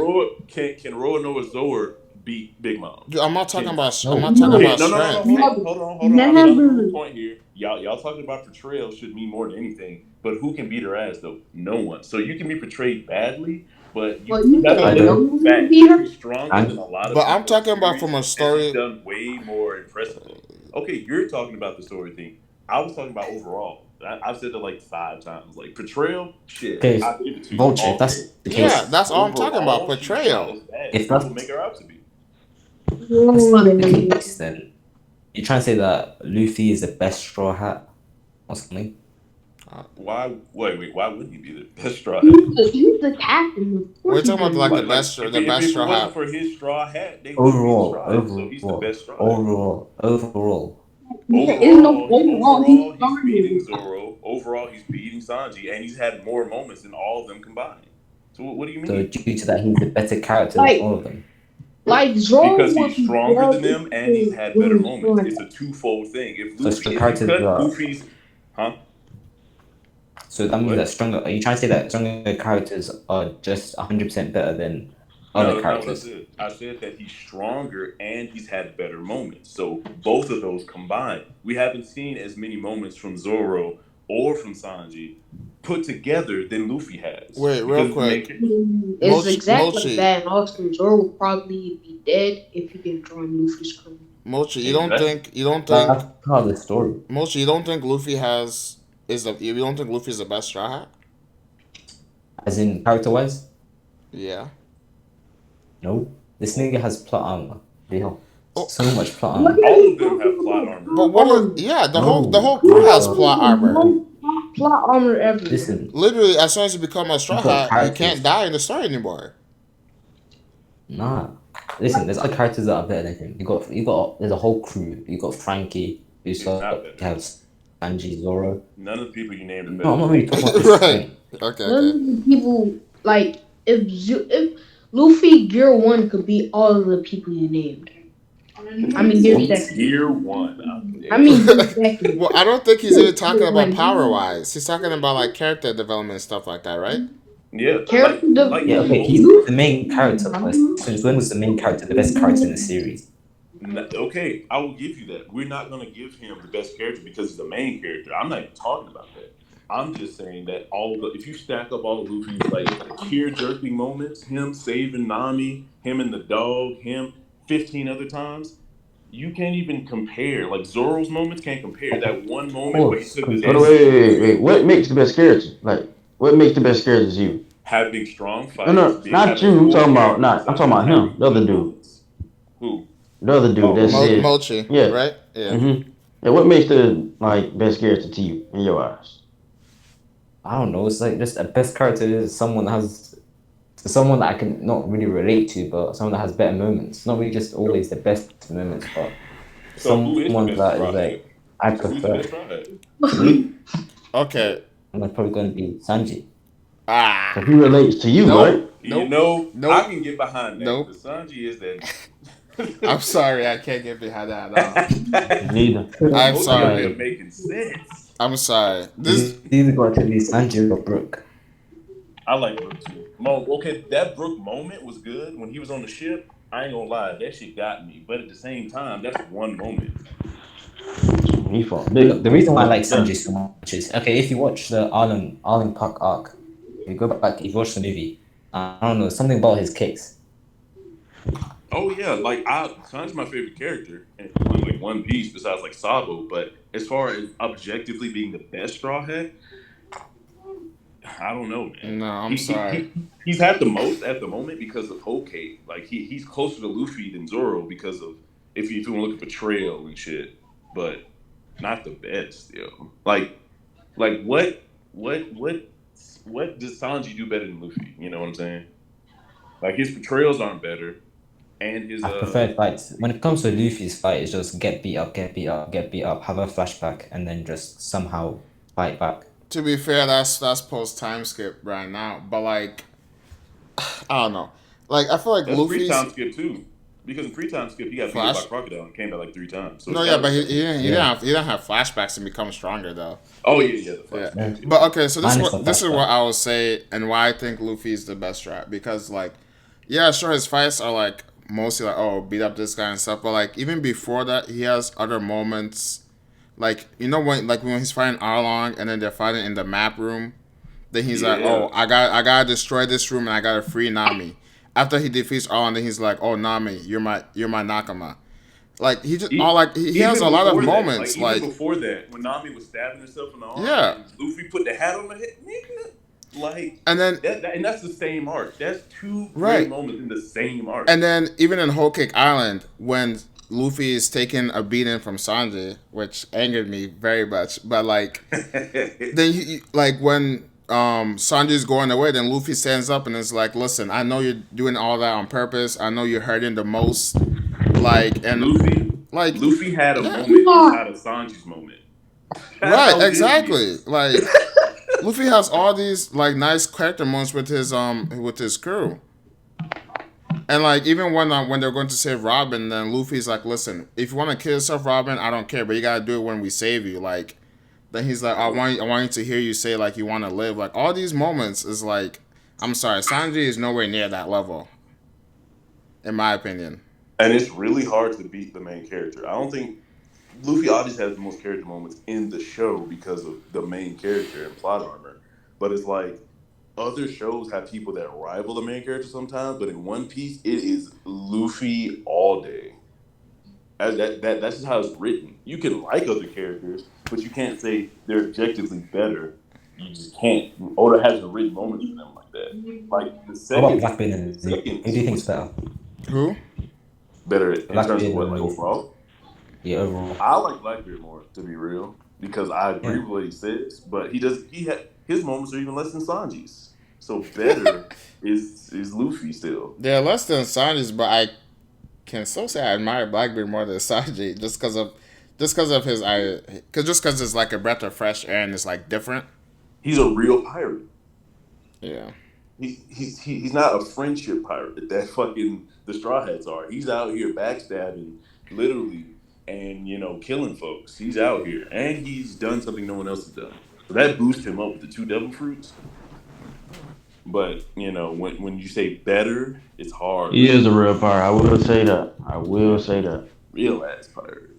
Can Roanoa Zor beat Big Mom? Dude, I'm not talking about. No. I'm not talking about strength. Hold on. Another point here. Y'all talking about portrayal should mean more than anything. But who can beat her ass though? No one. So you can be portrayed badly, but you gotta let her stronger than a lot of. But I'm talking about from a story. She's done way more impressively. Okay, you're talking about the story thing. I was talking about overall. I've said that like 5 times. Like portrayal, shit. Okay, Vulture. That's the case. Yeah, that's all I'm talking about. Portrayal. If that's make her out to be. Then you're trying to say that Luffy is the best Straw Hat or something? Why? Wait. Why wouldn't he be the best Straw Hat? He's the captain. We're talking about like the best Straw Hat. If it wasn't for his Straw Hat, they overall, so he's the best Straw Hat. Overall, he's beating Zoro. Overall, he's beating Sanji, and he's had more moments than all of them combined. So what do you mean? So due to that, he's the better character than all of them. Like Zoro, because he's stronger than them, and he's had better moments. It's a twofold thing. If Luffy's, So that means that stronger. Are you trying to say that stronger characters are just 100% better than other characters? I said that he's stronger and he's had better moments. So both of those combined, we haven't seen as many moments from Zoro or from Sanji put together than Luffy has. Wait, real quick. It's exactly like that. And also, Zoro would probably be dead if he didn't join Luffy's crew. Mochi, you don't think that's part of the story. Mochi, you don't think Luffy you don't think Luffy's the best Straw Hat? As in character-wise? Yeah. No. This nigga has plot armor. So much plot armor. All of them have plot armor. But the whole crew has plot armor. Plot armor ever. Listen. Literally, as soon as you become a Straw Hat, you can't die in the story anymore. Nah. Listen, there's other characters that are better than him. There's a whole crew. You got Frankie, It's not You better. have Sanji, Zoro. None of the people you named are better. No, I'm not really talking about this Right. point. Okay. None of the people like if Luffy Gear 1 could be all of the people you named. I mean, Luffy this second. Gear 1. I mean, this second. Well, I don't think he's even talking about Like, power wise. He's talking about like character development and stuff like that, right? Yeah, character like Yeah, the okay, most. he's the main character, but since when was the main character the best character in the series? Okay, I will give you that. We're not going to give him the best character because he's the main character. I'm not even talking about that. I'm just saying that if you stack up all of Luffy's like tear jerking moments, him saving Nami, him and the dog, him 15 other times, you can't even compare. Like Zoro's moments can't compare. That one Of moment where he course, took his Hold on, ass wait. What makes the best character? Like, what makes the best character is you? having strong No, fights, no, not having you. I'm full talking about character not. I'm talking design, about him, having the other good dude, moments. Who? the other dude that Oh, said, Mochi, yeah. right? Yeah. Yeah, what makes the like best character to you in your eyes? I don't know. It's like just a best character is someone that I can not really relate to, but someone that has better moments. Not really just always the best moments, but so who is the someone best that is straw hat? like I Who's the prefer. best straw hat? Me, Okay. I'm probably going to be Sanji. Ah. So he relates to you, Nope. right? You Nope. know, Nope. I can get behind that Nope. because Sanji is that. I'm sorry, I can't get behind that at all. Neither. I'm Both of sorry. them making sense. I'm sorry. It's either got to be Sanji or Brook. I like Brook too. Okay, that Brook moment was good when he was on the ship. I ain't gonna lie, that shit got me. But at the same time, that's one moment. He fought The big. reason why I like Sanji so much is okay. If you watch the Arlen Park arc, you go back, you watch the movie. I don't know, something about his kicks. Oh yeah, like Sanji's my favorite character in like One Piece besides like Sabo. But as far as objectively being the best Straw Hat, I don't know, man. No, I'm sorry. He's had the most at the moment because of Whole Cake. Like he's closer to Luffy than Zoro because of if you want to look at betrayal and shit, but not the best, yo. Like what does Sanji do better than Luffy? You know what I'm saying? Like his betrayals aren't better, and his I prefer fights. When it comes to Luffy's fight, it's just get beat up, get beat up, get beat up, have a flashback, and then just somehow fight back. To be fair, that's post time skip right now. But like, I don't know. Like I feel like that's Luffy's pre-time skip too. Because in pre-time skip, he got beat up by Crocodile and came back like 3 times. So no, yeah, but he didn't have flashbacks and become stronger though. Oh yeah, the flashbacks. Yeah. But okay, so this Minus is what I will say and why I think Luffy is the best strat because like, yeah, sure, his fights are like mostly like beat up this guy and stuff, but like even before that, he has other moments. Like you know when he's fighting Arlong and then they're fighting in the map room, then he's like, I gotta destroy this room and I gotta free Nami. After he defeats Arlong, then he's like, oh Nami, you're my Nakama. Like he has a lot of moments. Like even before that, when Nami was stabbing herself in the arm, yeah, and Luffy put the hat on her head, nigga. Like and then and that's the same arc. That's two great moments in the same arc. And then even in Whole Cake Island, when Luffy is taking a beating from Sanji, which angered me very much. But like, then like when Sanji's going away, then Luffy stands up and is like, "Listen, I know you're doing all that on purpose. I know you're hurting the most." Like and Luffy had a moment inside of Sanji's moment. Right, exactly. Like Luffy has all these like nice character moments with his crew. And like even when they're going to save Robin, then Luffy's like, "Listen, if you want to kill yourself, Robin, I don't care, but you gotta do it when we save you." Like, then he's like, "I want you to hear you say like you want to live." Like all these moments is like, I'm sorry, Sanji is nowhere near that level, in my opinion. And it's really hard to beat the main character. I don't think Luffy obviously has the most character moments in the show because of the main character and plot armor, but it's like. Other shows have people that rival the main character sometimes, but in One Piece, it is Luffy all day. That's just how it's written. You can like other characters, but you can't say they're objectively better. You just can't. Oda hasn't written moments for them like that. Like the second. What about Blackbeard and Who do you think's better? Who? Better in terms of what, like overall? Yeah, overall. I like Blackbeard more, to be real, because I agree with what he says, but his moments are even less than Sanji's. So better is Luffy still. They're less than Sanji's, but I can still say I admire Blackbeard more than Sanji just because of Just because of his, just because it's like a breath of fresh air and it's like different. He's a real pirate. Yeah. He's not a friendship pirate that fucking the Straw Hats are. He's out here backstabbing, literally, and killing folks. He's out here, and he's done something no one else has done. So that boosts him up with the 2 devil fruits. But when you say better, it's hard. He is a real pirate. I will say that. I will say that. Real ass pirate.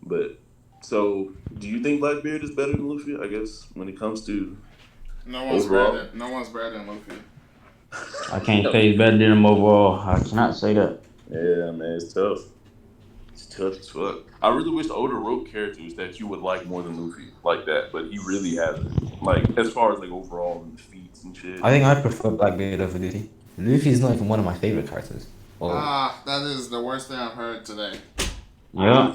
But so, do you think Blackbeard is better than Luffy? I guess when it comes to no one's better than Luffy. I can't say he's better than him overall. I cannot say that. Yeah, man, it's tough. It's tough as fuck. I really wish Oda wrote characters that you would like more than Luffy like that, but he really hasn't. Like as far as like overall in the feats and shit. I think I prefer Blackbeard over Luffy. Luffy is not even one of my favorite characters. That is the worst thing I've heard today. Yeah.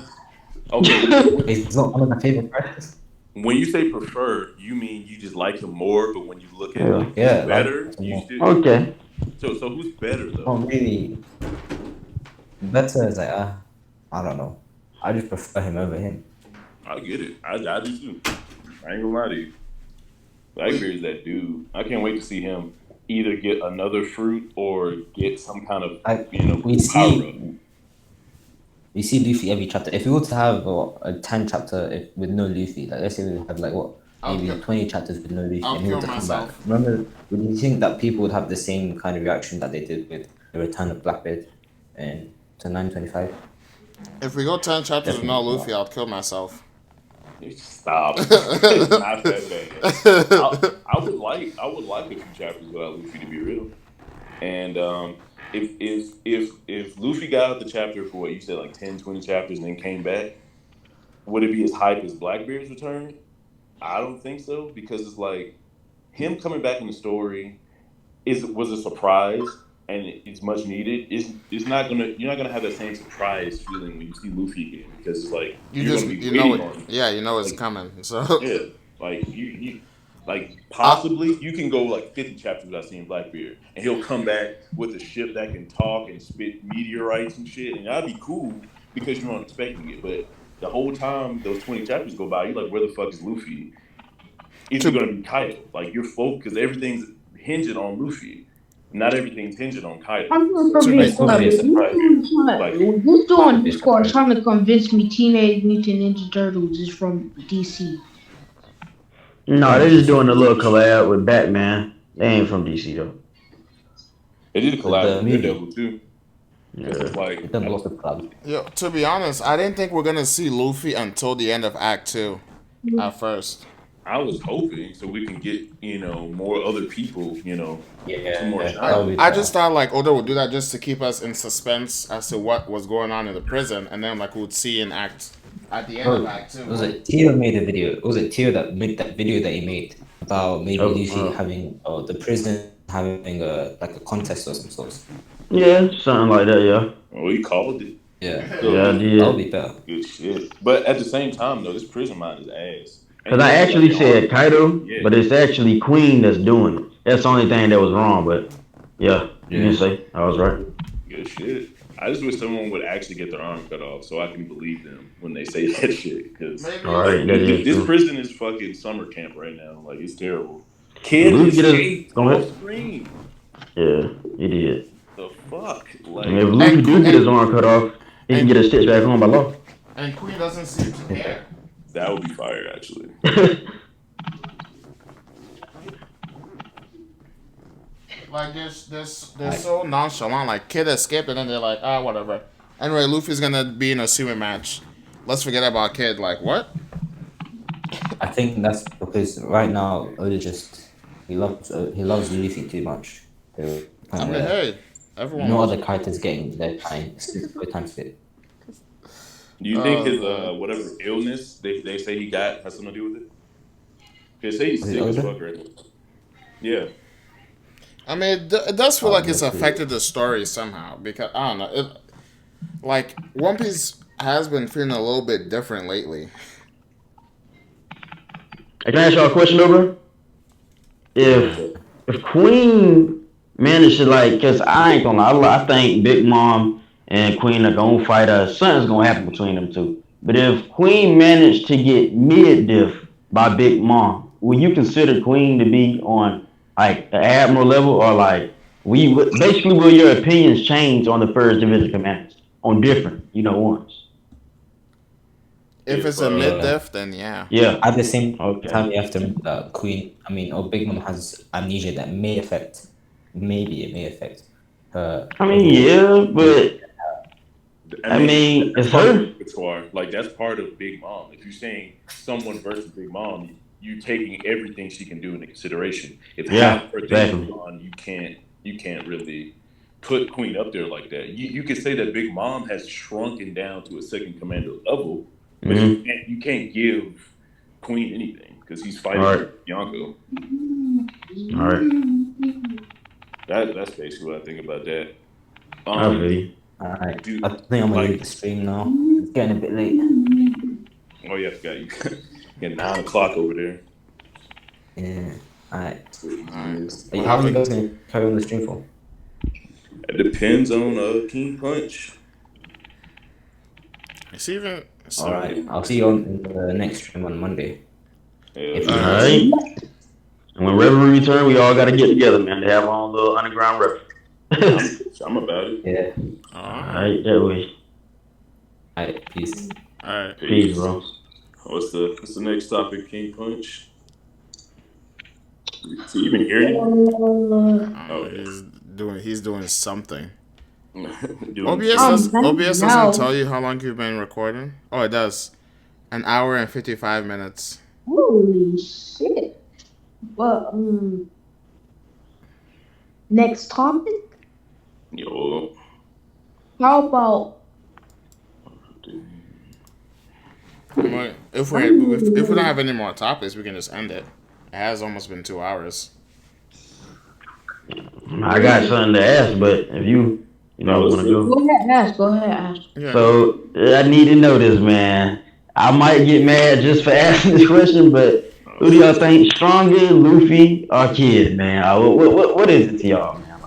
Okay. It's not one of my favorite characters. When you say prefer, you mean you just like him more, but when you look at Yeah. who's better, you still Okay. So who's better though? Not really. Better is like I don't know. I just prefer him over him. I get it. I do too. I ain't gonna lie to you. Blackbeard's that dude. I can't wait to see him either get another fruit or get some kind of We see Luffy every chapter. If we were to have a 10 chapter with no Luffy, like let's say we have like maybe 20 chapters with no Luffy, and he were to come back. Remember, would you think that people would have the same kind of reaction that they did with the return of Blackbeard and to 925? If we go 10 chapters with no Luffy, I'll kill myself. Stop. It's not that bad. I would like a few chapters without Luffy, to be real. And if Luffy got out the chapter for what you said, like 10, 20 chapters, and then came back, would it be as hype as Blackbeard's return? I don't think so, because it's like him coming back in the story was a surprise, and it's much needed. You're not gonna have that same surprise feeling when you see Luffy again, because it's like you know it's coming. So yeah, like you like possibly you can go like 50 chapters without seeing Blackbeard, and he'll come back with a ship that can talk and spit meteorites and shit, and that'd be cool because you weren't expecting it. But the whole time those 20 chapters go by, you're like, where the fuck is Luffy? It's gonna be Kaido. Like you're focused because everything's hinging on Luffy. Not everything's hinging on Kaido. I'm just on Discord trying to convince me Teenage Mutant Ninja Turtles is from DC. No, they're just doing a little collab with Batman. They ain't from DC though. They did a collab with Daredevil too. Yeah. Yo, to be honest, I didn't think we're gonna see Luffy until the end of Act 2. At first. I was hoping so we can get more other people more I just thought like Oda would do that just to keep us in suspense as to what was going on in the prison, and then like we would see in at the end of Act 2. Was it Tio made a video? Was it Tio that made that video that he made about maybe Luffy having the prison having a contest or some sort? Yeah, something like that. Yeah. Oh, he called it. Yeah, yeah, that would be better. Good shit. But at the same time though, this prison mind is ass. Because I actually said Kaido, but it's actually Queen that's doing it. That's the only thing that was wrong, but yeah, you didn't say. I was right. Good shit. I just wish someone would actually get their arm cut off so I can believe them when they say that shit. Because this prison is fucking summer camp right now. Like, it's terrible. Kid escaped off screen. Yeah, he did. The fuck? Like, if Luffy do get his arm cut off, he can get a stitch back on by law. And Queen doesn't seem to care. That would be fire, actually. Like they're so nonchalant. Like Kid escaped, and then they're like, whatever. Anyway, Luffy's gonna be in a sumo match. Let's forget about Kid. Like what? I think that's because right now Oda he loves Luffy too much. Hey, everyone. No other characters getting their time. Time fit. Do you think his whatever illness they say he got has something to do with it? They say he's sick as fuck right now. Yeah. I mean, it does feel like it's affected the story somehow because I don't know. Like One Piece has been feeling a little bit different lately. Can I ask y'all a question, over? If Queen managed to because I ain't gonna lie, I think Big Mom and Queen are gonna fight us. Something's gonna happen between them two. But if Queen managed to get mid-diff by Big Mom, will you consider Queen to be on like the Admiral level, or like basically will your opinions change on the first division commanders on different, ones? If it's a mid diff, then yeah. Yeah. At the same Okay. time, you have to remember that or Big Mom has amnesia that maybe it may affect her. I mean, yeah, but I mean, that's it's part of the her. repertoire. Like that's part of Big Mom. If you're saying someone versus Big Mom, you're taking everything she can do into consideration. If half Yeah, of her things exactly. are gone, you can't really put Queen up there like that. You could say that Big Mom has shrunken down to a second commander level, but Mm-hmm. you can't give Queen anything because he's All fighting right. Bianco. All right. That's basically what I think about that. I feel you. Alright, Do I think I'm gonna leave like the stream now. It's getting a bit late. oh yeah, I forgot you got 9 o'clock over there. Yeah. Alright. Alright. How long are you guys gonna carry on the stream for? It depends on KingPunch. It's even. Alright. I'll see you on the next stream on Monday. If All you right. And whenever we return, we all got to get together, man, to have our own little underground rep. I'm about it. Yeah. All right, that way. Alright, peace. Alright. Peace, bro. What's the next topic, KingPunch? Is he even hearing you? He's doing something. Doing OBS no. doesn't tell you how long you've been recording. Oh, it does. An hour and 55 minutes. Holy shit. But next topic. Yo. How about If we don't have any more topics, we can just end it. It has almost been 2 hours. I got something to ask, but if you want to go. Go ahead, ask. Yeah. So I need to know this, man. I might get mad just for asking this question, but who do y'all think stronger, Luffy or Kid, man? What is it to y'all, man?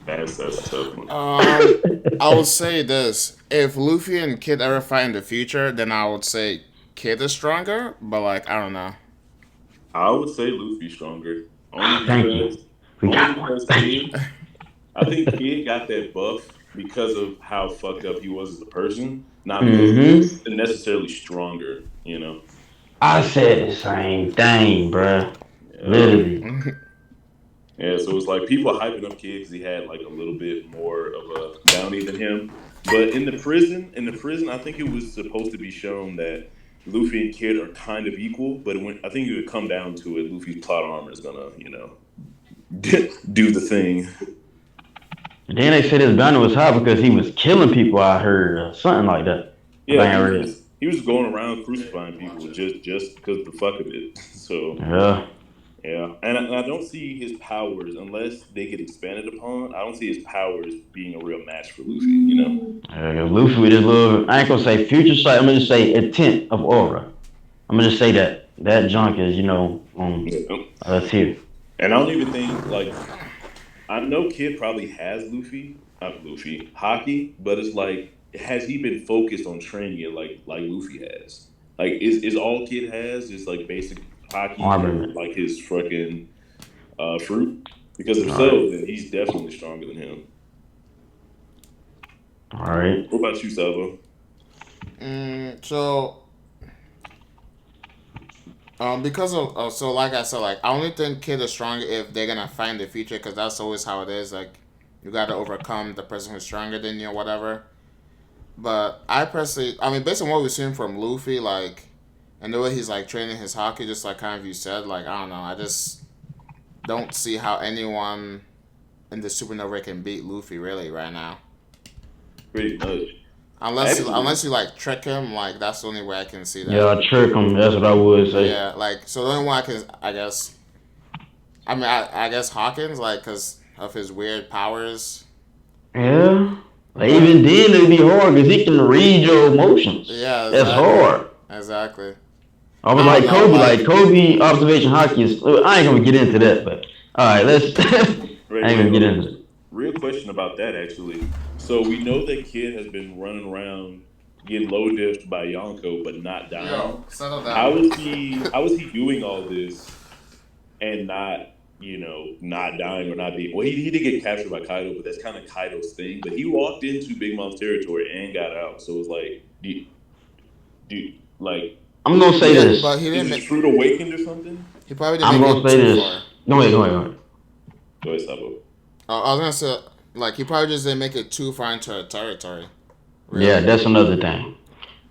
That's a tough one. I would say this: if Luffy and Kid ever fight in the future, then I would say Kid is stronger. But like, I don't know. I would say Luffy's stronger. Thank you. We got one. Kid, I think Kid got that buff because of how fucked up he was as a person, not because he's necessarily stronger, I said the same thing, bruh. Literally. Yeah, so it's like people hyping up Kid because he had like a little bit more of a bounty than him. But in the prison, I think it was supposed to be shown that Luffy and Kid are kind of equal. But I think it would come down to it. Luffy's plot armor is gonna, do the thing. And then they said his bounty was high because he was killing people. I heard something like that. Yeah, he was going around crucifying people just because of the fuck of it. So yeah, and I don't see his powers unless they get expanded upon. I don't see his powers being a real match for Luffy. Luffy with his little, I ain't gonna say future sight. I'm gonna just say a tint of aura. I'm gonna just say that junk is on tier. And I don't even think I know Kid probably has hockey, but it's like, has he been focused on training it like Luffy has? Like, is all Kid has just like basic hockey, like his fucking fruit? Because if so, then he's definitely stronger than him. All right. What about you, Salvo? Because of so like I said, like I only think Kid is stronger if they're gonna find the future, because that's always how it is. Like you gotta overcome the person who's stronger than you or whatever. But I personally, based on what we've seen from Luffy, like, and the way he's like training his hockey, just like kind of you said, like I don't know, I just don't see how anyone in the Supernova can beat Luffy really right now. Pretty much. Unless you like trick him, like that's the only way I can see that. Yeah, trick him. That's what I would say. Yeah, like so the only one I guess Hawkins, like, because of his weird powers. Yeah. Like, even then it'd be hard because he can read your emotions. Yeah, exactly. That's hard. Exactly. I was like Kobe. Like Kobe observation hockey is. I ain't gonna get into that, but all right, let's. I ain't gonna get into it. Real question about that, actually. So we know that Kid has been running around getting low diffed by Yonko, but not dying. Yo, settle How down. is he? How is he doing all this and not, not dying or not being? Well, he did get captured by Kaido, but that's kind of Kaido's thing. But he walked into Big Mom's territory and got out, so it's like, like, I'm gonna say Yeah, but this. he is didn't. his fruit awakened or something? He probably didn't I'm make gonna it say too this. far. Go ahead, go ahead, go ahead. Go ahead, Sabo. I was gonna say, like, he probably just didn't make it too far into her territory. Really. Yeah, that's another thing.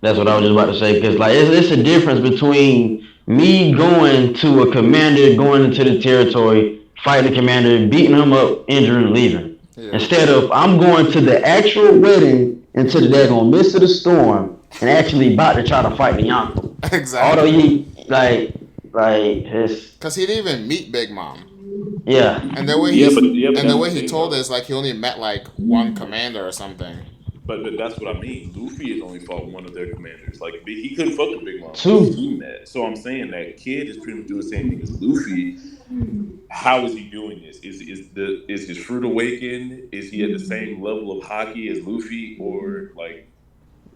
That's what I was just about to say. Because like, it's a difference between me going to a commander, going into the territory, fighting the commander, beating him up, injuring, leaving. Yeah. Instead of I'm going to the actual wedding into the daggone midst of the storm and actually about to try to fight the Yonko. Exactly. Although he like his Because he didn't even meet Big Mom. yeah. And the way he told us, like, he only met like one commander or something. But that's what I mean. Luffy has only fought one of their commanders. Like, he couldn't fuck with Big Mom. Two. We've seen that. So I'm saying that Kid is pretty much doing the same thing as Luffy. How is he doing this? Is his fruit awakened? Is he at the same level of hockey as Luffy, or like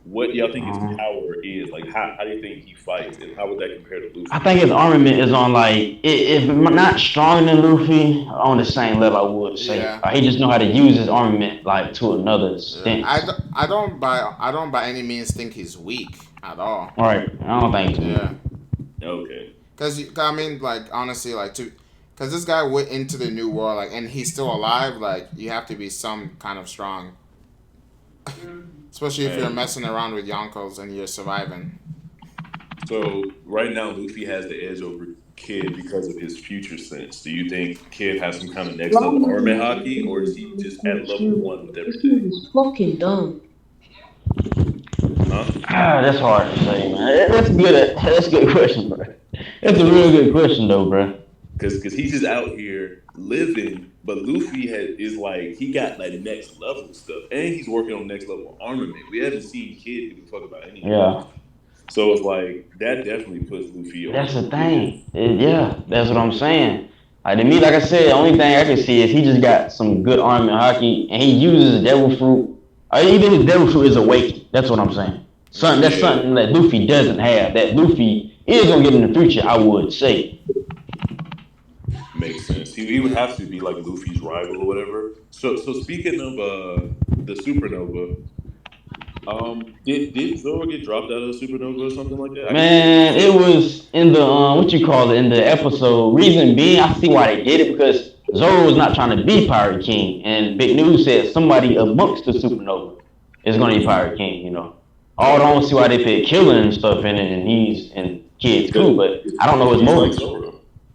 what y'all think his power is? Like, how do you think he fights, and how would that compare to Luffy? I think his armament is on like if not stronger than Luffy, on the same level. I would say he just know how to use his armament like to another extent. I don't by any means think he's weak at all. Right, I don't think so. Yeah. Okay. Because I mean, like, honestly, like, because this guy went into the new world, like, and he's still alive. Like, you have to be some kind of strong. Especially if you're messing around with Yonkos and you're surviving. So right now, Luffy has the edge over Kid because of his future sense. Do you think Kid has some kind of next level armor hockey, or is he just at level 1 with everything? This is fucking dumb. Huh? That's hard to say, man. That's good. That's a good question, bro. That's a real good question, though, bro. Because he's just out here living, but Luffy is like, he got like next level stuff, and he's working on next level armament. We haven't seen Kid give a fuck about anything. Yeah. So it's like, that definitely puts Luffy on. That's the thing. Yeah, that's what I'm saying. Like, to me, like I said, the only thing I can see is he just got some good armament hockey, and he uses devil fruit. Or even his devil fruit is awakened. That's what I'm saying. That's something that Luffy doesn't have. That Luffy is gonna get in the future, I would say. Makes sense. He would have to be like Luffy's rival or whatever. So speaking of the supernova, did Zoro get dropped out of the supernova or something like that? Man, it was in the in the episode. Reason being, I see why they did it, because Zoro was not trying to be Pirate King, and Big News said somebody amongst the supernova is gonna be Pirate King. I don't see why they put Killer and stuff in it, and he's and Kid's cool, but I don't know his motives.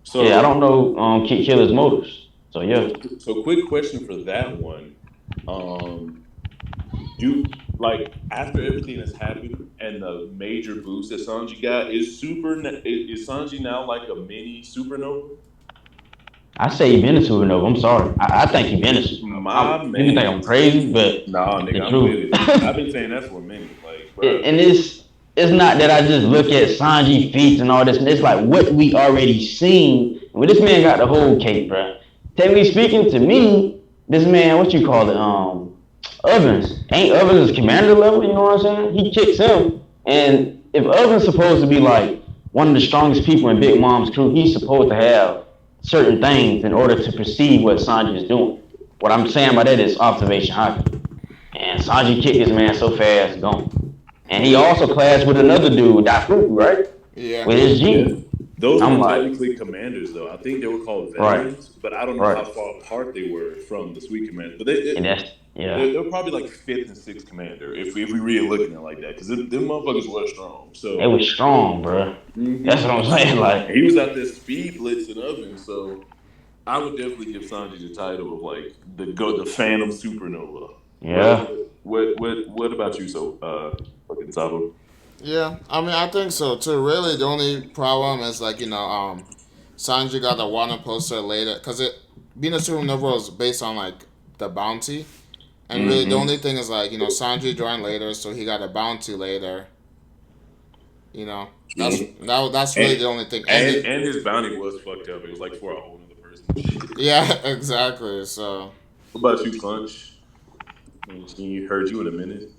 So I don't know Killer's motives. So yeah. So quick question for that one. Like, after everything that's happened and the major boost that Sanji got, is Sanji now like a mini supernova? I say he been a supernova. I'm sorry. I think he been a supernova. You think I'm crazy, but nah, nigga, I'm with it. I've been saying that for a minute. Like, bro. And it's not that I just look at Sanji feats and all this. It's like what we already seen. Well, this man got the whole cake, bro. Technically speaking, to me, this man, what you call it, Ovens. Ain't Ovens commander level, you know what I'm saying? He kicks him. And if Ovens supposed to be like one of the strongest people in Big Mom's crew, he's supposed to have certain things in order to perceive what Sanji is doing. What I'm saying by that is observation hockey. And Sanji kicked this man so fast, gone. And he also clashed with another dude, Dafuku, right? Yeah. With his G. Yeah. Those were technically commanders, though. I think they were called veterans, but I don't know how far apart they were from the Sweet Commander. But they're probably like 5th and 6th commander if we really looking at it like that, because them motherfuckers were strong. So they were strong, bro. That's what I'm saying. Like, he was out there speed blitzing ovens, so I would definitely give Sanji the title of like the Phantom Supernova. Yeah. What about you, fucking Sabo? Yeah, I mean, I think so too. Really, the only problem is like Sanji got the Wano poster later because being a supernova was based on like the bounty, and really the only thing is like Sanji joined later, so he got a bounty later. That's really the only thing. And his bounty was fucked up. It was like for a whole other person. Yeah, exactly. So. What about you, Punch? You heard you in a minute.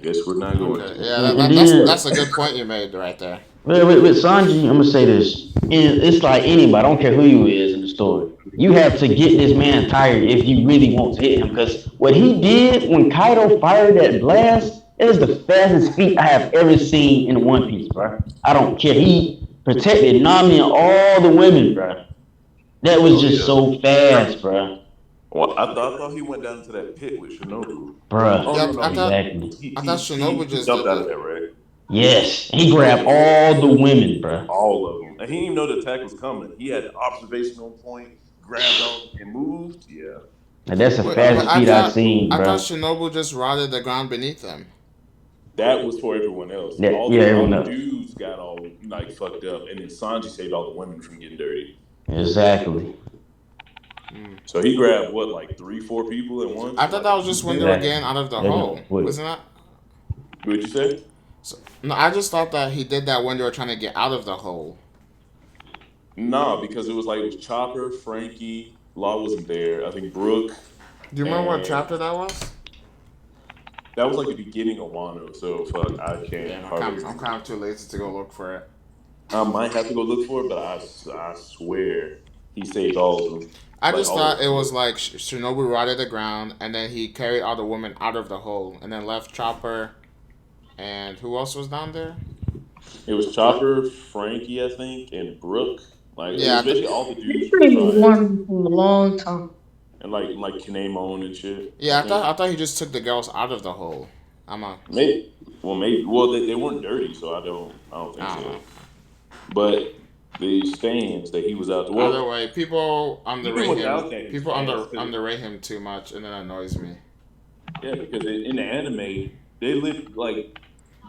Guess we're not going Okay, to. yeah, And that's then a good point you made right there. with Sanji, I'm gonna say this. It's like anybody, I don't care who you is in the story. You have to get this man tired if you really want to hit him. Because what he did when Kaido fired that blast is the fastest feat I have ever seen in One Piece, bro. I don't care. He protected Nami and all the women, bro. That was Oh just yeah. so fast, bro. Well, I thought he went down into that pit with Shinobu. Bruh, Oh Yeah, no, exactly. I thought Shinobu he just jumped did out of that. there, right? Yes, he grabbed Oh, all the women, bruh. all of them, and he didn't even know the attack was coming. He had the observation on point, grabbed all and moved. Yeah, And that's the But fastest speed I've seen, I thought bruh. Shinobu just rotted the ground beneath him. that was for everyone else. Yeah, All yeah, the everyone else. dudes got all like fucked up, and then Sanji saved all the women from getting dirty. Exactly. So he grabbed what, like three, four people at once, I and thought like that a was just group when they hit. were Exactly. getting out of the They're hole, gonna put it. wasn't that? What'd you say? So, no, I just thought that he did that when they were trying to get out of the hole. No, because it was Chopper, Frankie, Law wasn't there. I think Brooke, Do you remember what and chapter that was? that was like the beginning of Wano. So fuck, I can't Damn, hardly. I'm kind of too lazy to go look for it. I might have to go look for it, but I swear he saved all of them, I like just all thought of it them. was like Shinobu rotted the ground, and then he carried all the women out of the hole, and then left Chopper, and who else was down there? It was Chopper, Frankie, I think, and Brooke. Like it Yeah, was basically all the He dudes from the pretty been tribe, warning for a long time. and like Kinemon and shit. I yeah. think I thought he just took the girls out of the hole. I'm a, maybe. Well, they weren't dirty, so I don't think I don't know. so. But the stands that he was out. Either Well, way, people even underrate him. without that, he's People fast. Cause underrate him too much, and it annoys me. yeah, because in the anime, they live like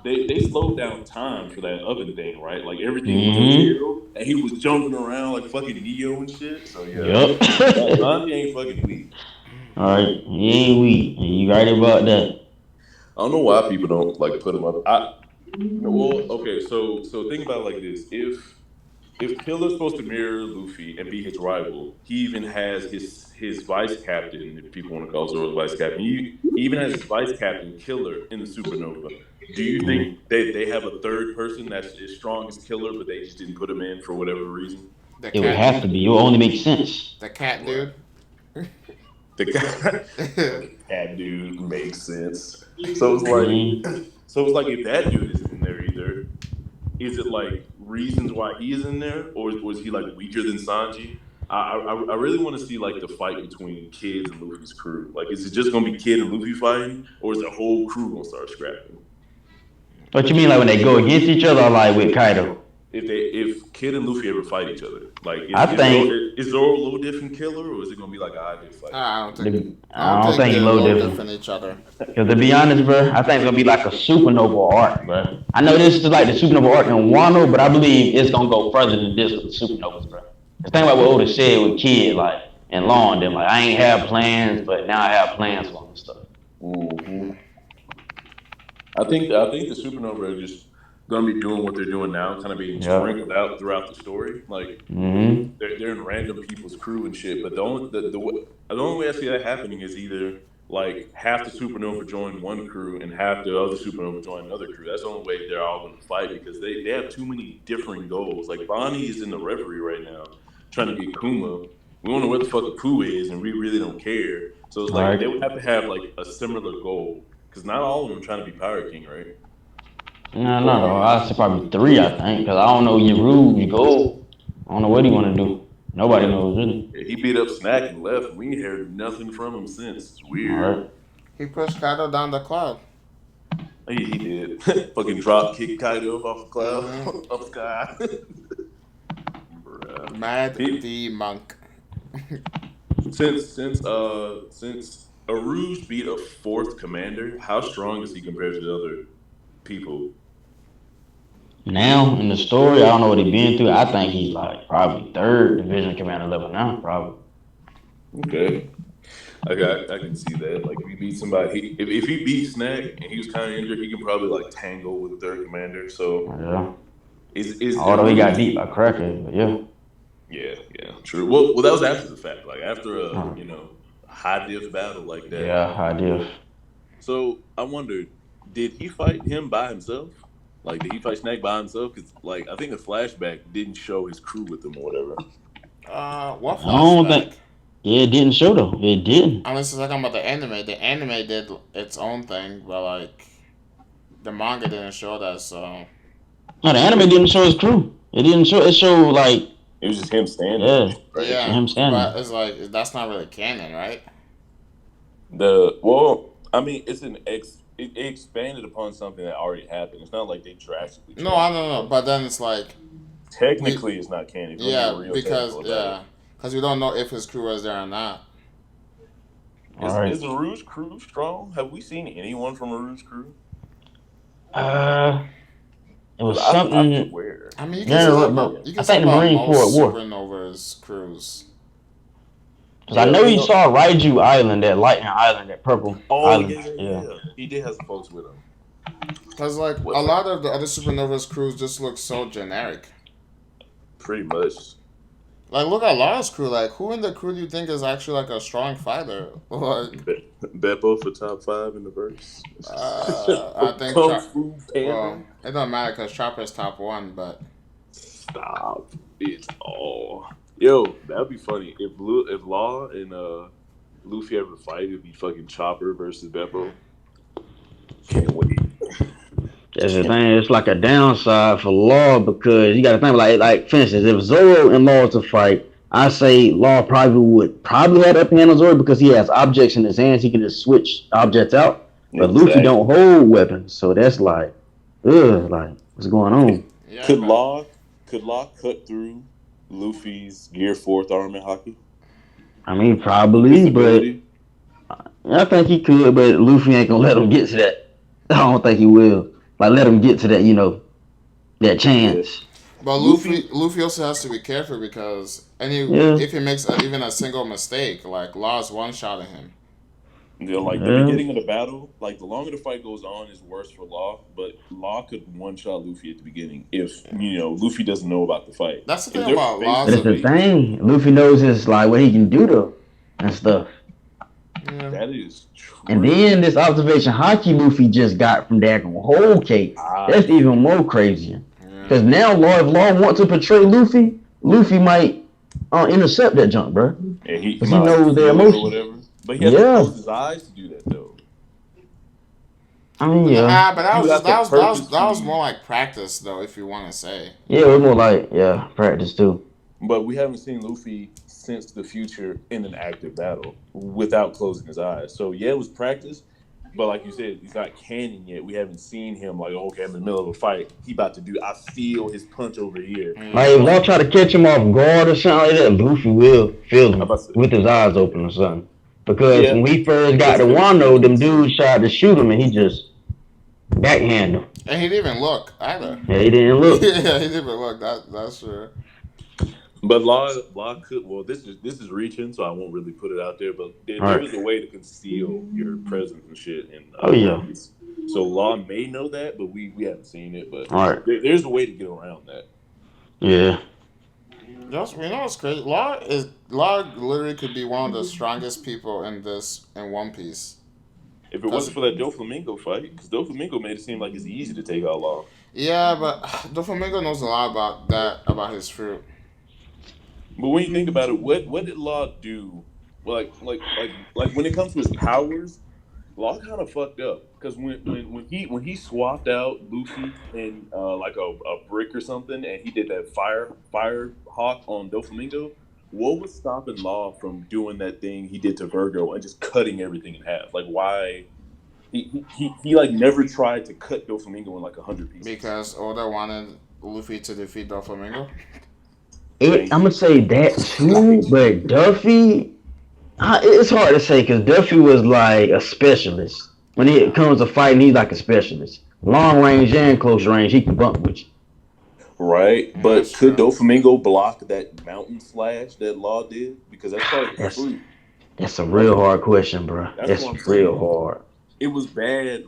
they slowed down time for that oven thing, right? Like everything was just Mm-hmm. chill, and he was jumping around like fucking Neo and shit. So yeah, Yup. Sanji ain't fucking weak. All right, he ain't weak. You right about that. I don't know why people don't like put him up. Well, okay, so think about it like this: if Killer's supposed to mirror Luffy and be his rival, he even has his vice captain, if people want to call Zoro the vice captain. He even has his vice captain Killer in the Supernova. Do you think Mm. they have a third person that's as strong as Killer, but they just didn't put him in for whatever reason? The It would cat, have to be. It would only make sense. the cat Right. dude. The guy, the cat dude makes sense. So it's like, Mm. so it's like if that dude isn't in there either, is it like reasons why he is in there, or was he like weaker than Sanji? I really want to see like the fight between Kids and Luffy's crew. Like, is it just gonna be Kid and Luffy fighting, or is the whole crew gonna start scrapping? What you mean, like when they go against each other, or like with Kaido? If Kid and Luffy ever fight each other, like I think is Zoro a low diff and Killer, or is it gonna be like a high diff fight? I don't I don't think think he they're low low different. different each other. Because to be honest, bro, I think it's gonna be like a supernova arc, bro. I know this is like the supernova arc in Wano, but I believe it's gonna go further than this with the supernovas, bro. Just think about what Oda said with Kid, like and Law and them, like I ain't have plans, but now I have plans for them and stuff. Hmm. I think the supernova are just gonna be doing what they're doing now, kind of being Yeah. sprinkled out throughout the story. Like Mm-hmm. they're in random people's crew and shit. But the only way I see that happening is either like half the supernova join one crew and half the other supernova join another crew. That's the only way they're all going to fight because they have too many differing goals. Like Bonnie is in the reverie right now trying to get Kuma. We don't know where the fuck Apu is, and we really don't care. So it's All like right. they would have to have like a similar goal because not all of them are trying to be Pirate King, right? No, not all. I say probably three, I think, because I don't know Yaru's goal. I don't know what he want to do. Nobody Yeah. knows really. Yeah, he beat up Snack and left, and we ain't heard nothing from him since. It's All weird. right. He pushed Kaido down the cloud. He did. Fucking drop kick Kaido off a cloud, Hmm up sky. Bruh. Mad He, the monk. since Aruj beat a fourth commander, how strong is he compared to the other people? Now in the story, I don't know what he been through. I think he's like probably third division commander level now, probably. Okay. I can see that. Like if he beat somebody, if he beat Snack and he was kind of injured, he can probably like tangle with third commander. So Yeah. is Although he got Aruj? beat by Cracker, but yeah. Yeah, true. Well, that was after the fact. Like after a Uh, high diff battle like that. yeah, I did. So I wondered, did he fight him by himself? Like, did he fight Snack by himself? Because, like, I think the flashback didn't show his crew with him or whatever. What I don't flashback? think. Yeah, it didn't show though. It didn't. Unless it's talking about the anime. The anime did its own thing, but like the manga didn't show that. So No, the anime didn't show his crew. It didn't show. It showed like It was just him standing. yeah, Right? yeah, him standing. but it's like that's not really canon, right? I mean, it's it expanded upon something that already happened. It's not like they drastically No, changed I don't know. But then it's like we, Technically, it's not canon. If you want to get real because technical about it. we don't know if his crew was there or not. All right. Is the Rouge crew strong? Have we seen anyone from a Rouge crew? It was I something. swear. I mean, you can Yeah, say look, that. bro. You I can say think the about Marine Corps at most war. supernovas crews. Cause I know you saw Raiju Island, that Lightning Island, that purple island. Yeah. He did have some folks with him. Because like a lot of the other supernovas crews just look so generic. Pretty much. Like, look at Lara's crew. Like, who in the crew do you think is actually like a strong fighter? Like, Beppo for top 5 in the verse. I think Kung Fu Panda. well, it don't matter because Chopper's top 1, but Stop. It's all. Yo, that'd be funny if Law and Luffy ever fight. It'd be fucking Chopper versus Beppo. Can't wait. That's the thing. It's like a downside for Law because you got to think like for instance, if Zoro and Law to fight, I say Law probably have upper hand on Zoro because he has objects in his hands. He can just switch objects out. But Luffy don't hold weapons, so that's like, like what's going on? yeah, Could Law cut through Luffy's Gear 4th arm in hockey? I mean, probably, but I think he could. But Luffy ain't gonna let him get to that. I don't think he will. Like, let him get to that, that chance. But Luffy also has to be careful because if he makes even a single mistake, like Law's one-shotting him. The beginning of the battle, like the longer the fight goes on, is worse for Law. But Law could one-shot Luffy at the beginning if Luffy doesn't know about the fight. That's the thing about Law. That's the thing. Luffy knows his what he can do though and stuff. Yeah. That is true. And then this observation Haki Luffy just got from that whole case. That's even more crazy. Because now if Law wants to portray Luffy, Luffy might intercept that junk, bro. Yeah, he knows their emotions. But he has to close his eyes to do that, though. I mean, yeah. But that was more like practice, though, if you want to say. Yeah, it was more like practice too. But we haven't seen Luffy since the future in an active battle without closing his eyes. So yeah, it was practice. But like you said, he's not canon yet. We haven't seen him like, okay, I'm in the middle of a fight. He about to do. I feel his punch over here. Like if Law try to catch him off guard or something like that, Luffy will feel him with his eyes open or something. Because when we first got to Wano, them dudes tried to shoot him and he just backhanded him. And he didn't even look either. Yeah, he didn't look. Yeah, he didn't even look. That's true. But Law could. Well, this is reaching, so I won't really put it out there. But there is a way to conceal your presence and shit. And so Law may know that, but we haven't seen it. But there's a way to get around that. Yeah. We know it's crazy. Law literally could be one of the strongest people in One Piece. If it wasn't for that Doflamingo fight, because Doflamingo made it seem like it's easy to take out Law. Yeah, but Doflamingo knows a lot about his fruit. But when you think about it, what did Law do? Like when it comes to his powers, Law kind of fucked up because when he swapped out Luffy and like a brick or something, and he did that fire hawk on Doflamingo, what was stopping Law from doing that thing he did to Virgo and just cutting everything in half? Like why? He like never tried to cut Doflamingo in like 100 pieces. Because Oda wanted Luffy to defeat Doflamingo? I'm going to say that too, but Duffy, it's hard to say because Duffy was like a specialist. When it comes to fighting, he's like a specialist. Long range and close range, he can bump with you. Right, but could Doflamingo block that mountain slash that Law did? Because that's part of the fruit. That's a real hard question, bro. That's real hard. It was bad.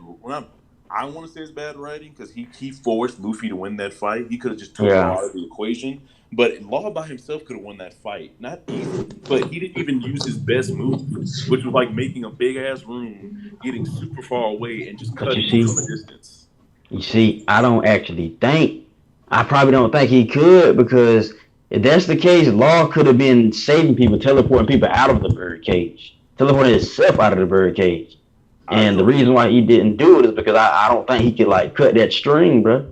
I want to say it's bad writing because he forced Luffy to win that fight. He could have just took Law out of the equation, but Law by himself could have won that fight, not easily. But he didn't even use his best move, which was like making a big ass room, getting super far away, and just cutting you from a distance. You see, I probably don't think he could, because if that's the case, Law could have been saving people, teleporting people out of the bird cage, teleporting himself out of the bird cage. And the reason why he didn't do it is because I don't think he could like cut that string, bro.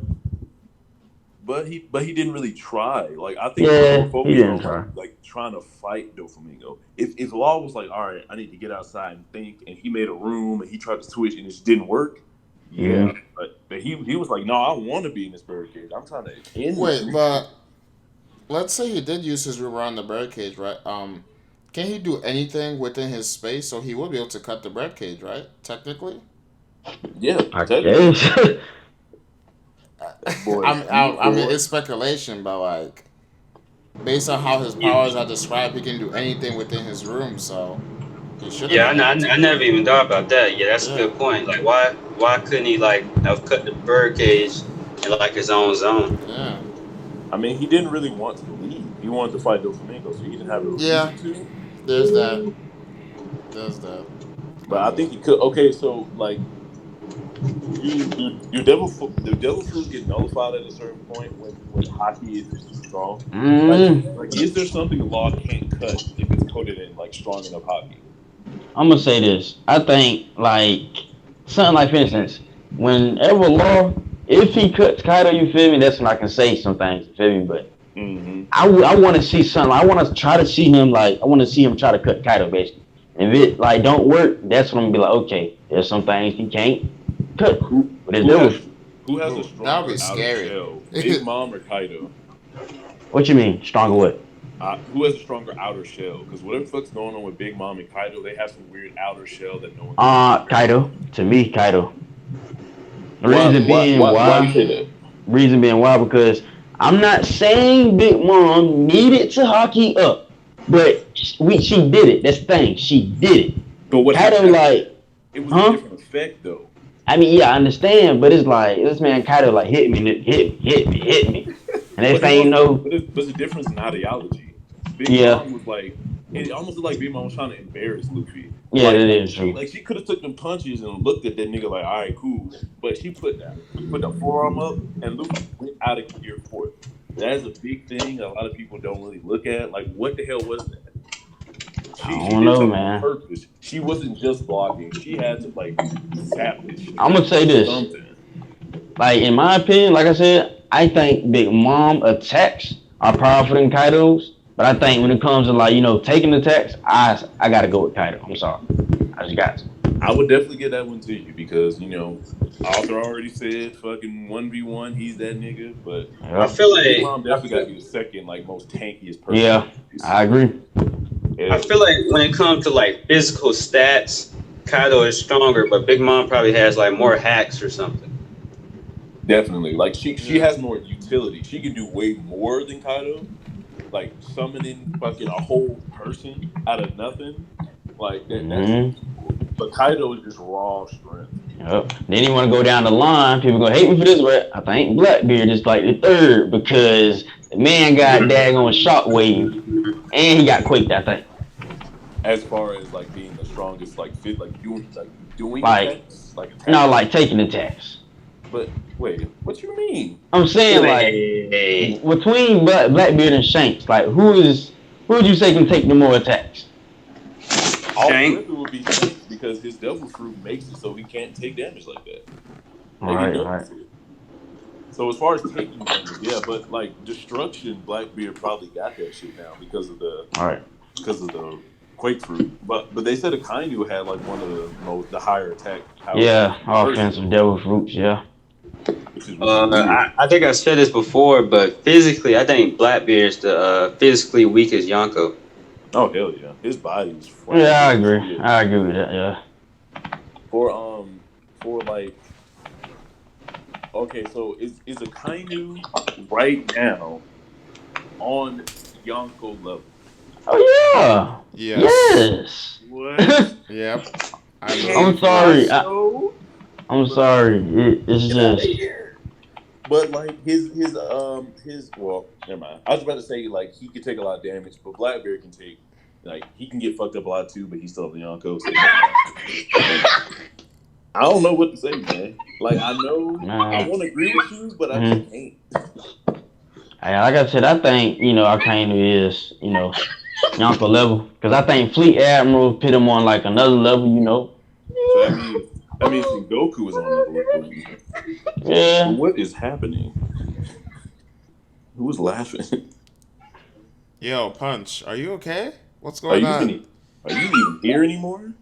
But he didn't really try. Like I think he was focused on like trying to fight Doflamingo. If Law was like, all right, I need to get outside and think, and he made a room and he tried to switch and it just didn't work. Yeah, but he was like, no, I want to be in this bird cage. I'm trying to end. Wait, but let's say he did use his room around the bird cage, right? Can he do anything within his space? So he will be able to cut the bird cage, right? Technically. Yeah, I guess. I mean, it's speculation, but like, based on how his powers are described, he can do anything within his room. So he should. Yeah, I never even thought about that. Yeah, that's a good point. Like, why couldn't he like have cut the bird cage in like his own zone? Yeah. I mean, he didn't really want to leave. He wanted to fight Doflamingo, so he didn't have a reason to. There's that. But I think he could. Okay, so like, your devil fruit get nullified at a certain point when hockey is too strong. Like, is there something Law can't cut if it's coated in like strong enough hockey? I'm gonna say this. I think like something like, for instance, whenever Law, if he cuts Kaido, you feel me? That's when I can say some things. You feel me? But I want to see something. I want to try to see him like. I want to see him try to cut Kaido, basically. If it like don't work, that's when I'm gonna be like, okay, there's some things he can't cut. Who has a stronger outer shell, Big Mom or Kaido? What you mean, stronger what? Who has a stronger outer shell? Because whatever the fuck's going on with Big Mom and Kaido, they have some weird outer shell that no one. Kaido. To me, Kaido. Reason being why, because I'm not saying Big Mom needed to hockey up, but she did it. That's the thing. She did it. But what Kaido like? It was a different effect though. I mean, yeah, I understand, but it's like this man Kaido like hit me, and next thing you know, there's a difference in ideology. Big Mom was like, it almost looked like Big Mom was trying to embarrass Luffy. Yeah, like, it is true. Like she could have took them punches and looked at that nigga like, all right, cool. But she put the forearm up and Luffy went out of gear for it. That is a big thing. A lot of people don't really look at. Like, what the hell was that? I don't know, man. Purpose. She wasn't just blocking. She had to like zap this shit. I'm gonna say this. Like, in my opinion, like I said, I think Big Mom attacks are powerful than Kaido's. But I think when it comes to like, taking attacks, I gotta go with Kaido. I'm sorry. I just got to. I would definitely get that one to you because, Arthur already said fucking 1v1, he's that nigga. But I feel like Big Mom definitely got to be the second, like, most tankiest person. Yeah, I agree. I feel like when it comes to like physical stats, Kaido is stronger, but Big Mom probably has like more hacks or something. Definitely. Like she has more utility. She can do way more than Kaido. Like summoning fucking a whole person out of nothing. Like that. But Kaido is just raw strength. Yep. Then you want to go down the line. People gonna hate me for this, but I think Blackbeard is like the third because the man got daggone shockwave and he got quaked, I think. As far as like being the strongest, like doing attacks, like attacks. No, like taking attacks. But wait, what you mean? I'm saying like between Blackbeard and Shanks, like who would you say can take the more attacks? Shanks would be Shanks because his devil fruit makes it so he can't take damage like that. Right. So as far as taking damage, yeah, but like destruction, Blackbeard probably got that shit now because of the Quake fruit. But they said Akainu had like one of the higher attack powers. Yeah, offensive devil fruits, yeah. I think I said this before, but physically, I think Blackbeard's the physically weakest Yonko. Oh hell yeah, his body is. Yeah, I agree. I agree with that. Yeah. For like, okay, so is Akainu right now on Yonko level? Oh yeah. Yes. What? Yep. I'm sorry. I'm sorry. It's Get out of just here. But like his well, never mind. I was about to say like he could take a lot of damage, but Blackbeard can take like he can get fucked up a lot too, but he's still the Yonko, so I don't know what to say, man. Like I know I want to agree with you, but I just can't. like I said, I think Akainu is Yonko level because I think Fleet Admiral put him on like another level. So that means Goku is on another level. Yeah. But what is happening? Who was laughing? Yo, Punch, are you okay? What's going on? Are you even here anymore?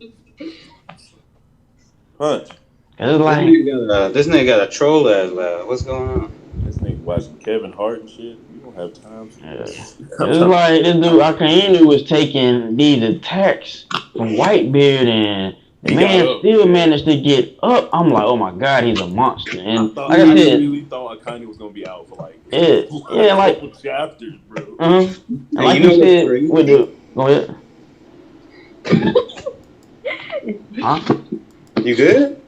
Punch. This nigga got a troll ass loud. What's going on? This nigga watching Kevin Hart and shit. You don't have time for this. It's like this dude Akainu was taking these attacks from Whitebeard and the man still managed to get up. I'm like, oh my god, he's a monster. And like I said, really thought Akainu was gonna be out for like like couple chapters, bro. And like you said, with the go ahead. Huh? You good?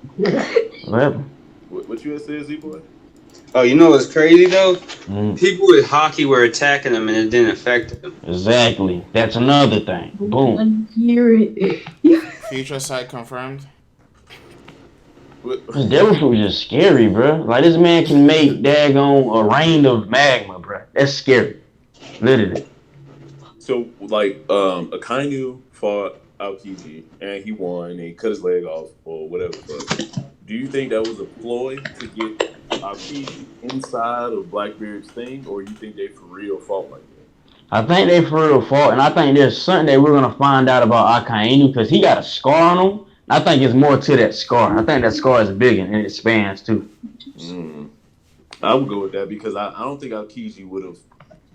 Whatever. What you said, Z-Boy? Oh, you know what's crazy though? People with hockey were attacking them and it didn't affect them. Exactly. That's another thing. Boom. Future sight confirmed. This devil fruit is just scary, bro. Like this man can make daggone a rain of magma, bro. That's scary. Literally. So like Akainu fought Aokiji and he won and he cut his leg off or whatever. Do you think that was a ploy to get Aokiji inside of Blackbeard's thing, or you think they for real fought like that? I think they for real fought, and I think there's something that we're gonna find out about Akainu because he got a scar on him. I think it's more to that scar. I think that scar is big and it expands too. I would go with that because I don't think Aokiji would have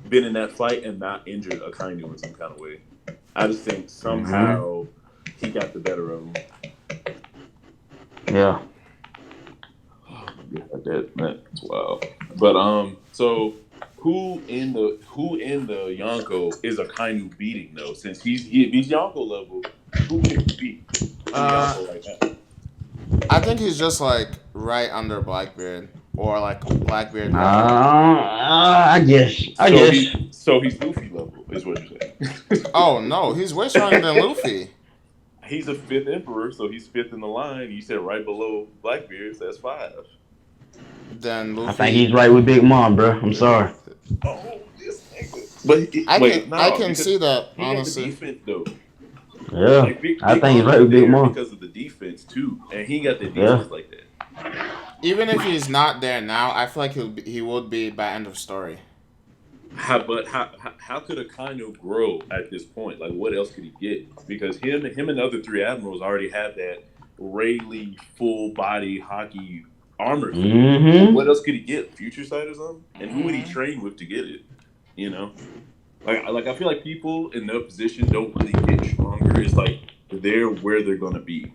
been in that fight and not injured Akainu in some kind of way. I just think somehow he got the better of him. Yeah. That's wild. But so who in the Yonko is Akainu beating though? Since he's Yonko level, who can he beat? Yonko right now? I think he's just like right under Blackbeard or like Blackbeard. I guess. So he's Luffy level, is what you're saying. Oh no, he's way stronger than Luffy. He's a 5th emperor, so he's 5th in the line. You said right below Blackbeard, so that's 5. Then Luffy. I think he's right with Big Mom, bro. I'm sorry. Oh, this nigga. But I can see that, honestly. Defense, though. Yeah, like, I think he's right with Big Mom because of the defense too, and he got the defense like that. Even if he's not there now, I feel like he would be by end of story. How could Akainu grow at this point? Like, what else could he get? Because him and the other 3 admirals already have that Rayleigh full body hockey armor. What else could he get? Future sight or something? And who would he train with to get it? You know, like I feel like people in their position don't really get stronger. It's like they're where they're gonna be.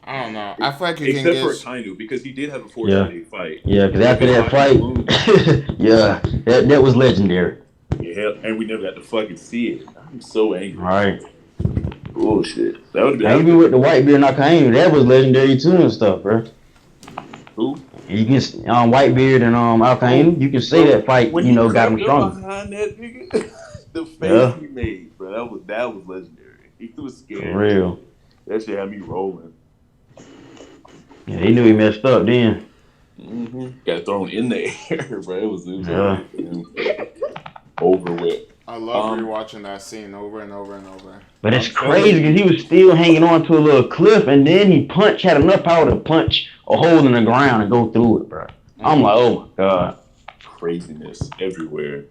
I don't know. I feel like you except can get for Akainu because he did have a 4-day fight. Yeah, because after that fight, yeah, that was legendary. Yeah, and we never got to fucking see it. I'm so angry. All right. Bullshit. That would be even with the Whitebeard and Akainu, that was legendary too and stuff, bro. Who? You can Whitebeard and Akainu. You can say that fight. When got him stronger. Behind that nigga, the face he made, bro. That was legendary. He was scared. For real. That shit had me rolling. Yeah, he knew he messed up then. Got thrown in the air, bro. It was over with. I love rewatching that scene over and over and over. But it's crazy because he was still hanging on to a little cliff, and then he had enough power to punch a hole in the ground and go through it, bro. I'm like, oh my god, craziness everywhere.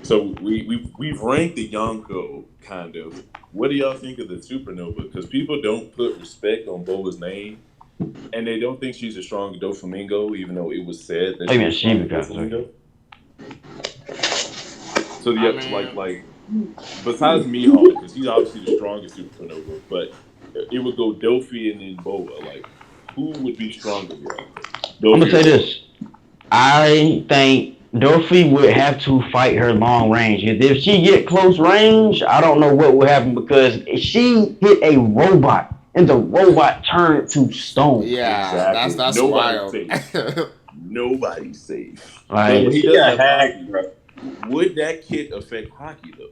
So we've ranked the Yonko kind of. What do y'all think of the Supernova? Because people don't put respect on Boa's name, and they don't think she's a strong Doflamingo, even though it was said that she's a Doflamingo. So like besides Mihawk, because he's obviously the strongest Supernova, but it would go Dofi and then Boa. Like, who would be stronger? I'm gonna say this. I think Dofi would have to fight her long range. If she get close range, I don't know what would happen because she hit a robot and the robot turned to stone. Yeah, Exactly. that's Nobody's wild. safe. Nobody's safe. Like, But he She does got have hacked, hockey. bro. Would that kit affect hockey though?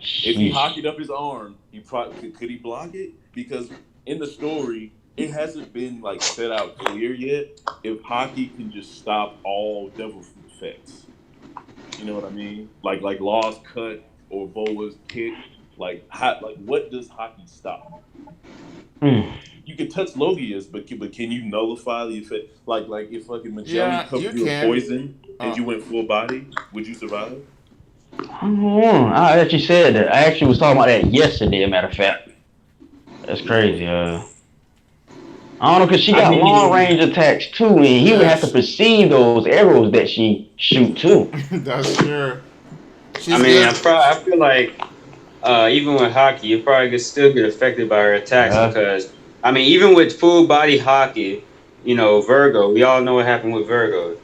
If he sheesh. hockeyed up his arm, he probably could he block it? Because in the story, it hasn't been like set out clear yet if hockey can just stop all devil fruit effects. You know what I mean? Like Law's cut or Boa's kick. Like what does hockey stop? Hmm. You can touch Logias, but can you nullify the effect? Like if fucking Magellan Yeah, you covered you in can. poison and you went full body, would you survive? I actually said that. I actually was talking about that yesterday, matter of fact. That's crazy. I don't know, because she I got long mean, range attacks too, and he would have to Yes, perceive those arrows that she shoot too. that's true. I She's mean, good. I feel like even with hockey, you probably could still get affected by her attacks Yeah. because I mean, even with full body hockey, Virgo. We all know what happened with Virgo.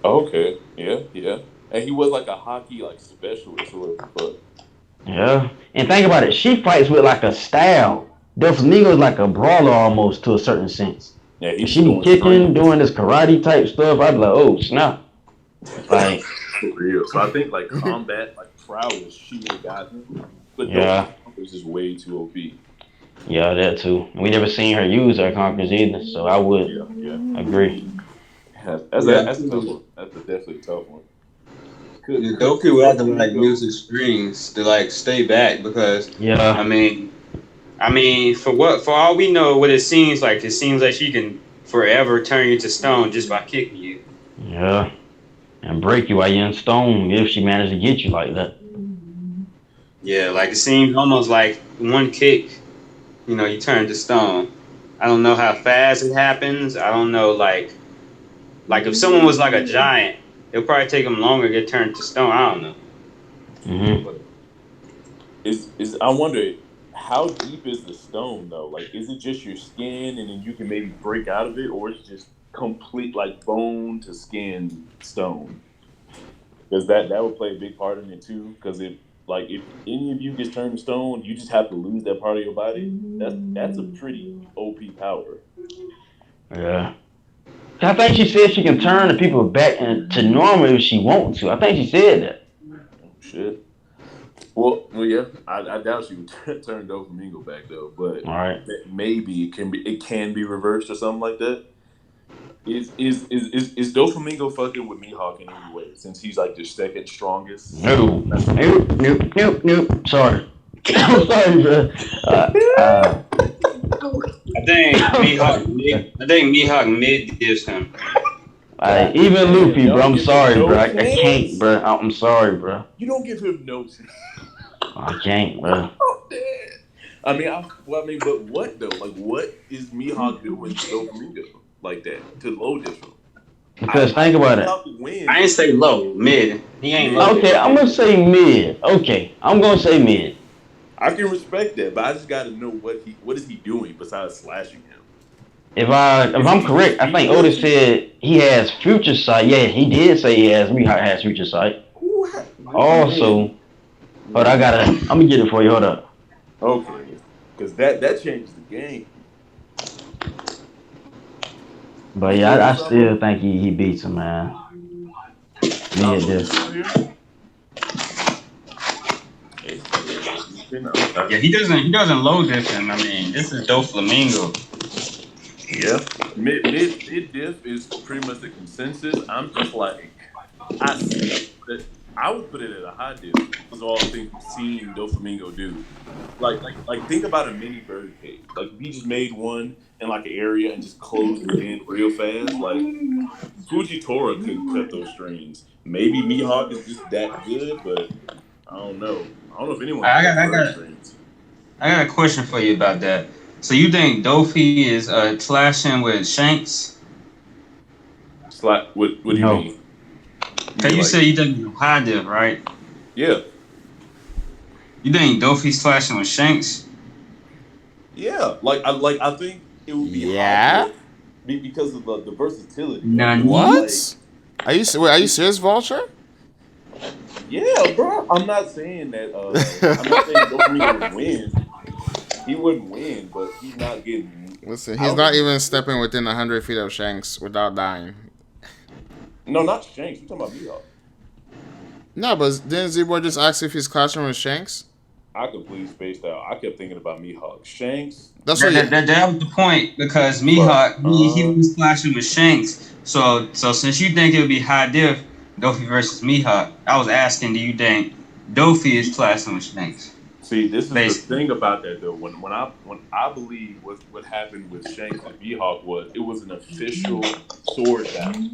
Okay, yeah. And he was like a hockey like specialist or whatever the fuck. Yeah. And think about it, she fights with like a style. Doflamingo is like a brawler almost to a certain sense. Yeah, And he's she just be throwing kicking, strings. doing this karate type stuff. I'd be like, oh snap. Like, For real. So I think like combat, like prowess, she would have got him. But yeah. Dolph is just way too OP. Yeah, that too. We never seen her use her conquerors either, so I would Yeah. agree. That's a tough one. That's definitely a tough one. Doku would have to like use his strings to like stay back because Yeah. I mean, for all we know, what it seems like she can forever turn you to stone just by kicking you. Yeah. And break you while you're in stone if she managed to get you like that. Yeah, like it seems almost like one kick, you turn to stone. I don't know how fast it happens. I don't know, like if someone was like a giant, it'll probably take them longer to get turned to stone. I don't know. I wonder how deep is the stone though? Like, is it just your skin and then you can maybe break out of it, or is it just complete like bone to skin stone? Because that would play a big part in it too. Because if any of you gets turned to stone, you just have to lose that part of your body. That's a pretty OP power. Yeah. I think she said she can turn the people back to normal if she wants to. I think she said that. Oh, shit. Well, yeah. I doubt she would turn Doflamingo back though. But All right. maybe it can be reversed or something like that. Is Doflamingo fucking with Mihawk in any way since he's like the second strongest? Nope. Sorry. I'm sorry, bro. I think Mihawk mid gives him. Even Luffy, bro. I'm sorry, bro. I can't, bro. I'm sorry, bro. You don't give him no chance. I can't, bro. I'm dead. I mean, but what though? Like, what is Mihawk doing to Doflamingo like that to low different? Because think about it. I ain't say low, mid. He ain't low. Okay, I'm gonna say mid. Okay, I'm gonna say mid. I can respect that, but I just got to know what is he doing besides slashing him. If I'm correct, I think Otis said he has future sight. Yeah, he did say Mihawk has future sight. Also, but I'm gonna get it for you. Hold up. Okay, because that changes the game. But yeah, I still think he beats him, man. Me at this. Yeah, he doesn't low diff him. I mean, this is Doflamingo. Yeah, mid diff is pretty much the consensus. I'm just like, I would put it at a high diff because of all the things we've seen Doflamingo do. Like think about a mini bird cage. Like if he just made one in like an area and just closed it in real fast. Like Fujitora couldn't cut those strings. Maybe Mihawk is just that good, but I don't know. I don't know if anyone. I got a question for you about that. So you think Dofi is slashing with Shanks? What do you mean? Cause you said you think high diff, right? Yeah. You think Dofi's slashing with Shanks? Yeah. I think it would be high diff because of the versatility. What? Are you serious, Vulture? Yeah, bro. I'm not saying that. I'm not saying Doflamingo would win. He wouldn't win, but he's not getting Listen, he's out. not even stepping within 100 feet of Shanks without dying. No, not Shanks. You're talking about Mihawk. No, but didn't Zboy just ask if he's clashing with Shanks? I completely spaced out. I kept thinking about Mihawk. Shanks, That's what That was the point because but Mihawk he was clashing with Shanks. So since you think it would be high diff Dofi versus Mihawk, I was asking, do you think Dofi is clashing with Shanks? see, this is Basically. the thing about that though. When I believe what happened with Shanks and Mihawk was it was an official sword battle.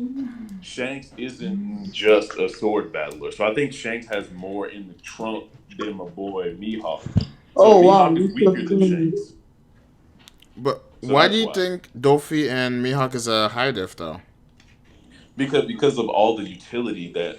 Shanks isn't just a sword battler, so I think Shanks has more in the trunk than my boy Mihawk. So Oh wow, Mihawk is you weaker than flipping. Shanks. But So why do that's you why. think Dofi and Mihawk is a high diff though? Because of all the utility that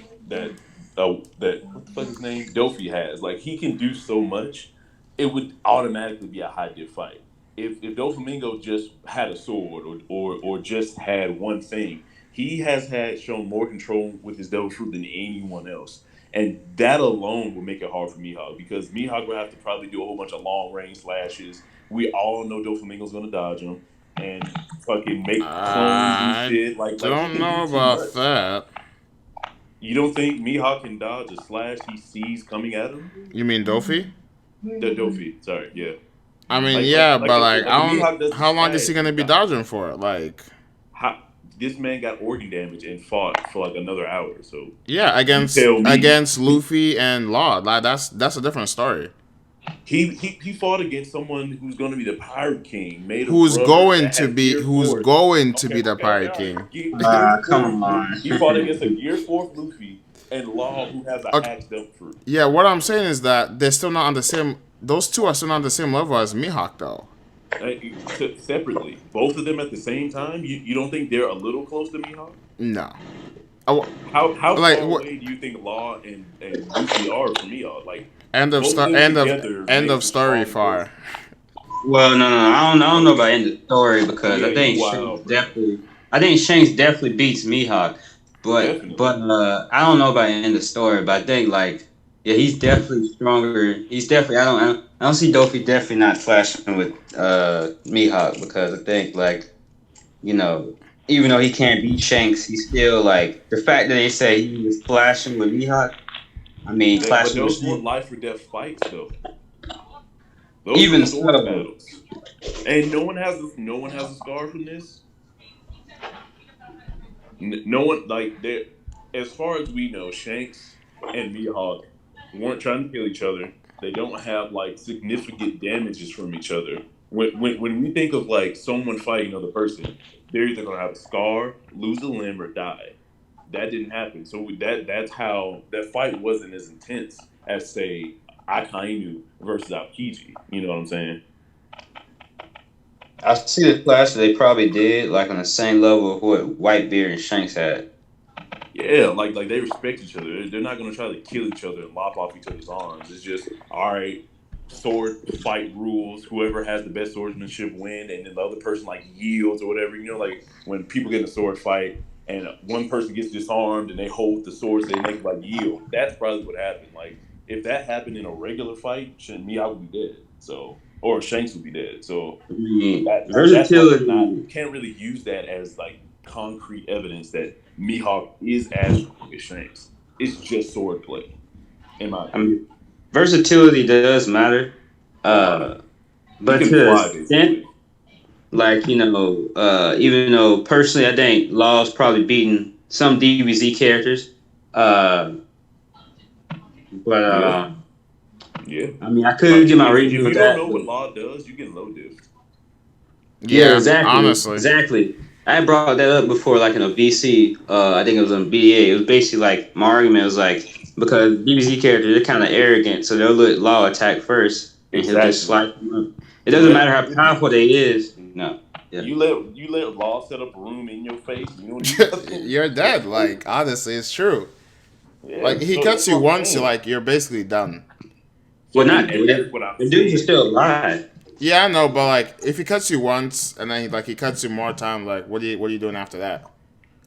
what the fuck his name Dofi has. Like he can do so much, it would automatically be a high diff fight. If Doflamingo just had a sword or just had one thing, he has had shown more control with his devil fruit than anyone else. And that alone will make it hard for Mihawk because Mihawk will have to probably do a whole bunch of long range slashes. We all know Doflamingo's gonna dodge him and fucking make clones and I shit. Like he don't can do know too about much. that. You don't think Mihawk can dodge a slash he sees coming at him? You mean Dofi? The Dofi, sorry, yeah. I mean, Like yeah, like but if, like, like if I don't. Mihawk does the How long is slash, he gonna be dodging for? Like, how, this man got organ damage and fought for like another hour. So yeah, you tell me against Luffy and Law. Like, that's a different story. he fought against someone who's going to be the Pirate King, made of rubber that has Gear Who's Force. going to be the Okay, Pirate all right. King? Gear Come Force. on. He fought against a Gear Force Luffy and Law, who has a Okay, axe dump fruit. yeah, what I'm saying is that they're still not on the same. Those two are still not on the same level as Mihawk, though. Separately, both of them at the same time. You don't think they're a little close to Mihawk? No. How Like far what? away do you think Law and Luffy are from Mihawk? Like End of both of sto- them together end of makes a story strong far. version. Well, no, I don't know about in the story because Yeah, you wild, bro. I think Shanks definitely beats Mihawk, Definitely. I don't know about in the story, but I think like yeah, he's definitely stronger. He's definitely I don't see Dofi definitely not flashing with Mihawk because I think like you know even though he can't beat Shanks, he's still like the fact that they say he was flashing with Mihawk. I mean, But flashing with those weren't Shanks. life or death fights, though. Those were Even sword so, battles, and no one has a scar from this. No one like they. As far as we know, Shanks and Mihawk weren't trying to kill each other. They don't have like significant damages from each other. When we think of like someone fighting another person, they're either gonna have a scar, lose a limb, or die. That didn't happen. So that's how that fight wasn't as intense as say Akainu versus Aokiji. You know what I'm saying? I see the flash that they probably did like on the same level of what Whitebeard and Shanks had. Yeah, like they respect each other. They're not gonna try to kill each other and lop off each other's arms. It's just all right. Sword fight rules. Whoever has the best swordsmanship win, and then the other person like yields or whatever. You know, like when people get in a sword fight and one person gets disarmed and they hold the swords, they make like yield. That's probably what happened. Like if that happened in a regular fight, Miyagi would be dead. So or Shanks would be dead. So I mean, that's why you're not versatility. you can't really use that as like concrete evidence that Mihawk is as strong as Shanks. It's just swordplay, in my I opinion. mean, versatility does matter. A lot. He But can to an fly extent, basically. like even though personally I think Law's probably beaten some DBZ characters, uh, but Yeah, yeah. I mean I Like could get my reason if with you don't that. know what But Law does, you get low diffed. yeah, Yeah, honestly. exactly. I brought that up before, like in a VC. I think it was on BA. It was basically like my argument was like because DBZ characters they're kind of arrogant, so they'll let Law attack first, and he'll just Exactly. slice them up. It You doesn't let matter how powerful they is. No, yeah. you let Law set up a room in your face. You don't do nothing. You're dead. Like, honestly, it's true. Like, Yeah. he So that's cuts you what I'm once, saying. you're basically done. Well, So not and that's dead. what I'm The dudes are saying. still alive. Yeah, I know, but like, if he cuts you once and then he cuts you more time, like, what are you doing after that?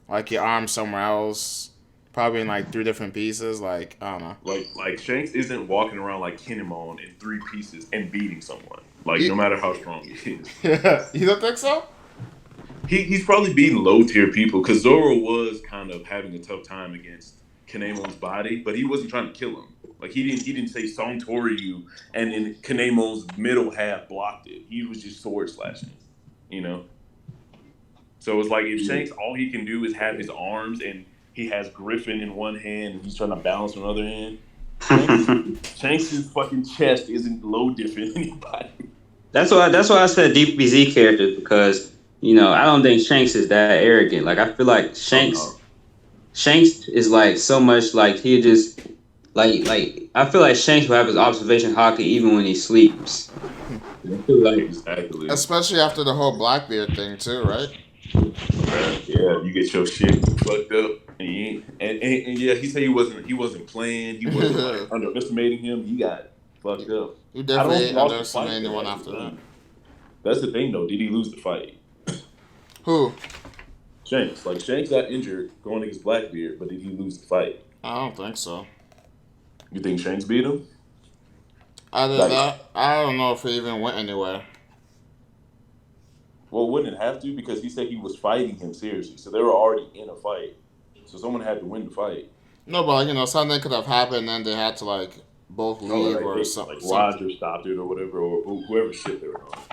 Like, your arm somewhere else, probably in like 3 different pieces. Like, I don't know. Like Shanks isn't walking around like Kinemon in 3 pieces and beating someone. Like no matter how strong he is. Yeah, you don't think so? He's probably beating low tier people because Zoro was kind of having a tough time against Kanemo's body, but he wasn't trying to kill him. Like he didn't say Song Toryu and then Kanemo's middle half blocked it. He was just sword slashing, you know. So it's like if Shanks all he can do is have his arms and he has Griffin in one hand and he's trying to balance on the other hand. Shanks' fucking chest isn't low different than anybody. That's why I said DBZ characters because I don't think Shanks is that arrogant. Like I feel like Shanks is like so much like he just like I feel like Shanks will have his observation hockey even when he sleeps. I feel like Exactly. Especially after the whole Blackbeard thing too, right? Yeah, you get your shit fucked up, and yeah, he said he wasn't playing, he wasn't like underestimating him. He got fucked up. You definitely underestimate anyone after that. That's the thing, though. Did he lose the fight? Who? Shanks. Like Shanks got injured going against Blackbeard, but did he lose the fight? I don't think so. You think Shanks beat him? Other than that, I don't know if he even went anywhere. Well, wouldn't it have to? Because he said he was fighting him seriously. So they were already in a fight. So someone had to win the fight. No, but like, something could have happened and they had to like both leave or something. Like Roger stopped it or whatever, or whoever shit they were on.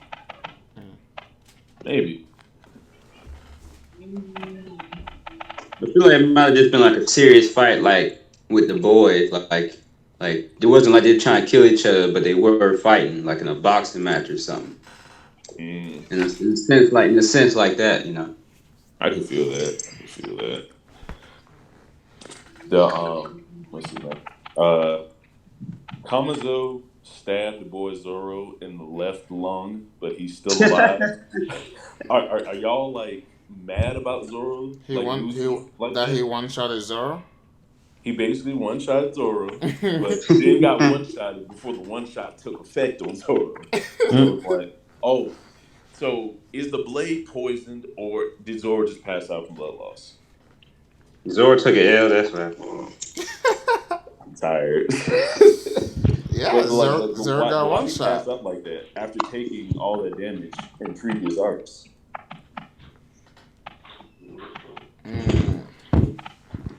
Maybe. I feel like it might have just been like a serious fight, like with the boys. Like it wasn't like they were trying to kill each other, but they were fighting, like in a boxing match or something. In a sense like that, I can feel that. The what's his name? Kamazo stabbed the boy Zoro in the left lung, but he's still alive. Are y'all like mad about Zoro? He one-shotted Zoro? He basically one-shot Zoro, but then got one-shotted before the one-shot took effect on Zoro. So it's like, oh, so is the blade poisoned or did Zoro just pass out from blood loss? Zoro took an L, that's right. I'm tired. Yeah, Zoro got one shot. Pass up like that after taking all that damage in previous arcs.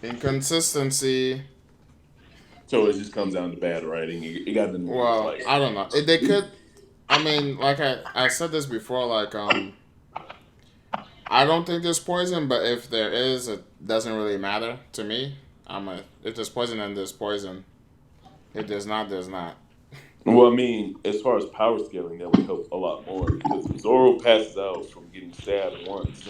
Inconsistency. So it just comes down to bad writing. It got been I don't know. They could. I mean, like I said this before. Like I don't think there's poison, but if there is, it doesn't really matter to me. If there's poison, then there's poison. If there's not, there's not. Well, I mean, as far as power scaling, that would help a lot more because if Zoro passes out from getting stabbed once,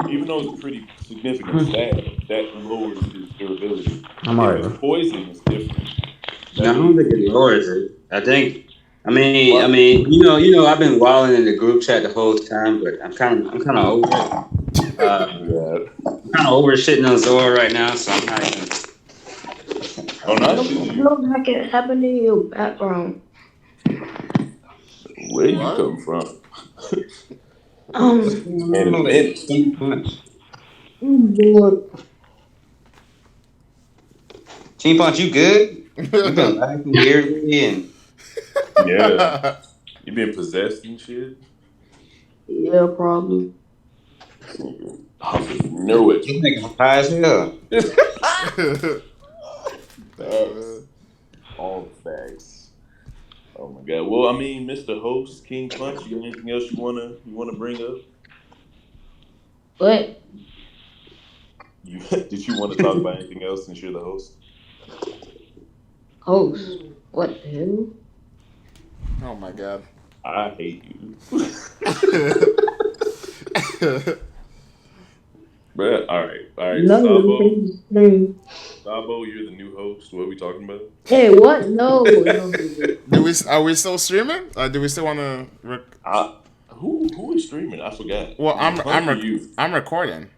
even though it's a pretty significant stab, that lowers his durability. If it's poison, it's different. I don't think it lowers it. I mean, I've been wilding in the group chat the whole time, but I'm kind of over it. I'm kind of over shitting on Zoro right now, so I'm not even. What can happen in your background? Where you come from? KingPunch. KingPunch, you good? You been laughing weirdly and yeah, you been possessed and shit. Yeah, probably. I knew it. You nigga high as hell. All facts. Oh my god. Well, I mean, Mr. Host, KingPunch, you got anything else you wanna bring up? What? Did you want to talk about anything else since you're the host? Host? What the hell? Oh my god. I hate you. But all right. Sabo, you're the new host. What are we talking about? Hey, what? No. Are we still streaming? Do we still want to? Who is streaming? I forgot. Well, I'm recording.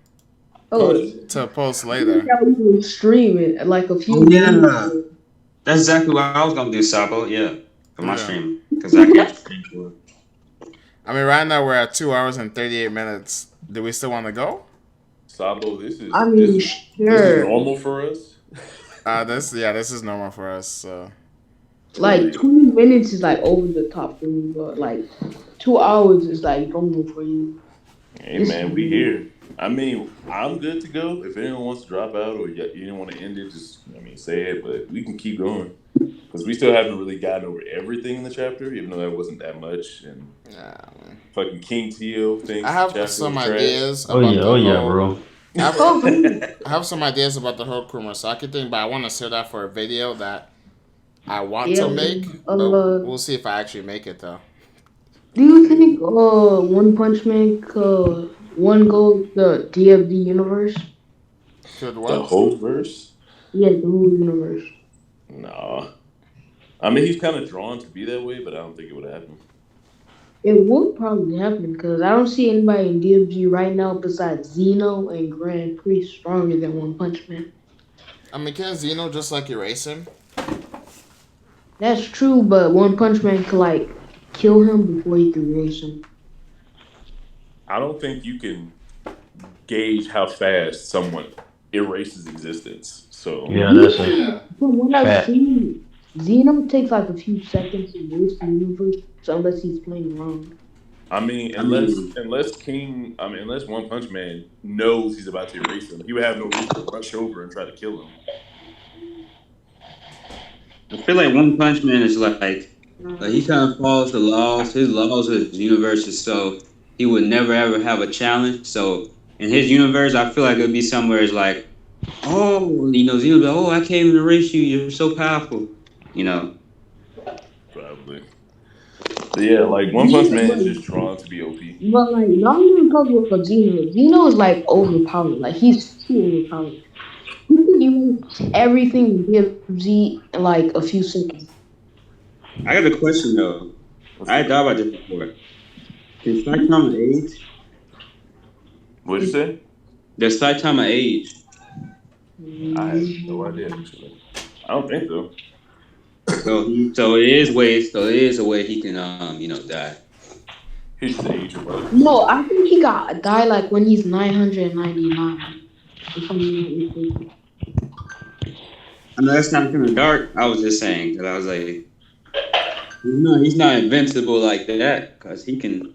Oh, to post later. We were streaming like a few. Yeah, that's exactly what I was gonna do, Sabo. Yeah, for my stream because I can't stream for it. I mean, right now we're at 2 hours and 38 minutes. Do we still want to go? Sabo, this is sure. This is normal for us. This is normal for us. So Like 20 minutes is like over the top for me, but like 2 hours is like normal for you. Hey man, we here. I mean, I'm good to go. If anyone wants to drop out or you don't want to end it, just say it. But we can keep going because we still haven't really gotten over everything in the chapter, even though that wasn't that much. And Yeah, man. fucking King Teo I thinks the have chapter some was trash. ideas Oh about yeah, the whole. bro. I have some ideas about the whole Kurosaki thing, but I want to save that for a video that I want Yeah. to make. But we'll see if I actually make it though. Do you think One Punch Man one go the DFD universe? Could The what? whole verse? Yeah, the whole universe. Nah. I mean, he's kind of drawn to be that way, but I don't think it would happen. It would probably happen because I don't see anybody in DFG right now besides Zeno and Grand Prix stronger than One Punch Man. I mean, can Zeno just like erase him? That's true, but One Punch Man could like kill him before he could erase him. I don't think you can gauge how fast someone erases existence. So Yeah, that's a From what I've fact. seen, Zeno takes like a few seconds to erase the universe unless he's playing around. I mean, unless One Punch Man knows he's about to erase him, he would have no reason to rush over and try to kill him. I feel like One Punch Man is like he kind of follows the laws. His laws of his universe is so he would never ever have a challenge. So in his universe, I feel like it would be somewhere it's like, oh, Zeno be like, oh, I can't even erase you. You're so powerful. Probably. But yeah, like One Punch Man is just drawn to be OP. But like, y'all even talk about Zeno. Zeno is like overpowered. Like he's too overpowered. He can erase everything in DFZ in like a few seconds. I got a question though. I thought about this before. Can Saitama age? What'd you say? Does Saitama age? I have no idea. Actually, I don't think so. So it is a way he can die. He's just age or whatever. No, I think he got die like when he's 999. If I'm not mistaken. I know that's not kind of dark. I was just saying because I was like, no, he's not invincible like that because he can.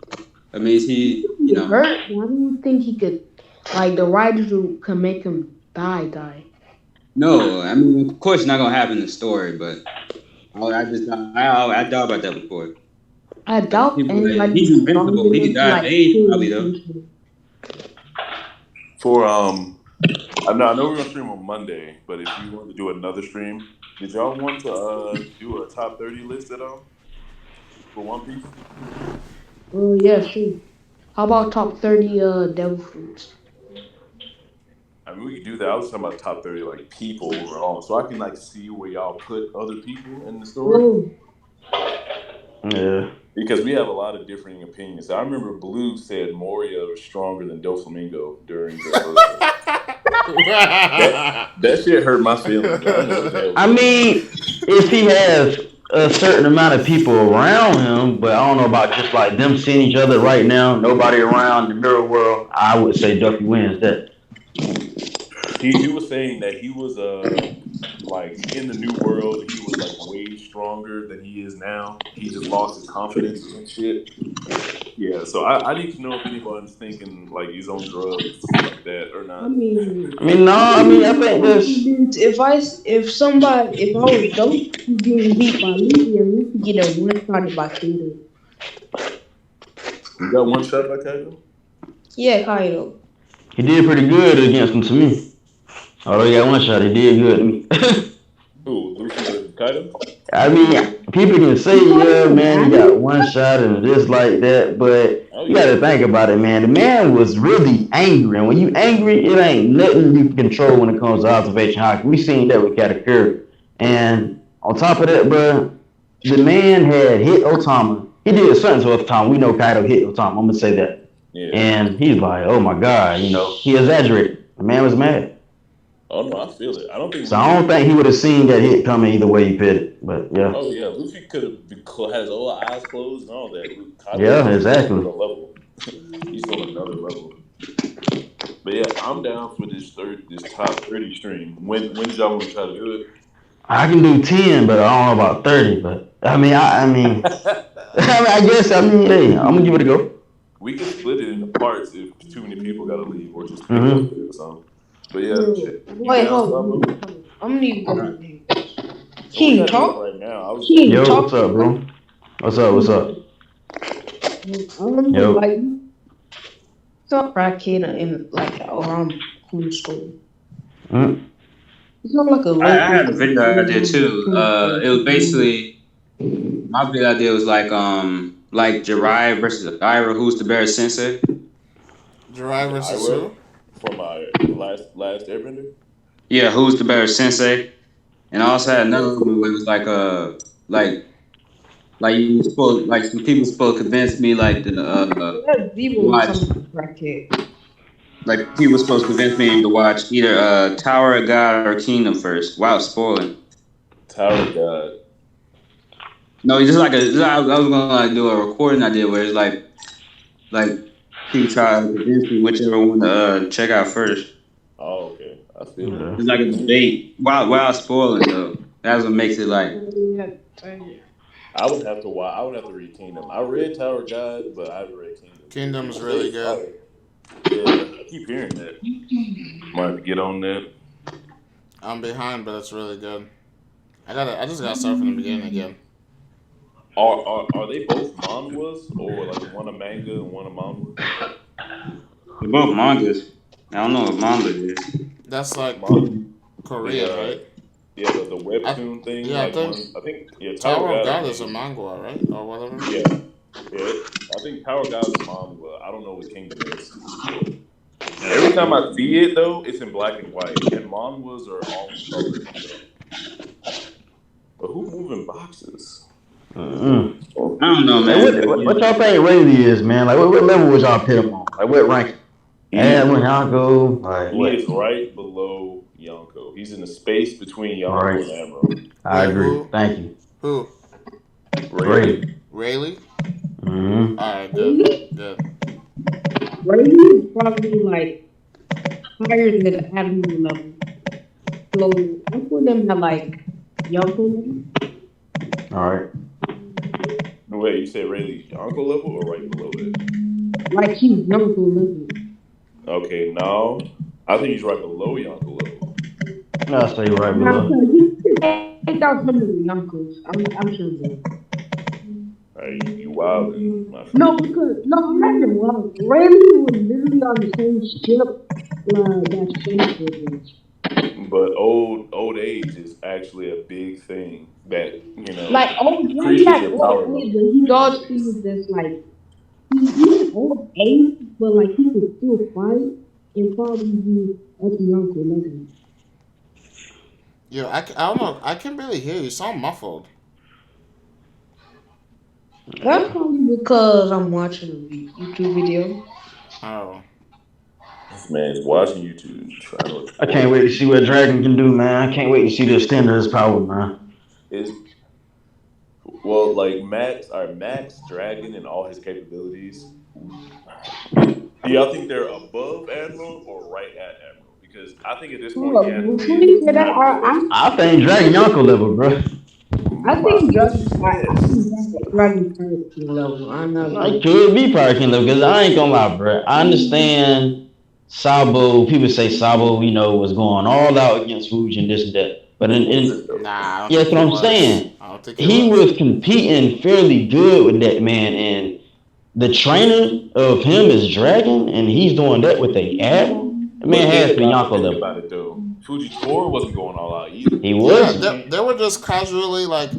I mean, he hurt. I don't think he could. Like the writers can make him die. No, I mean, of course, it's not gonna happen in the story, but I thought about that before. I doubt anybody. He's invincible. He could die of age, probably though. For I know we're gonna stream on Monday, but if you want to do another stream, did y'all want to do a top 30 list at all for One Piece? Oh yeah, sure. How about top 30 devil fruits? I mean, we could do that. I was talking about top 30 like people overall, so I can like see where y'all put other people in the story. Oh. Yeah. Because we have a lot of differing opinions. I remember Blue said Moria was stronger than Doflamingo during the that shit hurt my feelings. I mean, if he has a certain amount of people around him, but I don't know about just like them seeing each other right now, nobody around the mirror world, I would say Duffy wins that. He was saying that he was like in the new world, he was like way stronger than he is now. He just lost his confidence and shit. Yeah, so I need to know if anybody's thinking like he's on drugs like that or not. I mean, I think this. If I was dope, getting beat by Luffy, and Luffy get a one-shot by Kaido. You got one shot by Kaido? Yeah, Kaido. He did pretty good against him to me. Although he got one shot, he did good to me. Who, Luffy and Kaido? I mean, people can say, yeah, man, he got one shot and this like that, but you got to think about it, man. The man was really angry, and when you angry, it ain't nothing you can control when it comes to observation hockey. We seen that with Katakuri. And on top of that, bro, the man had hit Otama. He did something to Otama. We know Kaido hit Otama. I'm going to say that. Yeah. And he's like, oh my God, he exaggerated. The man was mad. Oh no, I feel it. I don't think he would have seen that hit coming either way he fit it. But yeah. Oh yeah, Luffy could have had his old eyes closed and all that. Yeah, exactly. He's on another level. But yeah, I'm down for this top 30 stream. When did y'all want to try to do it? I can do 10, but I don't know about 30. But I mean, I guess hey, I'm gonna give it a go. We could split it into parts if too many people got to leave, or just pick one Mm-hmm. or something. But yeah, Bro, shit. You wait, down, hold Sabo? on. I'm gonna need to go to the Well, we're King not doing it talk. right now. I was just King asking. Yo, what's talk. up, bro? What's up? What's up? Yo. Like some crackhead in like around cool store. Mm. It's not like a I local. had a video idea too. It was basically my video idea was like Jiraiya versus Ira, who's the better sensei? Jiraiya versus Ira who? from my last Airbender. Yeah, who's the better sensei? And I also had another one where it was like like you supposed like some people supposed to convince me That's Zebo watch some crackhead. like people supposed to convince me to watch either Tower of God or Kingdom first without spoiling. Tower God. No, it's just I was gonna like do a recording idea where it's like people try to convince me whichever one to check out first. Oh, okay. I feel it. Yeah. It's like a debate without spoiling though. That's what makes it like. I would have to watch. I would have to read Kingdom. I read Tower God, but I haven't read Kingdom. Kingdom's People say really it's good. fire. Yeah, I keep hearing that. Might have to get on that. I'm behind, but it's really good. I just gotta start from the beginning again. Are they both manhwas or like one a manga and one a manhwa? They're both mangas. I don't know what manga is. That's like Man, Korean, the right? the webtoon thing. Yeah, I Like think one, I think Tower Tower of God. I God is a think manga, right? Or whatever. yeah, yeah. I think Tower God's a manhwa. I don't know what Kingdom is. Every time I see it though, it's in black and white, and manhwas are all in color. But who moving boxes? Mm-mm. I don't know, Hey, man. what y'all think Rayleigh is, man? Like, what level would y'all put him on? Like, what ranking? He When y'all go, like, he what? is right below Yonko. He's in the space between All Yonko right, and Amro. I Wait, agree. who? Thank you. Who? Rayleigh. Rayleigh. Rayleigh? Mm-hmm. Alright, good. Good. Brady is probably like higher than admiral level. So I put them at like Yonko level. All right. Wait, you said Rayleigh's Yonko level or right below it? Like he's Yonko level. Okay, no. I think he's right below Yonko level. I'll say right Now, below. he take out some of the Yonkos. I'm sure of that. Right, you wildin', my No, friend. because no, I'm not even wrong. Randy was literally on the same ship that Shane was. But old age is actually a big thing that Like old Randy increases has your old power age, level. but he does things that's like he's old age, but like he can still fight and probably be at the Yonko level. Yo, I don't know. I can barely hear you. You sound muffled. That's probably because I'm watching a YouTube video. Oh. This man is watching YouTube trying to I can't record. wait to see what Dragon can do, man. I can't wait to see the extent of his power, man. Is well, like Max Dragon and all his capabilities. Do y'all think they're above Admiral or right at Admiral? Because I think at this point he has to Before be you say that, Admiral level. I think Dragon Yonko level, bro. I My think I chest. think Dragon Pirate level. I'm not Like, gonna. could be Power King level, because I ain't gonna lie, bro. I understand Sabo, people say Sabo, was going all out against Fuji and this and that. But He wasn't though. Nah, I don't yeah, think that's what he I'm was. saying. I don't think he He was. was competing fairly good with that man, and the trainer of him is Dragon, and he's doing that with a Admiral. The man But has to be Yonko think level. about it though. Fujitora wasn't going all out either. He Yeah, was. they were just casually like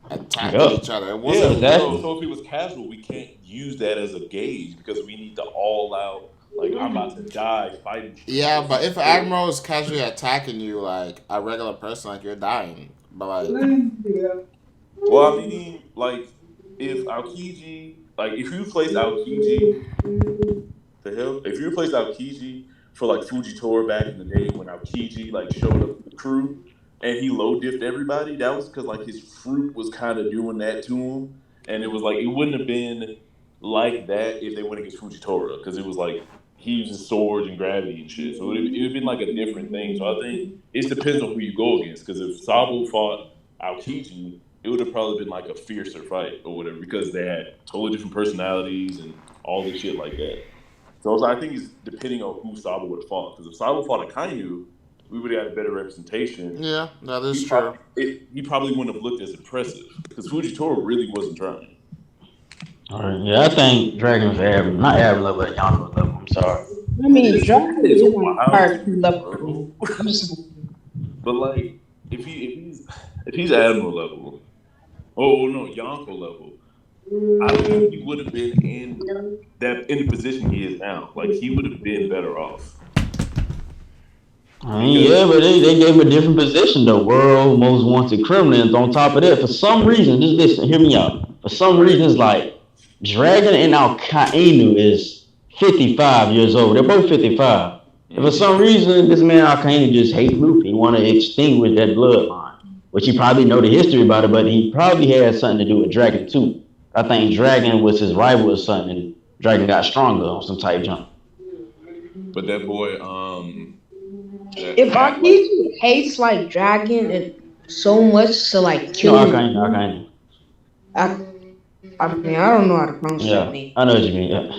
attacking Yup. each other. It Yeah, wasn't. Exactly. so if it was casual, we can't use that as a gauge because we need to all out. Like I'm about to die fighting Yeah, with but if Fujitora. Admiral is casually attacking you like a regular person, like you're dying. But like, Well, I mean, like if Aokiji, like if you place Aokiji, the hell, if you replace Aokiji for like Fujitora back in the day when Aokiji like showed up with the crew and he low diffed everybody, that was because like his fruit was kind of doing that to him, and it was like it wouldn't have been like that if they went against Fujitora because it was like he uses swords and gravity and shit. So it would have been like a different thing. So I think it depends on who you go against. Because if Sabo fought Aokiji, it would have probably been like a fiercer fight or whatever because they had totally different personalities and all this shit like that. So I think it's depending on who Sabo would have fought. Because if Sabo fought Akainu, we would have had a better representation. Yeah, that is true. He probably wouldn't have looked as impressive because Fujitora really wasn't trying. All right, yeah, I think Dragon's average, not average level, but Yonko level. I'm sorry. I mean, Dragon is wild, level. But like, if he's Admiral level, oh no, Yonko level, I don't think he would have been in the position he is now. Like he would have been better off. I mean, yeah, but they gave him a different position, the world most wanted criminals. On top of that, for some reason, just listen, hear me out. For some reason, it's like Dragon and Akainu is 55 years old. They're both 55. And for some reason, this man Akainu just hates Luffy. He want to extinguish that bloodline, which he probably know the history about it, but he probably had something to do with Dragon too. I think Dragon was his rival or something, and Dragon got stronger on some type jump. But that boy, if Akainu hates like Dragon and so much to like kill Akainu. I mean, I don't know how to pronounce that name. I know what you mean. Yeah.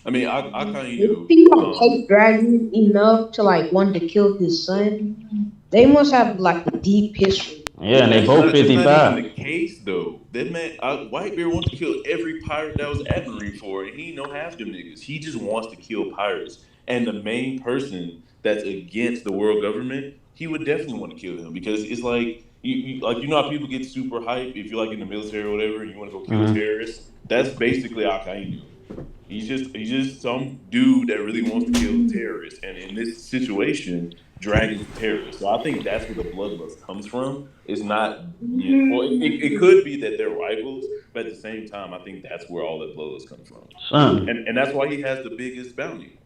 I mean, Akainu. If people hate Dragon enough to like want to kill his son, they must have like a deep history. Yeah, and they both 55. That's not the case though. That man, Whitebeard wants to kill every pirate that was at Marineford, and he ain't know half them niggas. He just wants to kill pirates. And the main person that's against the world government, he would definitely want to kill him because it's like you know how people get super hype if you're like in the military or whatever and you want to go kill terrorists. That's basically Akainu. He's just some dude that really wants to kill terrorists, and in this situation, Dragon's a terrorist. So I think that's where the bloodlust comes from. It's not, well, it could be that they're rivals, but at the same time, I think that's where all that bloodlust comes from, and that's why he has the biggest bounty.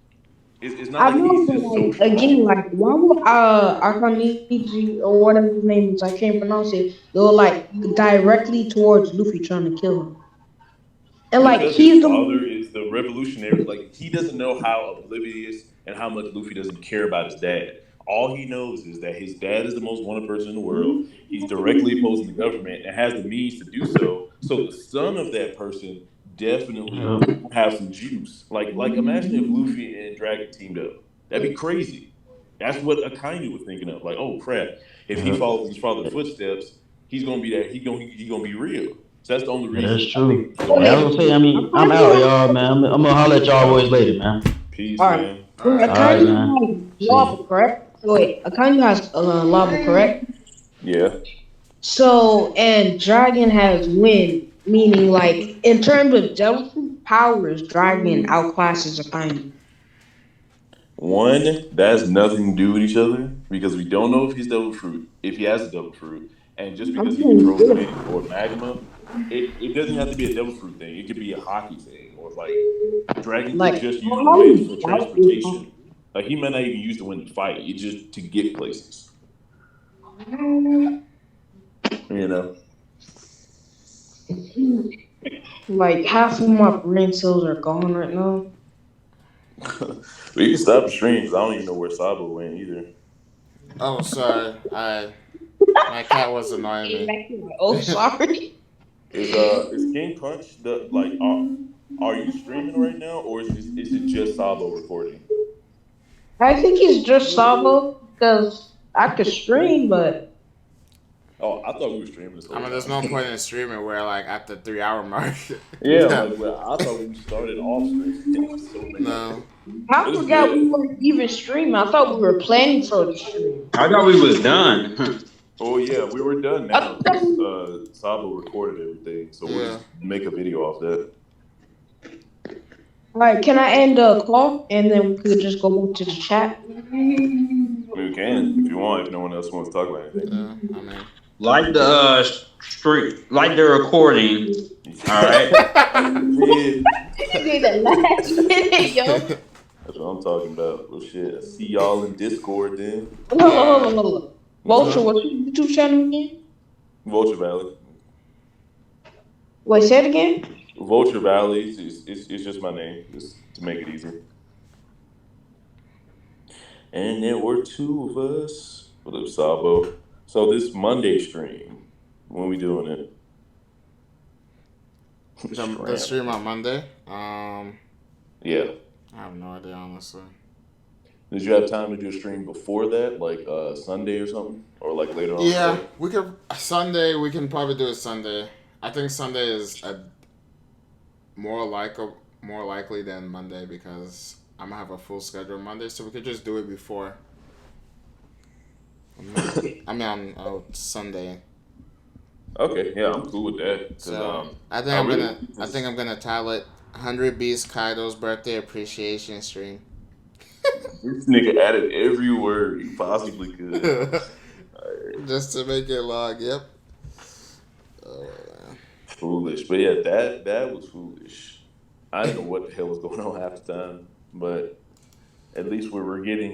It's not like he's just so strong. Again, like why would Akanichi or whatever his name is, I can't pronounce it, go like directly towards Luffy trying to kill him. And like because his father is the revolutionary, like he doesn't know how oblivious and how much Luffy doesn't care about his dad. All he knows is that his dad is the most wanted person in the world. He's directly opposing the government and has the means to do so. So the son of that person definitely have some juice. Like imagine if Luffy and Dragon teamed up. That'd be crazy. That's what Akainu was thinking of. Like, oh crap, if he follows his father's footsteps, he's gonna be that. He gonna be real. So that's the only reason. That's true. I'm out, y'all, man. I'm gonna holler at y'all boys later, man. Peace, man. Akainu has lava, correct? Wait, Akainu has lava, correct? Yeah. So, and Dragon has wind, meaning like in terms of devil fruit powers, Dragon outclasses Akainu. One, that has nothing to do with each other because we don't know if he's devil fruit, if he has a devil fruit, and just because he controls wind or magma, it doesn't have to be a devil fruit thing. It could be a hockey thing, or like Dragon could just use the wind for transportation. Like he might not even use the wind to fight; it's just to get places. You know. Like half of my brain cells are gone right now. We can stop the stream because I don't even know where Sabo went either. Oh, sorry. My cat was annoying me. Oh, sorry. Is KingPunch are you streaming right now or is it just Sabo recording? I think it's just Sabo because I could stream, but. Oh, I thought we were streaming this. I mean, there's no point in streaming. We're like at the 3-hour mark. Yeah, I thought we started off streaming. No. I forgot we weren't even streaming. I thought we were planning for the stream. I thought we was done. Oh yeah, we were done now. Sabo recorded everything, so we'll just make a video off that. All right, can I end the call and then we could just go to the chat? I mean, we can if you want. If no one else wants to talk about anything. I mean. Like the stream, like the recording. All right. That's what I'm talking about. Well, shit. I see y'all in Discord then. Hold on. Vulture, what's your YouTube channel again? Vulture Valley. Wait, say it again? Vulture Valley is just my name, just to make it easy. And there were two of us. What up, Sabo? So this Monday stream, when we doing it? The stream on Monday. Yeah. I have no idea, honestly. Did you have time to do a stream before that, like Sunday or something, or like later on Yeah, today? we could Sunday. We can probably do it Sunday. I think Sunday is more more likely than Monday because I'm gonna have a full schedule Monday, so we could just do it before. I mean, on Sunday. Okay, yeah, I'm cool with that. Cause So I think I'm gonna title it 100 Beast Kaido's birthday appreciation stream. This nigga added every word he possibly could. Just to make it long. Yep. Foolish, but yeah, that was foolish. I didn't know what the hell was going on half the time, but at least we were getting